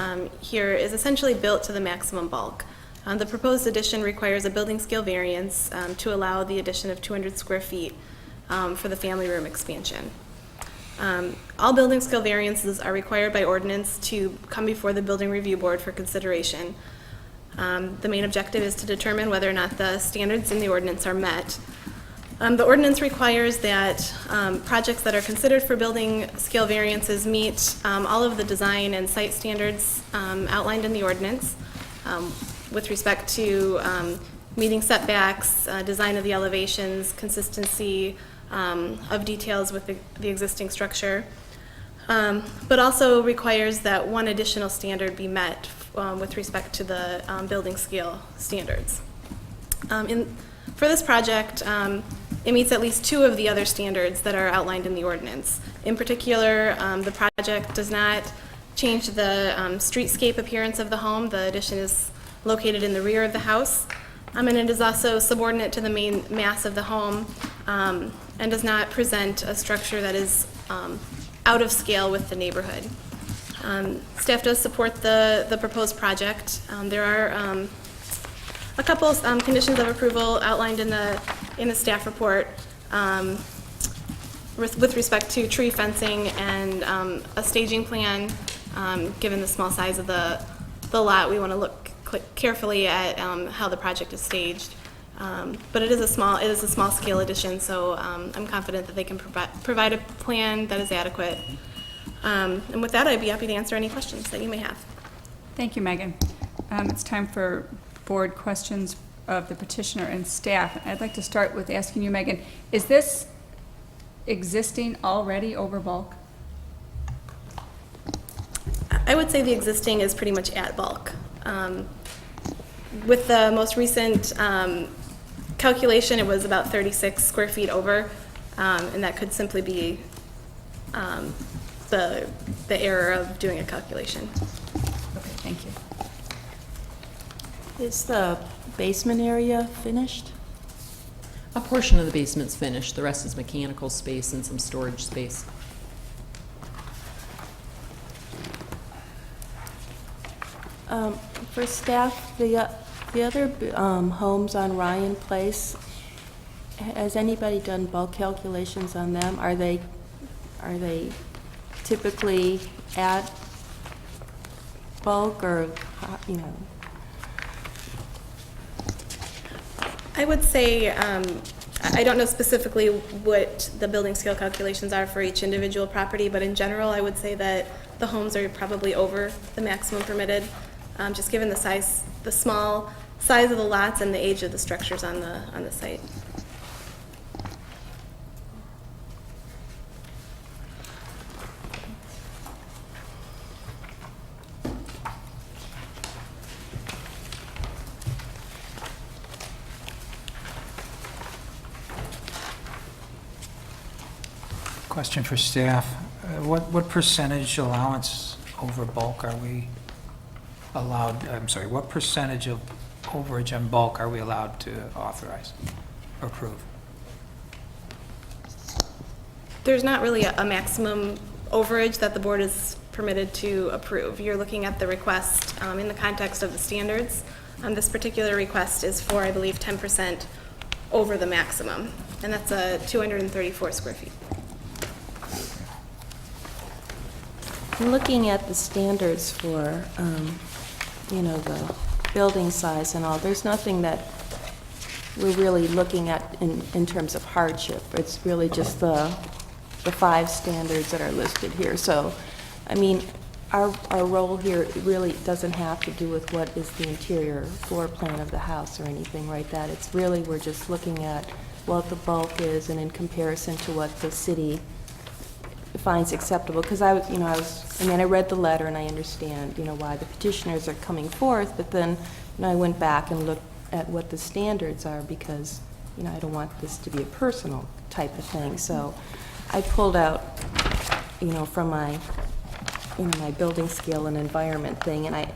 here is essentially built to the maximum bulk. The proposed addition requires a building scale variance to allow the addition of 200 square feet for the family room expansion. All building scale variances are required by ordinance to come before the Building Review Board for consideration. The main objective is to determine whether or not the standards in the ordinance are met. The ordinance requires that projects that are considered for building scale variances meet all of the design and site standards outlined in the ordinance with respect to meeting setbacks, design of the elevations, consistency of details with the existing structure, but also requires that one additional standard be met with respect to the building scale standards. For this project, it meets at least two of the other standards that are outlined in the ordinance. In particular, the project does not change the streetscape appearance of the home. The addition is located in the rear of the house, and it is also subordinate to the main mass of the home and does not present a structure that is out of scale with the neighborhood. Staff does support the proposed project. There are a couple conditions of approval outlined in the staff report with respect to tree fencing and a staging plan. Given the small size of the lot, we want to look carefully at how the project is staged. But it is a small scale addition, so I'm confident that they can provide a plan that is adequate. And with that, I'd be happy to answer any questions that you may have. Thank you, Megan. It's time for board questions of the petitioner and staff. I'd like to start with asking you, Megan, is this existing already over bulk? I would say the existing is pretty much at bulk. With the most recent calculation, it was about 36 square feet over, and that could simply be the error of doing a calculation. Okay, thank you. Is the basement area finished? A portion of the basement's finished. The rest is mechanical space and some storage space. For staff, the other homes on Ryan Place, has anybody done bulk calculations on them? Are they typically at bulk, or, you know? I would say, I don't know specifically what the building scale calculations are for each individual property, but in general, I would say that the homes are probably over the maximum permitted, just given the small size of the lots and the age of the structures on the site. Question for staff. What percentage allowance over bulk are we allowed, what percentage of overage on bulk are we allowed to authorize or approve? There's not really a maximum overage that the board is permitted to approve. You're looking at the request in the context of the standards. This particular request is for, I believe, 10% over the maximum, and that's 234 square feet. I'm looking at the standards for, you know, the building size and all. There's nothing that we're really looking at in terms of hardship. It's really just the 5 standards that are listed here. So, I mean, our role here really doesn't have to do with what is the interior floor plan of the house or anything like that. It's really, we're just looking at what the bulk is and in comparison to what the city finds acceptable. Because I read the letter and I understand, you know, why the petitioners are coming forth, but then, you know, I went back and looked at what the standards are because, you know, I don't want this to be a personal type of thing. So I pulled out, you know, from my building scale and environment thing, and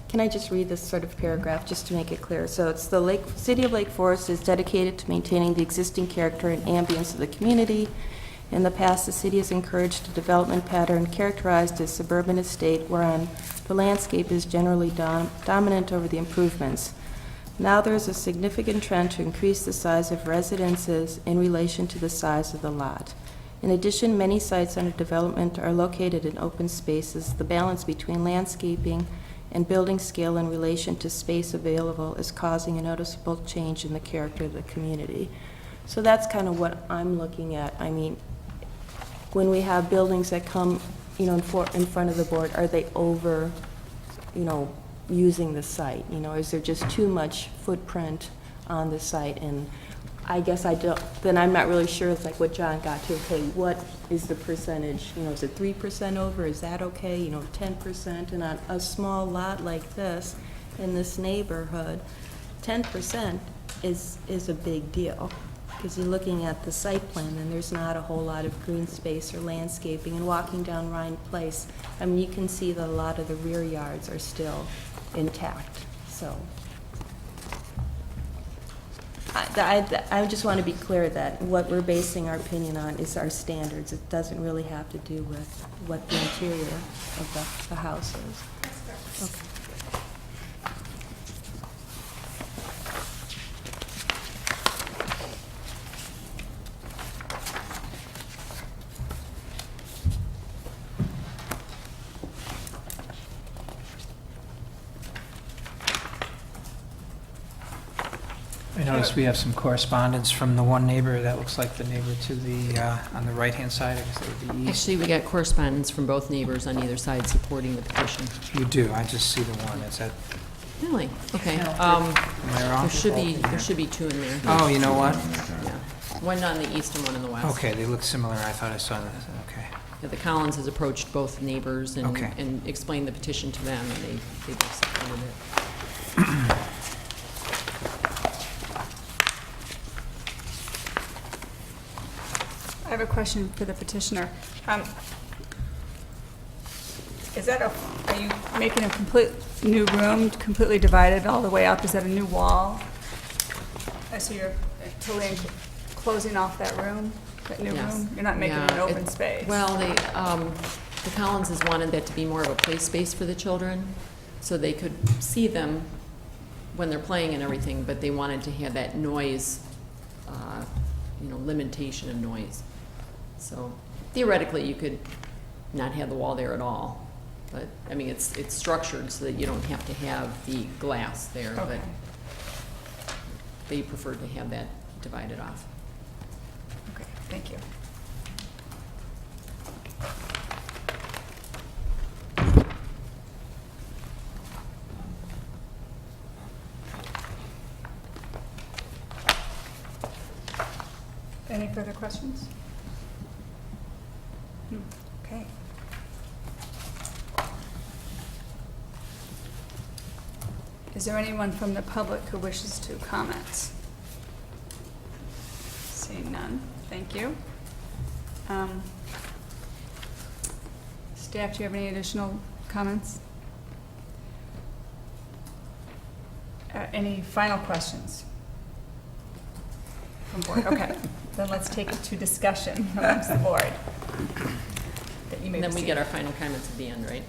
can I just read this sort of paragraph just to make it clear? So it's the City of Lake Forest is dedicated to maintaining the existing character and ambience of the community. In the past, the city has encouraged a development pattern characterized as suburban estate wherein the landscape is generally dominant over the improvements. Now there is a significant trend to increase the size of residences in relation to the size of the lot. In addition, many sites under development are located in open spaces. The balance between landscaping and building scale in relation to space available is causing a noticeable change in the character of the community. So that's kind of what I'm looking at. I mean, when we have buildings that come, you know, in front of the board, are they over, you know, using the site? You know, is there just too much footprint on the site? And I guess then I'm not really sure. It's like what John got to. Okay, what is the percentage? You know, is it 3% over? Is that okay? You know, 10%? And on a small lot like this, in this neighborhood, 10% is a big deal. Because you're looking at the site plan, and there's not a whole lot of green space or landscaping. And walking down Rhine Place, I mean, you can see that a lot of the rear yards are still intact. So I just want to be clear that what we're basing our opinion on is our standards. It doesn't really have to do with what the interior of the house is. Okay. I noticed we have some correspondence from the one neighbor. That looks like the neighbor to the, on the right-hand side. I guess that would be east. Actually, we got correspondence from both neighbors on either side supporting the petition. You do. I just see the one. Is that, Really? Okay. am I wrong? There should be 2 in there. Oh, you know what? Yeah. One on the east and one in the west. Okay, they look similar. I thought I saw that. Okay. Yeah, the Collins has approached both neighbors and, Okay. and explained the petition to them, and they both supported it. I have a question for the petitioner. Are you making a complete new room, completely divided all the way up? Is that a new wall? So you're totally closing off that room, that new Yes. room? You're not making it an open space? Well, the Collinses wanted that to be more of a play space for the children, so they could see them when they're playing and everything, but they wanted to have that noise, limitation of noise. So theoretically, you could not have the wall there at all. But, I mean, it's structured so that you don't have to have the glass there, but Okay. they preferred to have that divided off. Okay, thank you. Any further questions? Okay. Is there anyone from the public who wishes to comment? Seeing none, thank you. Staff, do you have any additional comments? Any final questions? From board, okay. Then let's take it to discussion amongst the board. That you may And then we receive. get our final comments at the end, right?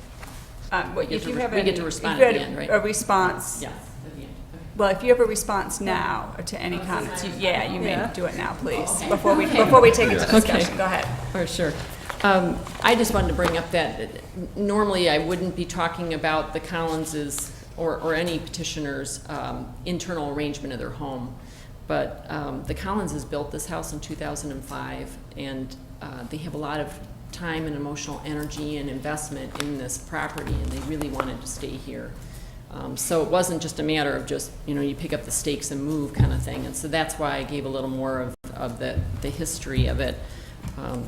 We get to respond at the end, right? A response. Yeah, at the end. Well, if you have a response now to any comments, you may do it now, please, Okay. before we take it to Okay. discussion. Go ahead. Oh, sure. I just wanted to bring up that normally I wouldn't be talking about the Collinses or any petitioner's internal arrangement of their home. But the Collinses built this house in 2005, and they have a lot of time and emotional energy and investment in this property, and they really wanted to stay here. So it wasn't just a matter of just, you pick up the stakes and move kind of thing. And so that's why I gave a little more of the history of it,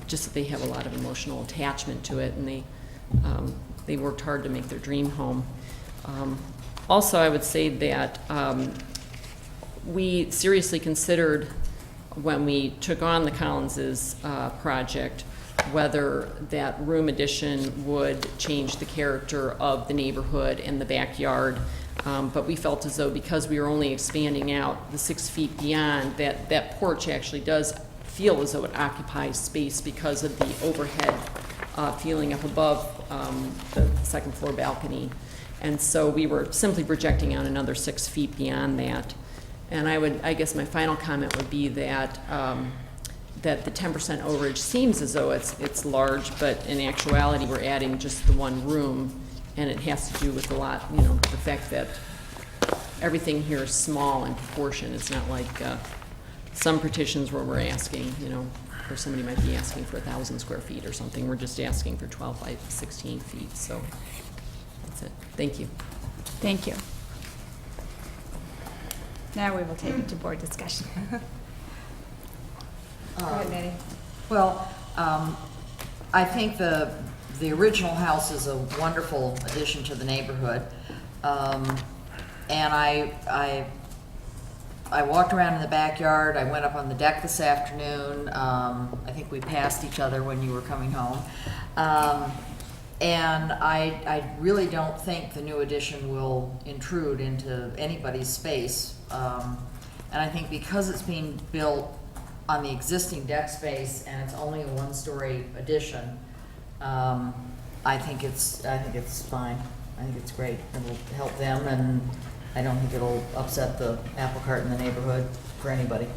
just that they have a lot of emotional attachment to it, and they worked hard to make their dream home. Also, I would say that we seriously considered, when we took on the Collinses project, whether that room addition would change the character of the neighborhood and the backyard. But we felt as though, because we were only expanding out the 6 feet beyond, that porch actually does feel as though it occupies space because of the overhead feeling up above the second floor balcony. And so we were simply projecting out another 6 feet beyond that. And I guess my final comment would be that that the 10% overage seems as though it's large, but in actuality, we're adding just the one room, and it has to do with the fact that everything here is small in proportion. It's not like some petitions where we're asking, or somebody might be asking for 1,000 square feet or something. We're just asking for 12 by 16 feet, so that's it. Thank you. Thank you. Now we will take it to board discussion. Go ahead, Maddie. Well, I think the original house is a wonderful addition to the neighborhood. And I walked around in the backyard. I went up on the deck this afternoon. I think we passed each other when you were coming home. And I really don't think the new addition will intrude into anybody's space. And I think because it's being built on the existing deck space and it's only a one-story addition, I think it's fine. I think it's great. It will help them, and I don't think it'll upset the apple cart in the neighborhood for anybody.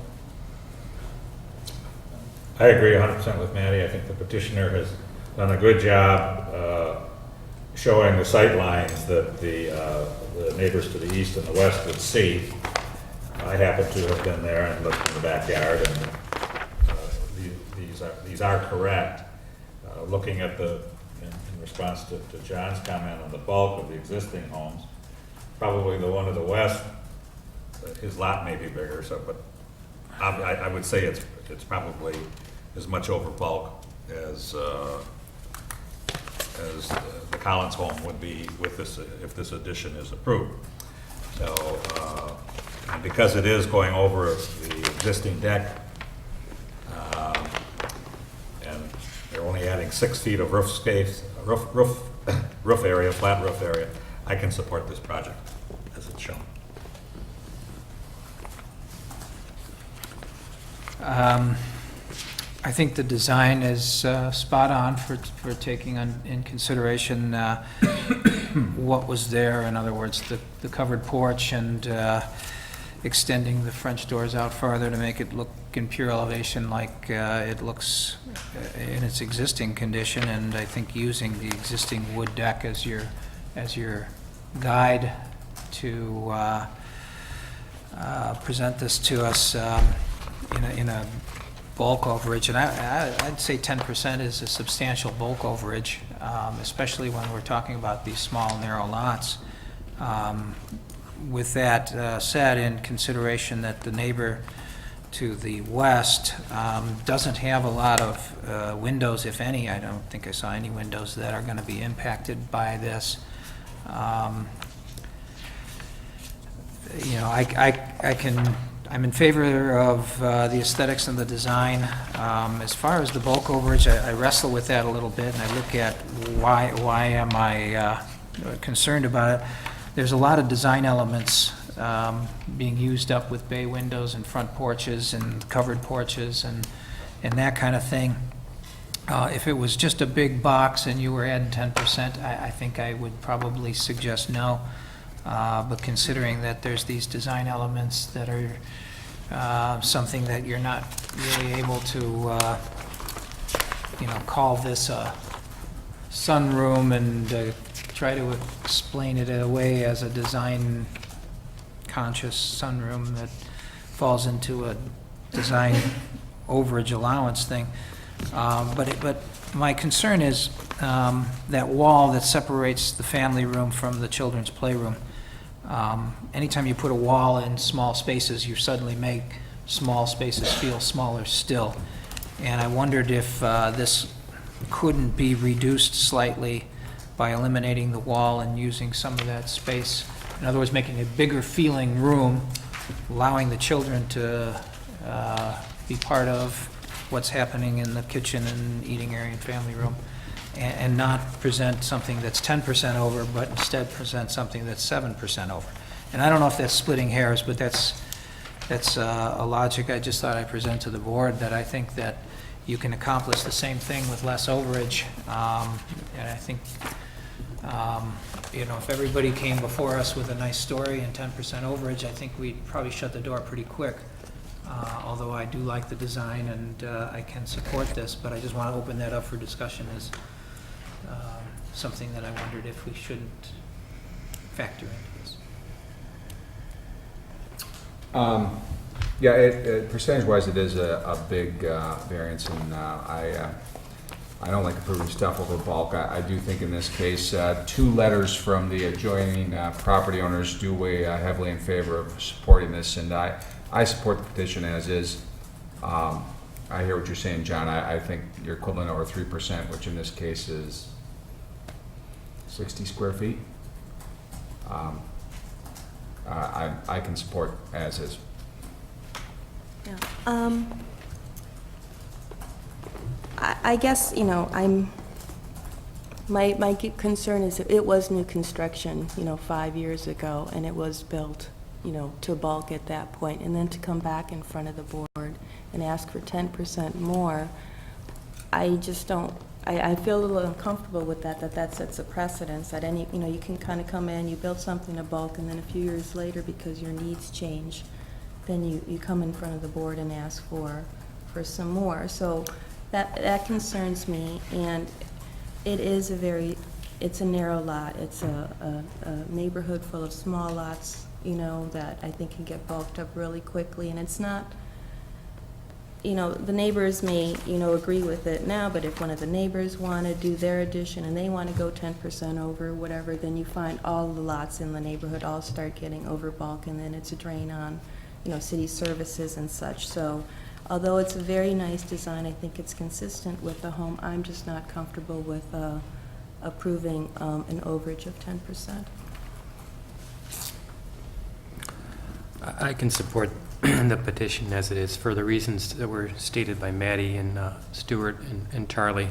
I agree 100% with Maddie. I think the petitioner has done a good job showing the sight lines that the neighbors to the east and the west would see. I happen to have been there and looked in the backyard, and these are correct. Looking at in response to John's comment on the bulk of the existing homes, probably the one to the west, his lot may be bigger, but I would say it's probably as much over bulk as the Collins home would be with this, if this addition is approved. So, and because it is going over the existing deck, and they're only adding 6 feet of roof space, roof area, flat roof area, I can support this project as it's shown. I think the design is spot on for taking in consideration what was there. In other words, the covered porch and extending the French doors out farther to make it look in pure elevation like it looks in its existing condition. And I think using the existing wood deck as your guide to present this to us in a bulk overage, and I'd say 10% is a substantial bulk overage, especially when we're talking about these small, narrow lots. With that said, in consideration that the neighbor to the west doesn't have a lot of windows, if any, I don't think I saw any windows that are going to be impacted by this. I'm in favor of the aesthetics and the design. As far as the bulk overage, I wrestle with that a little bit, and I look at why am I concerned about it. There's a lot of design elements being used up with bay windows and front porches and covered porches and that kind of thing. If it was just a big box and you were adding 10%, I think I would probably suggest no. But considering that there's these design elements that are something that you're not really able to call this a sunroom and try to explain it away as a design-conscious sunroom that falls into a design overage allowance thing. But my concern is that wall that separates the family room from the children's playroom. Anytime you put a wall in small spaces, you suddenly make small spaces feel smaller still. And I wondered if this couldn't be reduced slightly by eliminating the wall and using some of that space. In other words, making a bigger feeling room, allowing the children to be part of what's happening in the kitchen and eating area and family room, and not present something that's 10% over, but instead present something that's 7% over. And I don't know if that's splitting hairs, but that's a logic I just thought I'd present to the board, that I think that you can accomplish the same thing with less overage. And I think, if everybody came before us with a nice story and 10% overage, I think we'd probably shut the door pretty quick. Although I do like the design and I can support this, but I just want to open that up for discussion as something that I wondered if we shouldn't factor into this. Yeah, percentage-wise, it is a big variance, and I don't like approving stuff over bulk. I do think in this case, 2 letters from the adjoining property owners do weigh heavily in favor of supporting this, and I support the petition as is. I hear what you're saying, John. I think your equivalent over 3%, which in this case is 60 square feet. I can support as is. Yeah. I guess, my concern is that it was new construction, 5 years ago, and it was built, to bulk at that point, and then to come back in front of the board and ask for 10% more, I just don't, I feel a little uncomfortable with that sets a precedence, that you can kind of come in, you build something to bulk, and then a few years later, because your needs change, then you come in front of the board and ask for some more. So that concerns me, and it is it's a narrow lot. It's a neighborhood full of small lots, that I think can get bulked up really quickly, and it's not, the neighbors may, agree with it now, but if one of the neighbors want to do their addition and they want to go 10% over, whatever, then you find all the lots in the neighborhood all start getting over bulk, and then it's a drain on, city services and such. So although it's a very nice design, I think it's consistent with the home. I'm just not comfortable with approving an overage of 10%. I can support the petition as it is for the reasons that were stated by Maddie and Stuart and Charlie,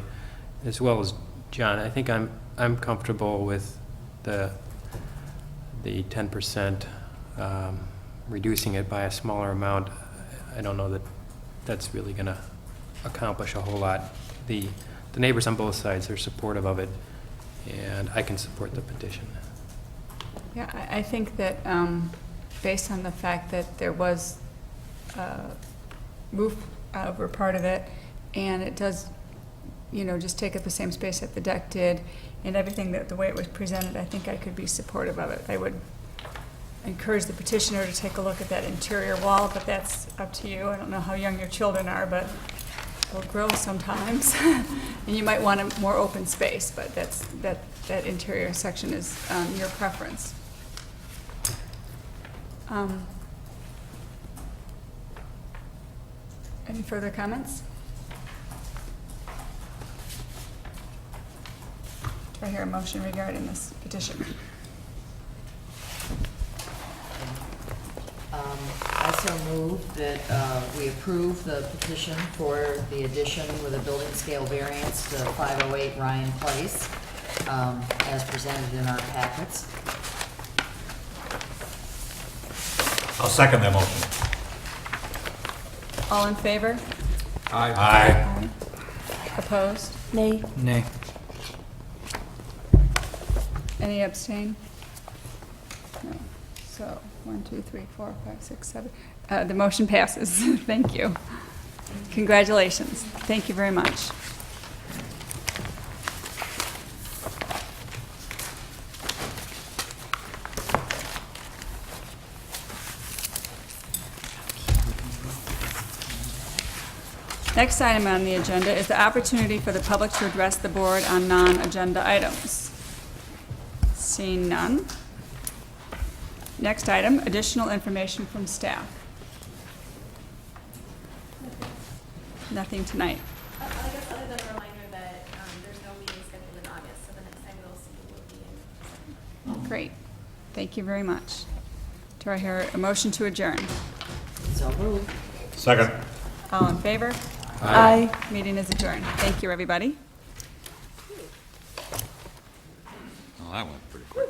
as well as John. I think I'm comfortable with the 10%, reducing it by a smaller amount. I don't know that that's really going to accomplish a whole lot. The neighbors on both sides are supportive of it, and I can support the petition. Yeah, I think that based on the fact that there was roof over part of it, and it does, just take up the same space that the deck did, and everything that the way it was presented, I think I could be supportive of it. I would encourage the petitioner to take a look at that interior wall, but that's up to you. I don't know how young your children are, but they'll grow sometimes, and you might want a more open space, but that interior section is your preference. Any further comments? Do I hear a motion regarding this petition? I so move that we approve the petition for the addition with a building scale variance to 508 Ryan Place, as presented in our packets. I'll second that motion. All in favor? Aye. Aye. Opposed? Nay. Nay. Any abstain? No. So, 1, 2, 3, 4, 5, 6, 7. The motion passes. Thank you. Congratulations. Thank you very much. Next item on the agenda is the opportunity for the public to address the board on non-agenda items. Seeing none. Next item, additional information from staff. Nothing tonight. I guess other than a reminder that there's no meeting scheduled in August, so the next time we'll see you will be in December. Great. Thank you very much. Do I hear a motion to adjourn? So moved. Second. All in favor? Aye. Meeting is adjourned. Thank you, everybody. Well, that went pretty quick.